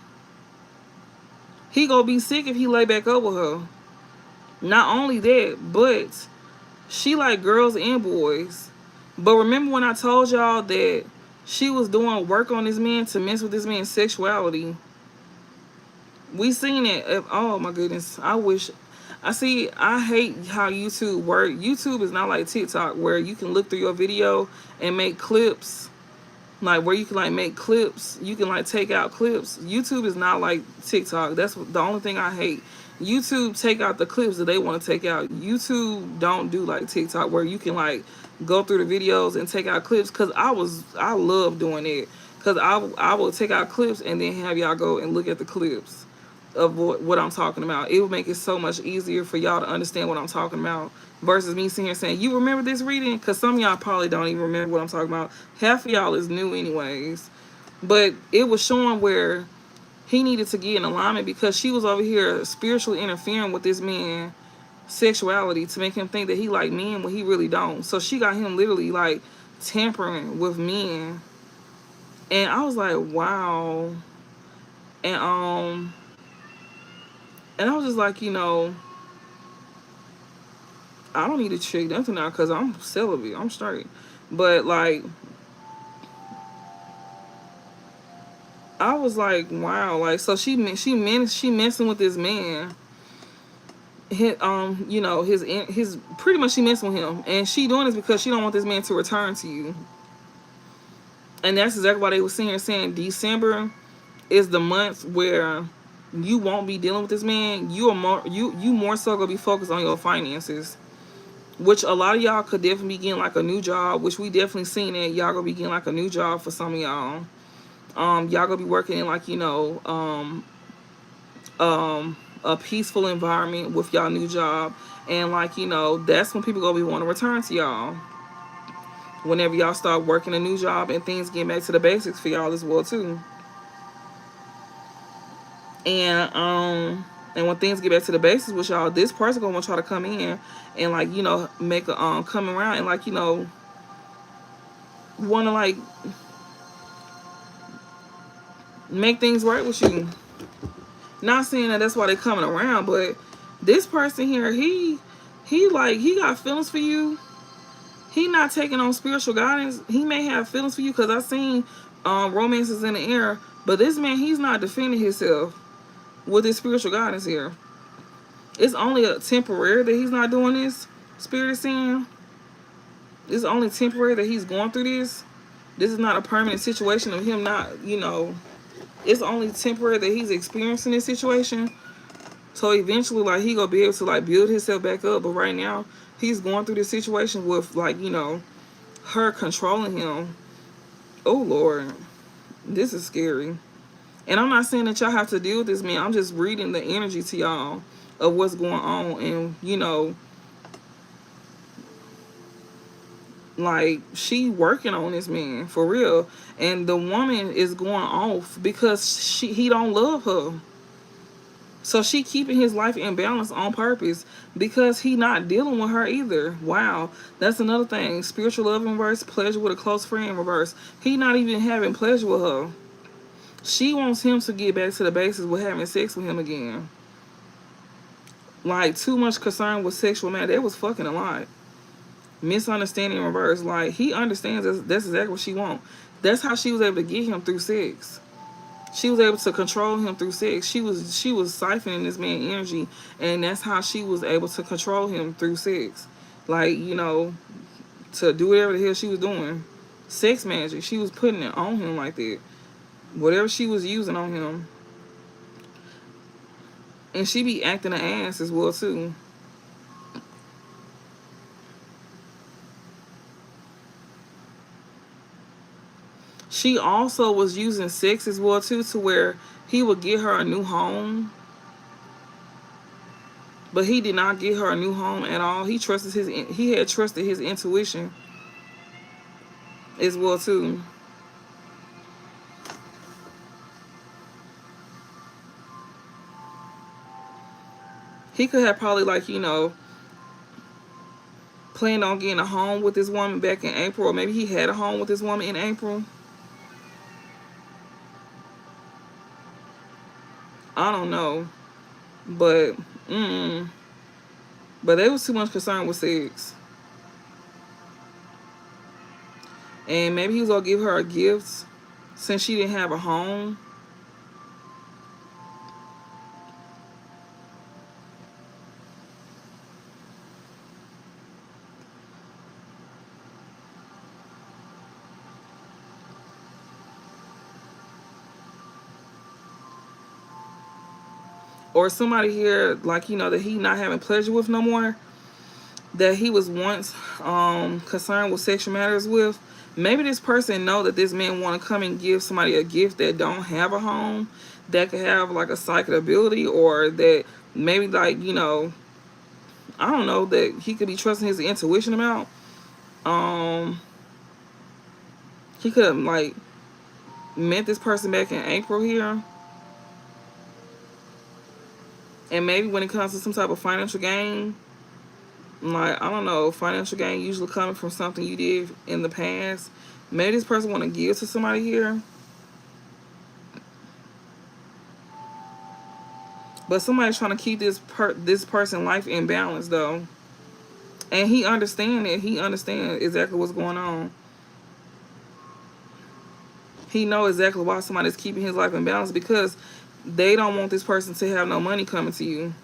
he gonna be sick if he lay back up with her. Not only that, but she like girls and boys. But remember when I told y'all that she was doing work on this man to mess with this man's sexuality? We seen it. Oh my goodness. I hate how YouTube works. YouTube is not like TikTok where you can look through your video and make clips. Like where you can like make clips. You can like take out clips. YouTube is not like TikTok. That's the only thing I hate. YouTube take out the clips that they want to take out. YouTube don't do like TikTok where you can like go through the videos and take out clips. Cause I love doing it. Cause I will take out clips and then have y'all go and look at the clips of what I'm talking about. It would make it so much easier for y'all to understand what I'm talking about versus me sitting here saying, you remember this reading? Because some of y'all probably don't even remember what I'm talking about. Half of y'all is new anyways. But it was showing where he needed to get in alignment because she was over here spiritually interfering with this man's sexuality to make him think that he like men when he really don't. So she got him literally like tampering with men. And I was like, wow. And I was just like, I don't need to check nothing now because I'm celibate. I'm straight. But, like, I was like, wow. Like, so she messing with this man. His pretty much she messing with him. And she doing this because she don't want this man to return to you. And that's exactly why they were sitting here saying December is the month where you won't be dealing with this man. You more so gonna be focused on your finances, which a lot of y'all could definitely be getting like a new job, which we definitely seen that y'all gonna be getting like a new job for some of y'all. Y'all gonna be working in like a peaceful environment with y'all new job, and like that's when people gonna be wanting to return to y'all. Whenever y'all start working a new job and things get back to the basics for y'all as well too. And when things get back to the basics with y'all, this person gonna want y'all to come in and like make a come around and like want to like make things right with you. Not saying that that's why they coming around, but this person here, he got feelings for you. He not taking on spiritual guidance. He may have feelings for you because I seen romances in the air, but this man, he's not defending himself with his spiritual guidance here. It's only a temporary that he's not doing this. Spirit is saying it's only temporary that he's going through this. This is not a permanent situation of him not, it's only temporary that he's experiencing this situation. So eventually, like, he gonna be able to like build himself back up. But right now, he's going through this situation with like, her controlling him. Oh Lord, this is scary. And I'm not saying that y'all have to deal with this man. I'm just reading the energy to y'all of what's going on. And like, she working on this man for real. And the woman is going off because he don't love her. So she keeping his life in balance on purpose because he not dealing with her either. Wow. That's another thing. Spiritual love in reverse, pleasure with a close friend in reverse. He not even having pleasure with her. She wants him to get back to the basics with having sex with him again. Like, too much concern with sexual matter. That was fucking a lot. Misunderstanding in reverse. Like, he understands that's exactly what she wants. That's how she was able to get him through sex. She was able to control him through sex. She was siphoning this man's energy, and that's how she was able to control him through sex. Like, to do whatever the hell she was doing. Sex magic. She was putting it on him like that. Whatever she was using on him. And she be acting an ass as well too. She also was using sex as well too, to where he would get her a new home, but he did not get her a new home at all. He had trusted his intuition as well too. He could have probably, like, planned on getting a home with this woman back in April, or maybe he had a home with this woman in April. I don't know, but but they was too much concerned with sex, and maybe he was gonna give her a gift since she didn't have a home. Or somebody here, like, that he not having pleasure with no more, that he was once concerned with sexual matters with. Maybe this person know that this man want to come and give somebody a gift that don't have a home, that could have like a psychic ability, or that maybe, like, I don't know, that he could be trusting his intuition about. He could have, like, met this person back in April here, and maybe when it comes to some type of financial gain, like, I don't know, financial gain usually coming from something you did in the past. Maybe this person want to give to somebody here, but somebody's trying to keep this person life in balance though, and he understand it. He understand exactly what's going on. He know exactly why somebody's keeping his life in balance, because they don't want this person to have no money coming to you.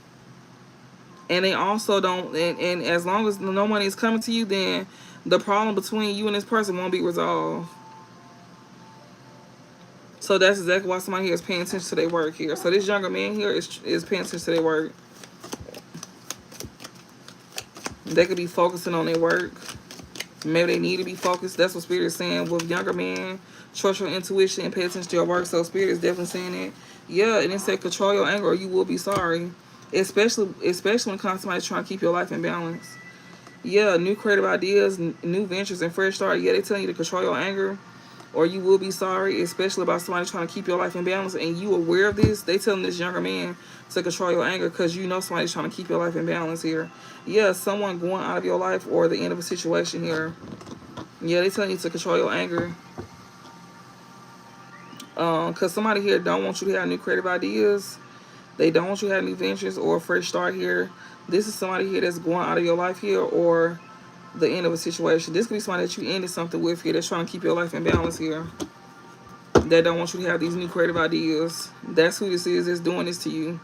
And they also don't, and as long as no money is coming to you, then the problem between you and this person won't be resolved. So that's exactly why somebody here is paying attention to their work here. So this younger man here is paying attention to their work. They could be focusing on their work. Maybe they need to be focused. That's what Spirit is saying with younger men. Trust your intuition and pay attention to your work. So Spirit is definitely saying it. Yeah, and it said control your anger or you will be sorry. Especially when it comes to somebody trying to keep your life in balance. Yeah, new creative ideas, new ventures, and fresh start. Yeah, they telling you to control your anger or you will be sorry, especially about somebody trying to keep your life in balance, and you aware of this. They telling this younger man to control your anger because you know somebody's trying to keep your life in balance here. Yeah, someone going out of your life or the end of a situation here. Yeah, they telling you to control your anger. Because somebody here don't want you to have new creative ideas. They don't want you to have new ventures or a fresh start here. This is somebody here that's going out of your life here, or the end of a situation. This could be somebody that you ended something with here that's trying to keep your life in balance here. That don't want you to have these new creative ideas. That's who this is that's doing this to you.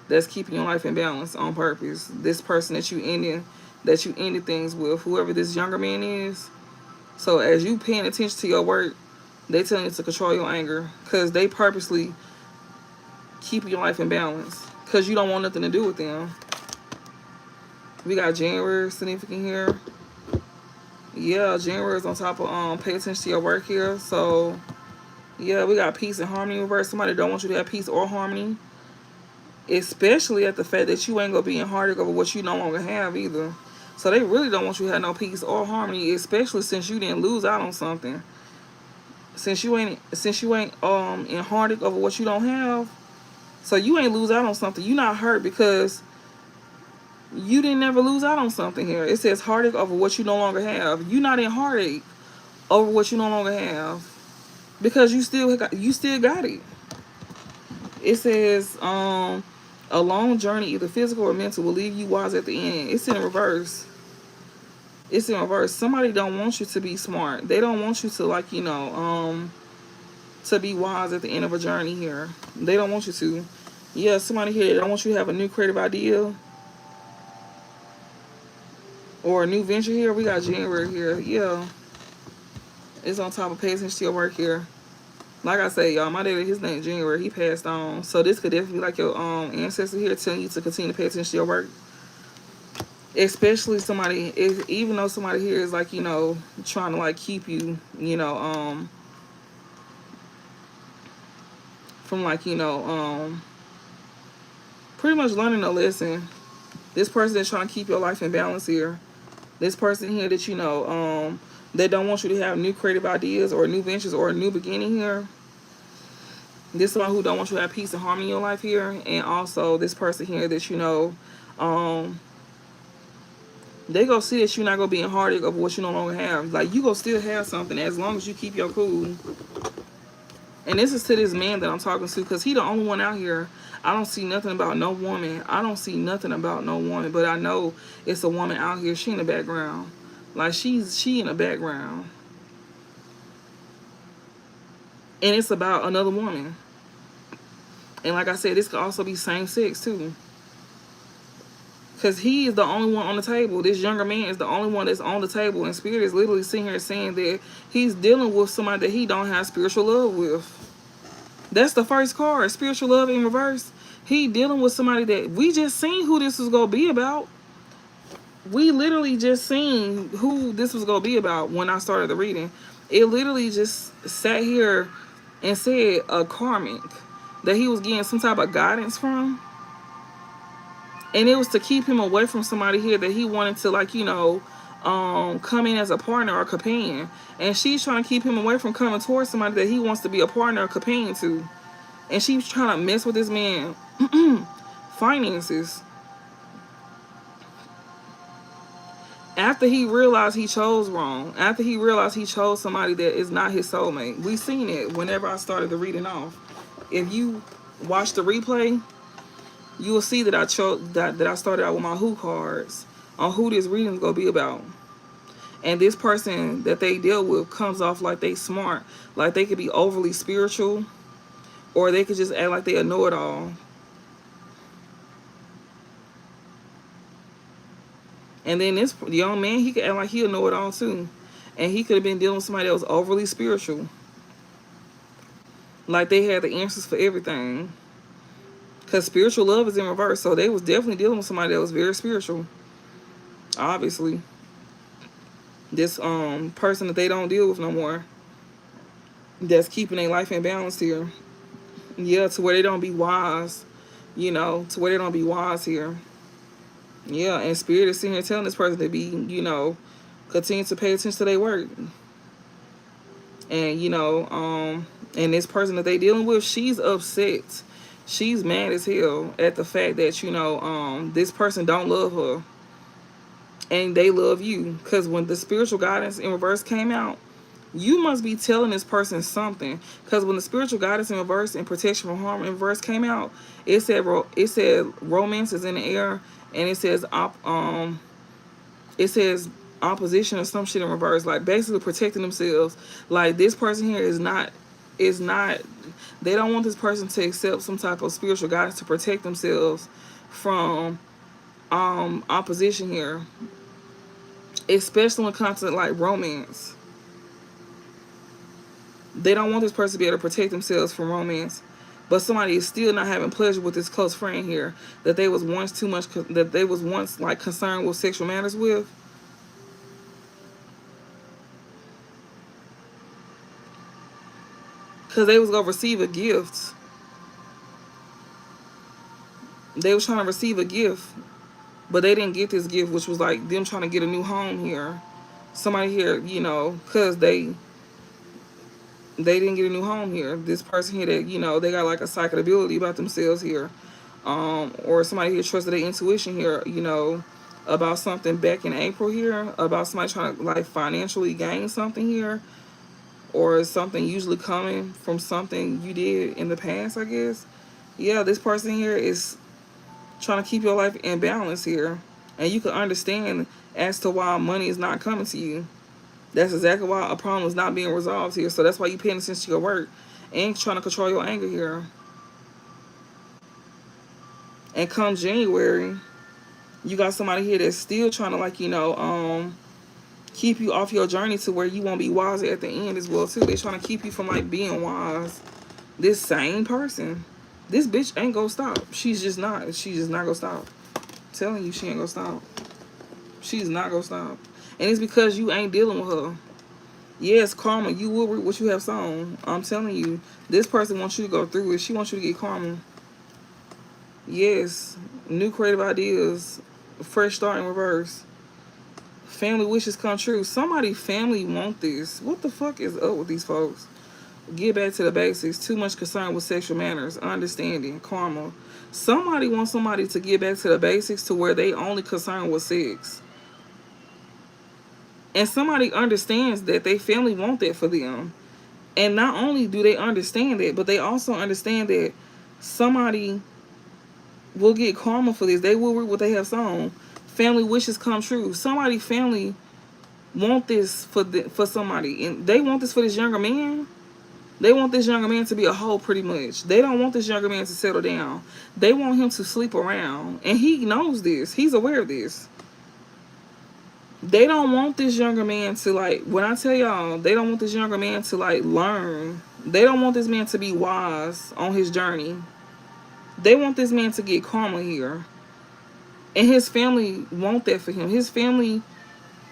That's keeping your life in balance on purpose. This person that you ended things with, whoever this younger man is. So as you paying attention to your work, they telling you to control your anger because they purposely keep your life in balance because you don't want nothing to do with them. We got January significant here. Yeah, January is on top of pay attention to your work here. So yeah, we got peace and harmony reverse. Somebody don't want you to have peace or harmony, especially at the fact that you ain't gonna be in heartache over what you no longer have either. So they really don't want you to have no peace or harmony, especially since you didn't lose out on something. Since you ain't in heartache over what you don't have, so you ain't lose out on something. You not hurt because you didn't never lose out on something here. It says heartache over what you no longer have. You not in heartache over what you no longer have because you still got it. It says a long journey, either physical or mental, will leave you wise at the end. It's in reverse. It's in reverse. Somebody don't want you to be smart. They don't want you to, like, to be wise at the end of a journey here. They don't want you to. Yeah, somebody here, they don't want you to have a new creative idea or a new venture here. We got January here. Yeah. It's on top of pay attention to your work here. Like I say, y'all, my daddy, his name is January. He passed on. So this could definitely be like your ancestor here telling you to continue to pay attention to your work. Especially even though somebody here is, like, trying to, like, keep you, from like, you know, pretty much learning a lesson. This person is trying to keep your life in balance here. This person here that, you know, they don't want you to have new creative ideas or new ventures or a new beginning here. This one who don't want you to have peace and harmony in your life here. And also this person here that, you know, they go see that you're not going to be in heartache over what you no longer have. Like, you going to still have something as long as you keep your cool. And this is to this man that I'm talking to, because he the only one out here. I don't see nothing about no woman. I don't see nothing about no woman. But I know it's a woman out here. She in the background. Like, she in the background. And it's about another woman. And like I said, this could also be same sex too. Because he is the only one on the table. This younger man is the only one that's on the table. And Spirit is literally sitting here saying that he's dealing with somebody that he don't have spiritual love with. That's the first card. Spiritual love in reverse. He dealing with somebody that we just seen who this was going to be about. We literally just seen who this was going to be about when I started the reading. It literally just sat here and said a karmic that he was getting some type of guidance from. And it was to keep him away from somebody here that he wanted to, like, you know, come in as a partner or companion. And she's trying to keep him away from coming towards somebody that he wants to be a partner or companion to. And she's trying to mess with this man finances. After he realized he chose wrong. After he realized he chose somebody that is not his soulmate. We seen it whenever I started the reading off. If you watch the replay, you will see that I chose that I started out with my who cards on who this reading is gonna be about. And this person that they deal with comes off like they smart, like they could be overly spiritual, or they could just act like they know it all. And then this young man, he could act like he'll know it all too, and he could have been dealing with somebody that was overly spiritual, like they had the answers for everything. Because spiritual love is in reverse. So they was definitely dealing with somebody that was very spiritual. Obviously. This person that they don't deal with no more. That's keeping their life in balance here. Yeah, to where they don't be wise. You know, to where they don't be wise here. Yeah, and Spirit is sitting here telling this person to be, you know, continue to pay attention to their work. And, you know, and this person that they dealing with, she's upset. She's mad as hell at the fact that, you know, this person don't love her. And they love you. Because when the spiritual guidance in reverse came out, you must be telling this person something. Because when the spiritual guidance in reverse and protection from harm in reverse came out, it said romance is in the air. And it says opposition or some shit in reverse. Like basically protecting themselves. Like this person here is not, they don't want this person to accept some type of spiritual guidance to protect themselves from opposition here. Especially when it comes to like romance. They don't want this person to be able to protect themselves from romance. But somebody is still not having pleasure with this close friend here that they was once like concerned with sexual matters with. Because they was going to receive a gift. They was trying to receive a gift. But they didn't get this gift, which was like them trying to get a new home here. Somebody here, you know, because they didn't get a new home here. This person here that, you know, they got like a psychic ability about themselves here. Or somebody here trusted their intuition here, you know, about something back in April here. About somebody trying to like financially gain something here. Or something usually coming from something you did in the past, I guess. Yeah, this person here is trying to keep your life in balance here. And you can understand as to why money is not coming to you. That's exactly why a problem is not being resolved here. So that's why you're paying attention to your work and trying to control your anger here. And come January, you got somebody here that's still trying to, like, you know, keep you off your journey to where you won't be wiser at the end as well too. They're trying to keep you from like being wise. This same person, this bitch ain't gonna stop. She's just not gonna stop. I'm telling you, she ain't gonna stop. She's not gonna stop. And it's because you ain't dealing with her. Yes, karma. You will reap what you have sown. I'm telling you. This person wants you to go through it. She wants you to get karma. Yes. New creative ideas. Fresh start in reverse. Family wishes come true. Somebody family want this. What the fuck is up with these folks? Get back to the basics. Too much concern with sexual manners. Understanding. Karma. Somebody wants somebody to get back to the basics to where they only concerned with sex. And somebody understands that they family want that for them. And not only do they understand that, but they also understand that somebody will get karma for this. They will reap what they have sown. Family wishes come true. Somebody family want this for somebody, and they want this for this younger man. They want this younger man to be a hoe, pretty much. They don't want this younger man to settle down. They want him to sleep around, and he knows this. He's aware of this. They don't want this younger man to, like, when I tell y'all, they don't want this younger man to, like, learn. They don't want this man to be wise on his journey. They want this man to get karma here. And his family want that for him. His family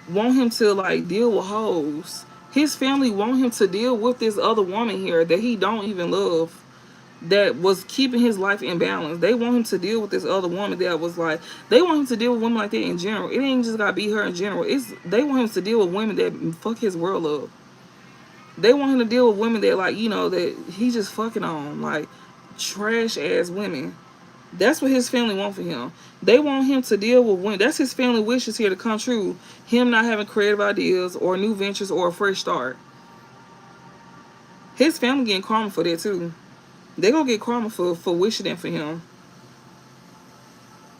want him to, like, deal with hoes. His family want him to deal with this other woman here that he don't even love, that was keeping his life in balance. They want him to deal with this other woman that was like, they want him to deal with women like that in general. It ain't just gotta be her in general. They want him to deal with women that fuck his world up. They want him to deal with women that, like, you know, that he just fucking on, like trash ass women. That's what his family want for him. They want him to deal with women. That's his family wishes here to come true. Him not having creative ideas or new ventures or a fresh start. His family getting karma for that too. They gonna get karma for wishing that for him.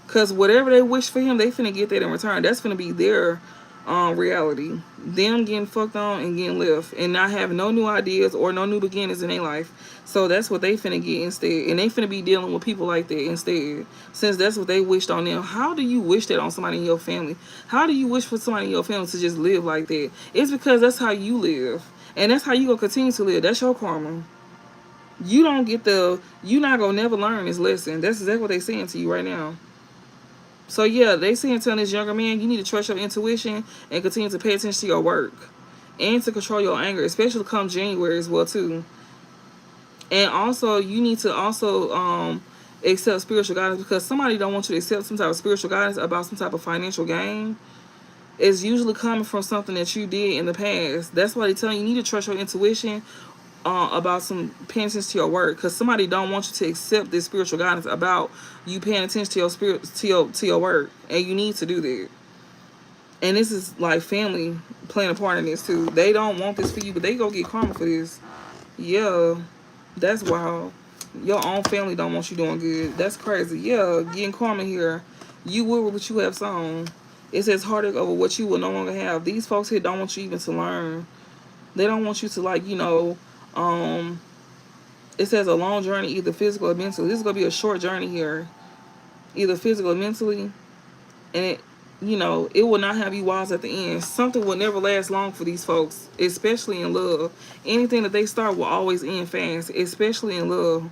Cause whatever they wish for him, they finna get that in return. That's finna be their reality. Them getting fucked on and getting left and not having no new ideas or no new beginnings in their life. So that's what they finna get instead. And they finna be dealing with people like that instead. Since that's what they wished on them. How do you wish that on somebody in your family? How do you wish for somebody in your family to just live like that? It's because that's how you live. And that's how you gonna continue to live. That's your karma. You don't get you not gonna never learn this lesson. That's exactly what they saying to you right now. So yeah, they saying, telling this younger man, you need to trust your intuition and continue to pay attention to your work and to control your anger, especially come January as well too. And also, you need to also accept spiritual guidance, because somebody don't want you to accept some type of spiritual guidance about some type of financial gain. It's usually coming from something that you did in the past. That's why they tell you need to trust your intuition about some paying attention to your work, because somebody don't want you to accept this spiritual guidance about you paying attention to your spirit, to your work, and you need to do that. And this is like family playing a part in this too. They don't want this for you, but they go get karma for this. Yeah, that's wild. Your own family don't want you doing good. That's crazy. Yeah, getting karma here. You will what you have sown. It says heartache over what you will no longer have. These folks here don't want you even to learn. They don't want you to, like, you know, it says a long journey, either physical or mentally. This is going to be a short journey here, either physically or mentally. And it, you know, it will not have you wise at the end. Something will never last long for these folks, especially in love. Anything that they start will always end fast, especially in love,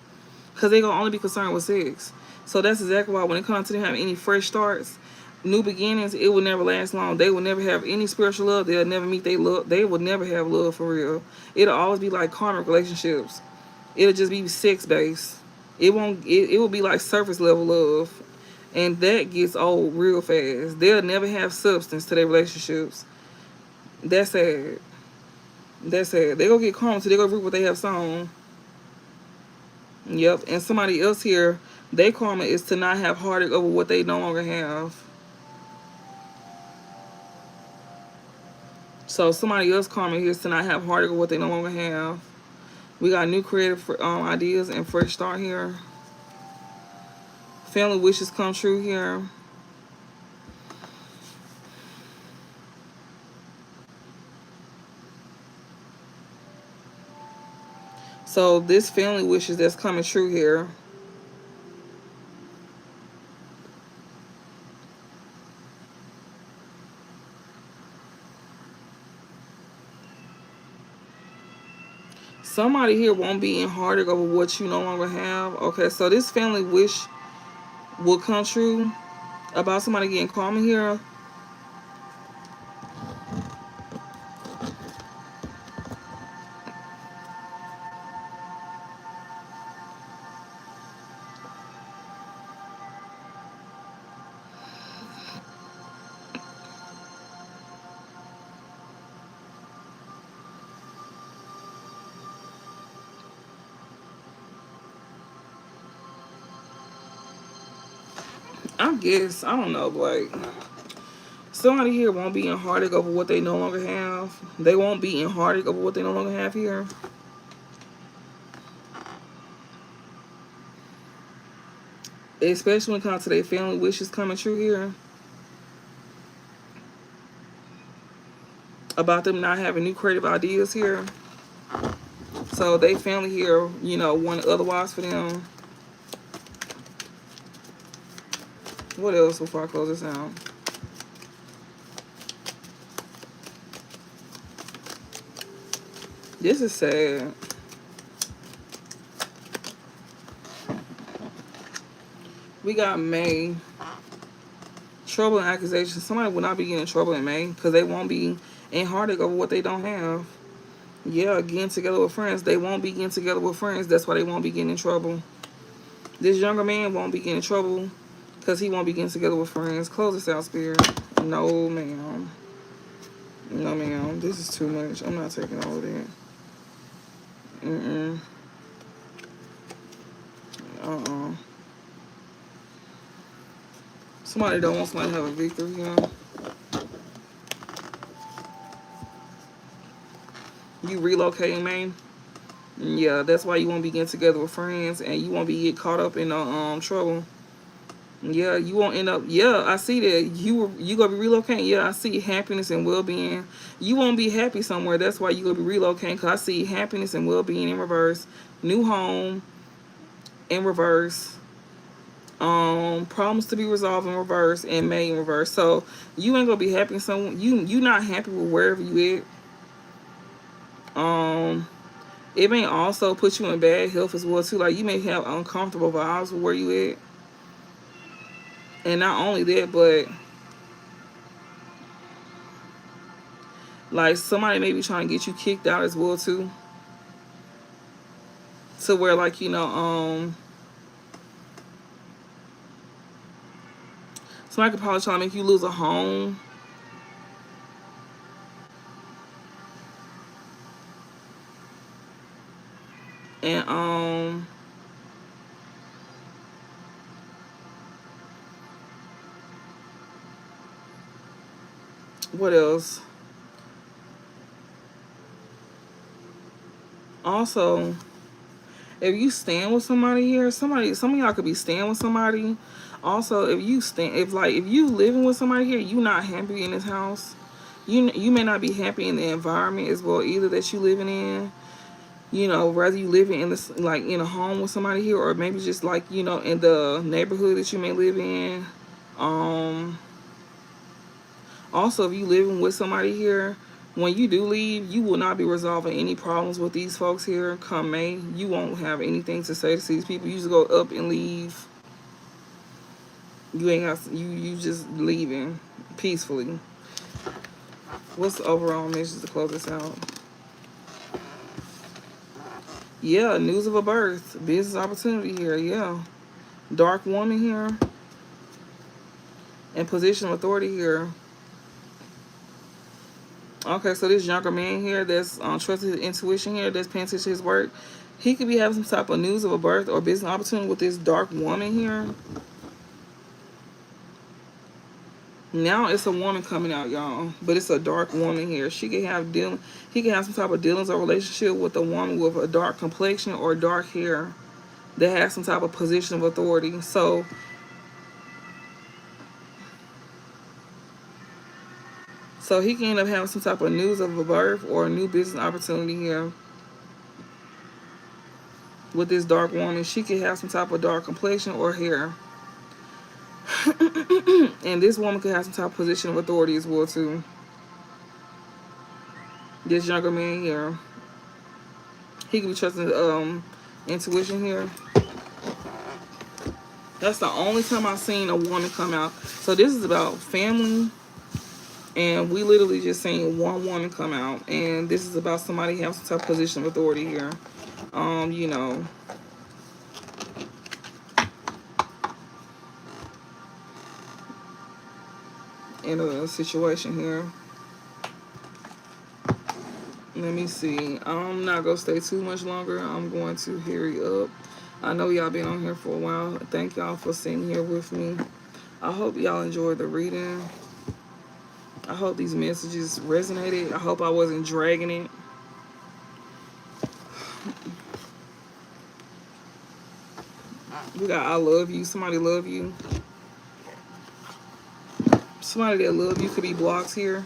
because they're going to only be concerned with sex. So that's exactly why when it comes to them having any fresh starts, new beginnings, it will never last long. They will never have any spiritual love. They'll never meet their love. They will never have love for real. It'll always be like karmic relationships. It'll just be sex based. It won't. It will be like surface level love, and that gets old real fast. They'll never have substance to their relationships. That's sad. That's sad. They go get karma, so they go reap what they have sown. Yep. And somebody else here, their karma is to not have heartache over what they no longer have. So somebody else karma here is to not have heartache over what they no longer have. We got new creative ideas and fresh start here. Family wishes come true here. So this family wishes that's coming true here. Somebody here won't be in heartache over what you no longer have. Okay, so this family wish will come true about somebody getting karma here. I guess, I don't know, like, somebody here won't be in heartache over what they no longer have. They won't be in heartache over what they no longer have here. Especially when it comes to their family wishes coming true here. About them not having new creative ideas here. So they family here, you know, want otherwise for them. What else before I close this out? This is sad. We got May. Trouble and accusations. Somebody will not be getting in trouble in May because they won't be in heartache over what they don't have. Yeah, getting together with friends. They won't be getting together with friends. That's why they won't be getting in trouble. This younger man won't be getting in trouble because he won't be getting together with friends. Close this out, Spirit. No, ma'am. No, ma'am. This is too much. I'm not taking all of that. Somebody don't want somebody to have a victory, you know? You relocating, man? Yeah, that's why you won't be getting together with friends and you won't be get caught up in trouble. Yeah, you won't end up. Yeah, I see that. You gonna be relocating. Yeah, I see happiness and well-being. You won't be happy somewhere. That's why you gonna be relocating. Cause I see happiness and well-being in reverse. New home in reverse. Problems to be resolved in reverse and May in reverse. So you ain't gonna be happy. You not happy with wherever you at. It may also put you in bad health as well too. Like you may have uncomfortable vibes with where you at. And not only that, but like somebody may be trying to get you kicked out as well too. To where like, you know, somebody could probably try to make you lose a home. And what else? Also, if you stand with somebody here, some of y'all could be staying with somebody. Also, if you living with somebody here, you not happy in this house. You may not be happy in the environment as well either that you living in. You know, whether you living in this like in a home with somebody here, or maybe just like, you know, in the neighborhood that you may live in. Also, if you living with somebody here, when you do leave, you will not be resolving any problems with these folks here. Come May, you won't have anything to say to these people. You just go up and leave. You ain't have you just leaving peacefully. What's the overall message to close this out? Yeah, news of a birth, business opportunity here. Yeah, dark woman here, and position of authority here. Okay, so this younger man here that's trusting his intuition here, that's paying attention to his work, he could be having some type of news of a birth or business opportunity with this dark woman here. Now it's a woman coming out, y'all, but it's a dark woman here. He can have some type of dealings or relationship with a woman with a dark complexion or dark hair that has some type of position of authority. So he can end up having some type of news of a birth or a new business opportunity here with this dark woman. She could have some type of dark complexion or hair. And this woman could have some type of position of authority as well too. This younger man here, he could be trusting intuition here. That's the only time I've seen a woman come out. So this is about family, and we literally just seen one woman come out, and this is about somebody having some type of position of authority here. You know, in a situation here. Let me see. I'm not gonna stay too much longer. I'm going to hurry up. I know y'all been on here for a while. Thank y'all for sitting here with me. I hope y'all enjoyed the reading. I hope these messages resonated. I hope I wasn't dragging it. We got I love you. Somebody love you. Somebody that love you could be blocked here.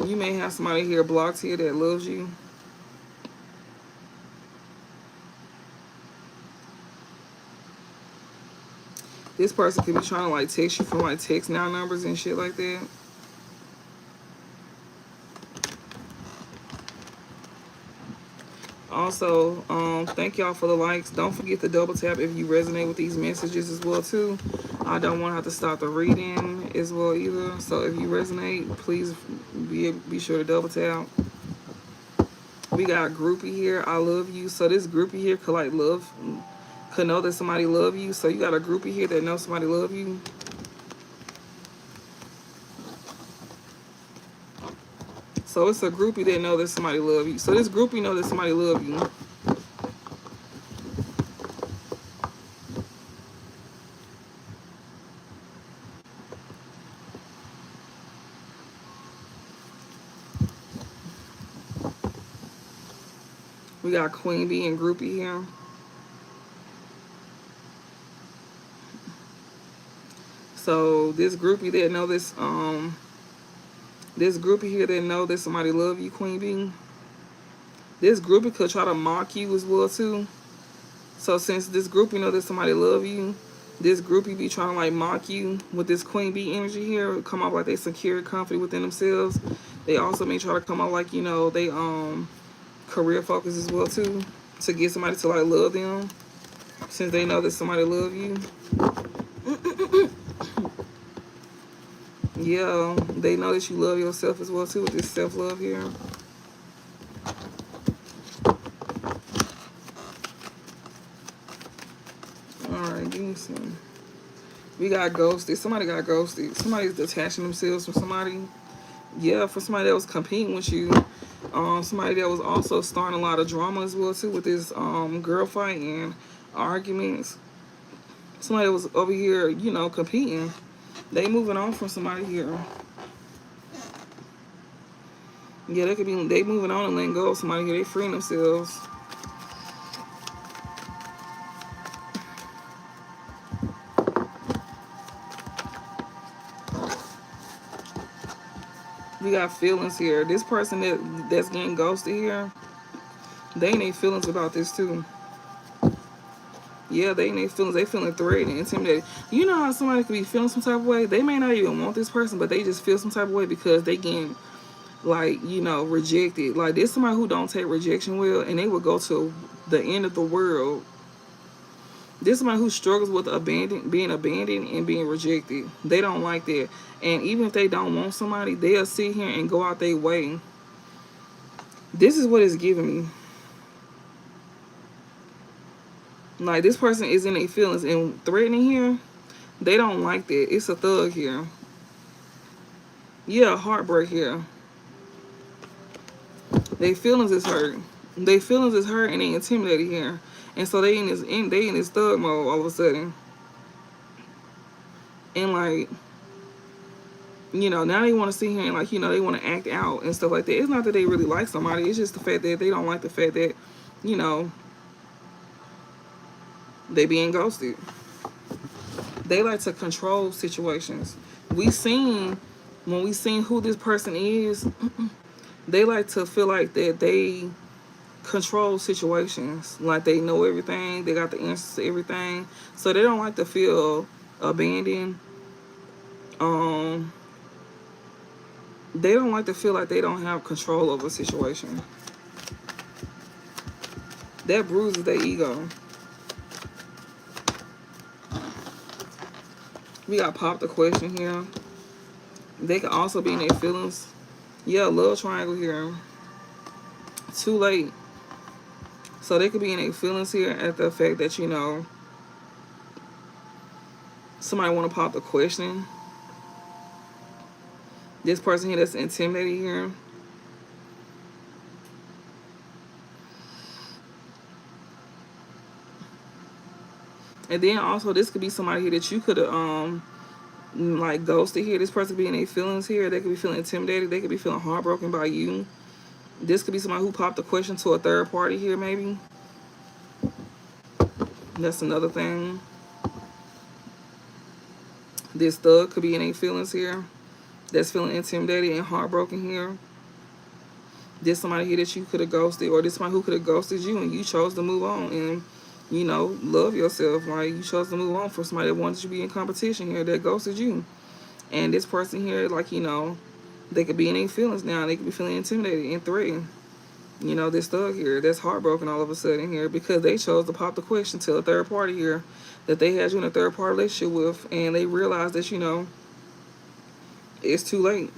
You may have somebody here blocked here that loves you. This person could be trying to like text you from like text now numbers and shit like that. Also, thank y'all for the likes. Don't forget to double tap if you resonate with these messages as well too. I don't want to have to stop the reading as well either. So if you resonate, please be sure to double tap. We got groupie here. I love you. So this groupie here could like could know that somebody love you. So you got a groupie here that knows somebody love you. So it's a groupie that know that somebody love you. So this groupie know that somebody love you. We got Queen Bee and groupie here. So this groupie that know this groupie here that know that somebody love you, Queen Bee. This groupie could try to mock you as well too. So since this groupie know that somebody love you, this groupie be trying to like mock you with this Queen Bee energy here. Come off like they secure, confident within themselves. They also may try to come off like, you know, they career focus as well too, to get somebody to like love them, since they know that somebody love you. Yeah, they know that you love yourself as well too with this self-love here. Alright, give me some. We got ghosted. Somebody got ghosted. Somebody's detaching themselves from somebody. Yeah, for somebody that was competing with you. Somebody that was also starting a lot of drama as well too with this girl fight and arguments. Somebody that was over here, you know, competing. They moving on from somebody here. Yeah, they moving on and letting go of somebody here. They freeing themselves. We got feelings here. This person that's getting ghosted here, they ain't their feelings about this too. Yeah, they ain't their feelings. They feeling threatened, intimidated. You know how somebody could be feeling some type of way? They may not even want this person, but they just feel some type of way because they getting, like, you know, rejected. Like, there's somebody who don't take rejection well, and they would go to the end of the world. There's somebody who struggles with being abandoned and being rejected. They don't like that. And even if they don't want somebody, they'll sit here and go out their way. This is what it's giving me. Like, this person is in their feelings and threatening here. They don't like that. It's a thug here. Yeah, heartbreak here. Their feelings is hurt. Their feelings is hurt and they intimidated here. And so they in this thug mode all of a sudden. And like, you know, now they want to sit here and like, you know, they want to act out and stuff like that. It's not that they really like somebody. It's just the fact that they don't like the fact that, you know, they being ghosted. They like to control situations. When we seen who this person is, they like to feel like that they control situations. Like they know everything. They got the answers to everything. So they don't like to feel abandoned. They don't like to feel like they don't have control over a situation. That bruises their ego. We got popped the question here. They can also be in their feelings. Yeah, love triangle here. Too late. So they could be in their feelings here at the fact that, you know, somebody want to pop the question. This person here that's intimidated here. And then also, this could be somebody here that you could have like ghosted here. This person could be in their feelings here. They could be feeling intimidated. They could be feeling heartbroken by you. This could be somebody who popped a question to a third party here, maybe. That's another thing. This thug could be in their feelings here. That's feeling intimidated and heartbroken here. This somebody here that you could have ghosted, or this somebody who could have ghosted you and you chose to move on and, you know, love yourself. Like, you chose to move on for somebody that wanted you to be in competition here that ghosted you. And this person here, like, you know, they could be in their feelings now. They could be feeling intimidated and threatened. You know, this thug here, that's heartbroken all of a sudden here because they chose to pop the question to a third party here that they had you in a third party relationship with, and they realized that, you know, it's too late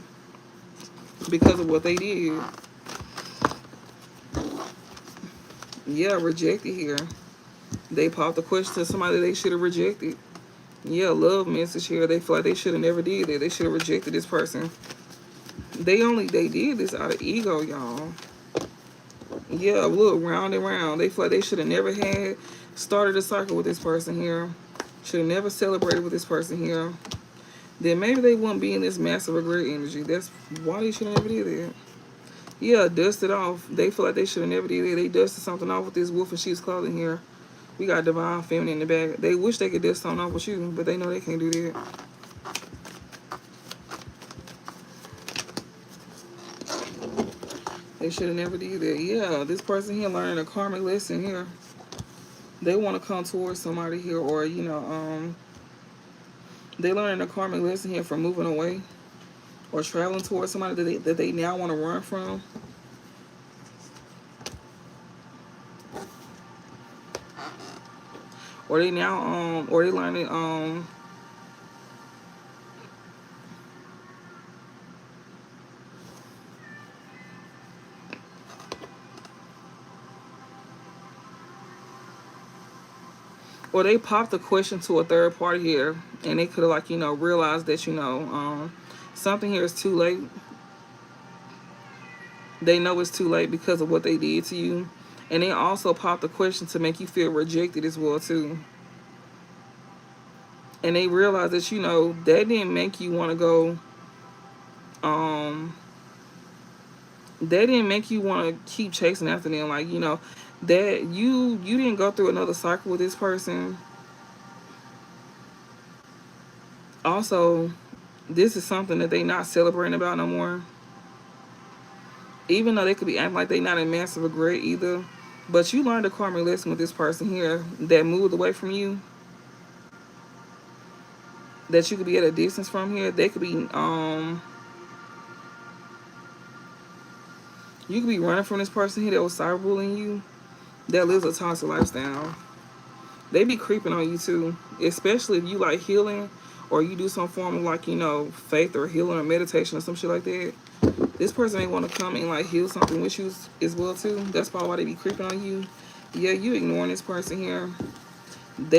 because of what they did. Yeah, rejected here. They popped the question to somebody they should have rejected. Yeah, love message here. They feel like they should have never did it. They should have rejected this person. They did this out of ego, y'all. Yeah, look, round and round. They feel like they should have never had started a cycle with this person here. Should have never celebrated with this person here. Then maybe they wouldn't be in this massive regret energy. That's why they should have never did that. Yeah, dust it off. They feel like they should have never did it. They dusted something off with this wolf in sheep's clothing here. We got divine feminine in the back. They wish they could dust something off with you, but they know they can't do that. They should have never did that. Yeah, this person here learning a karmic lesson here. They want to come towards somebody here, or, you know, they learning a karmic lesson here from moving away or traveling towards somebody that they now want to run from. Or they now, or they learning, or they popped the question to a third party here, and they could have, like, you know, realized that, you know, something here is too late. They know it's too late because of what they did to you. And they also popped the question to make you feel rejected as well, too. And they realized that, you know, that didn't make you want to go, that didn't make you want to keep chasing after them. Like, you know, that you didn't go through another cycle with this person. Also, this is something that they not celebrating about no more. Even though they could be acting like they not in massive regret either. But you learned a karmic lesson with this person here that moved away from you. That you could be at a distance from here. They could be, you could be running from this person here that was cyberbullying you. That lives a toxic lifestyle. They be creeping on you too. Especially if you like healing, or you do some form of, like, you know, faith or healing or meditation or some shit like that. This person may want to come and, like, heal something with you as well too. That's probably why they be creeping on you. Yeah, you ignoring this person here.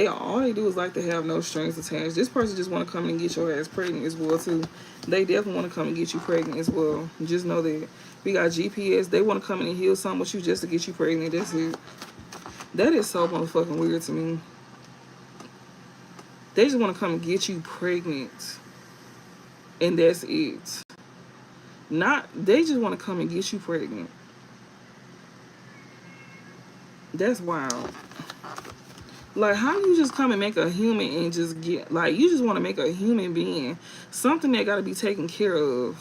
All they do is like to have no strings attached. This person just want to come in and get your ass pregnant as well too. They definitely want to come and get you pregnant as well. Just know that. We got GPS. They want to come in and heal something with you just to get you pregnant. That's it. That is so motherfucking weird to me. They just want to come and get you pregnant. And that's it. They just want to come and get you pregnant. That's wild. Like, how you just come and make a human and just get, like, you just want to make a human being something that got to be taken care of.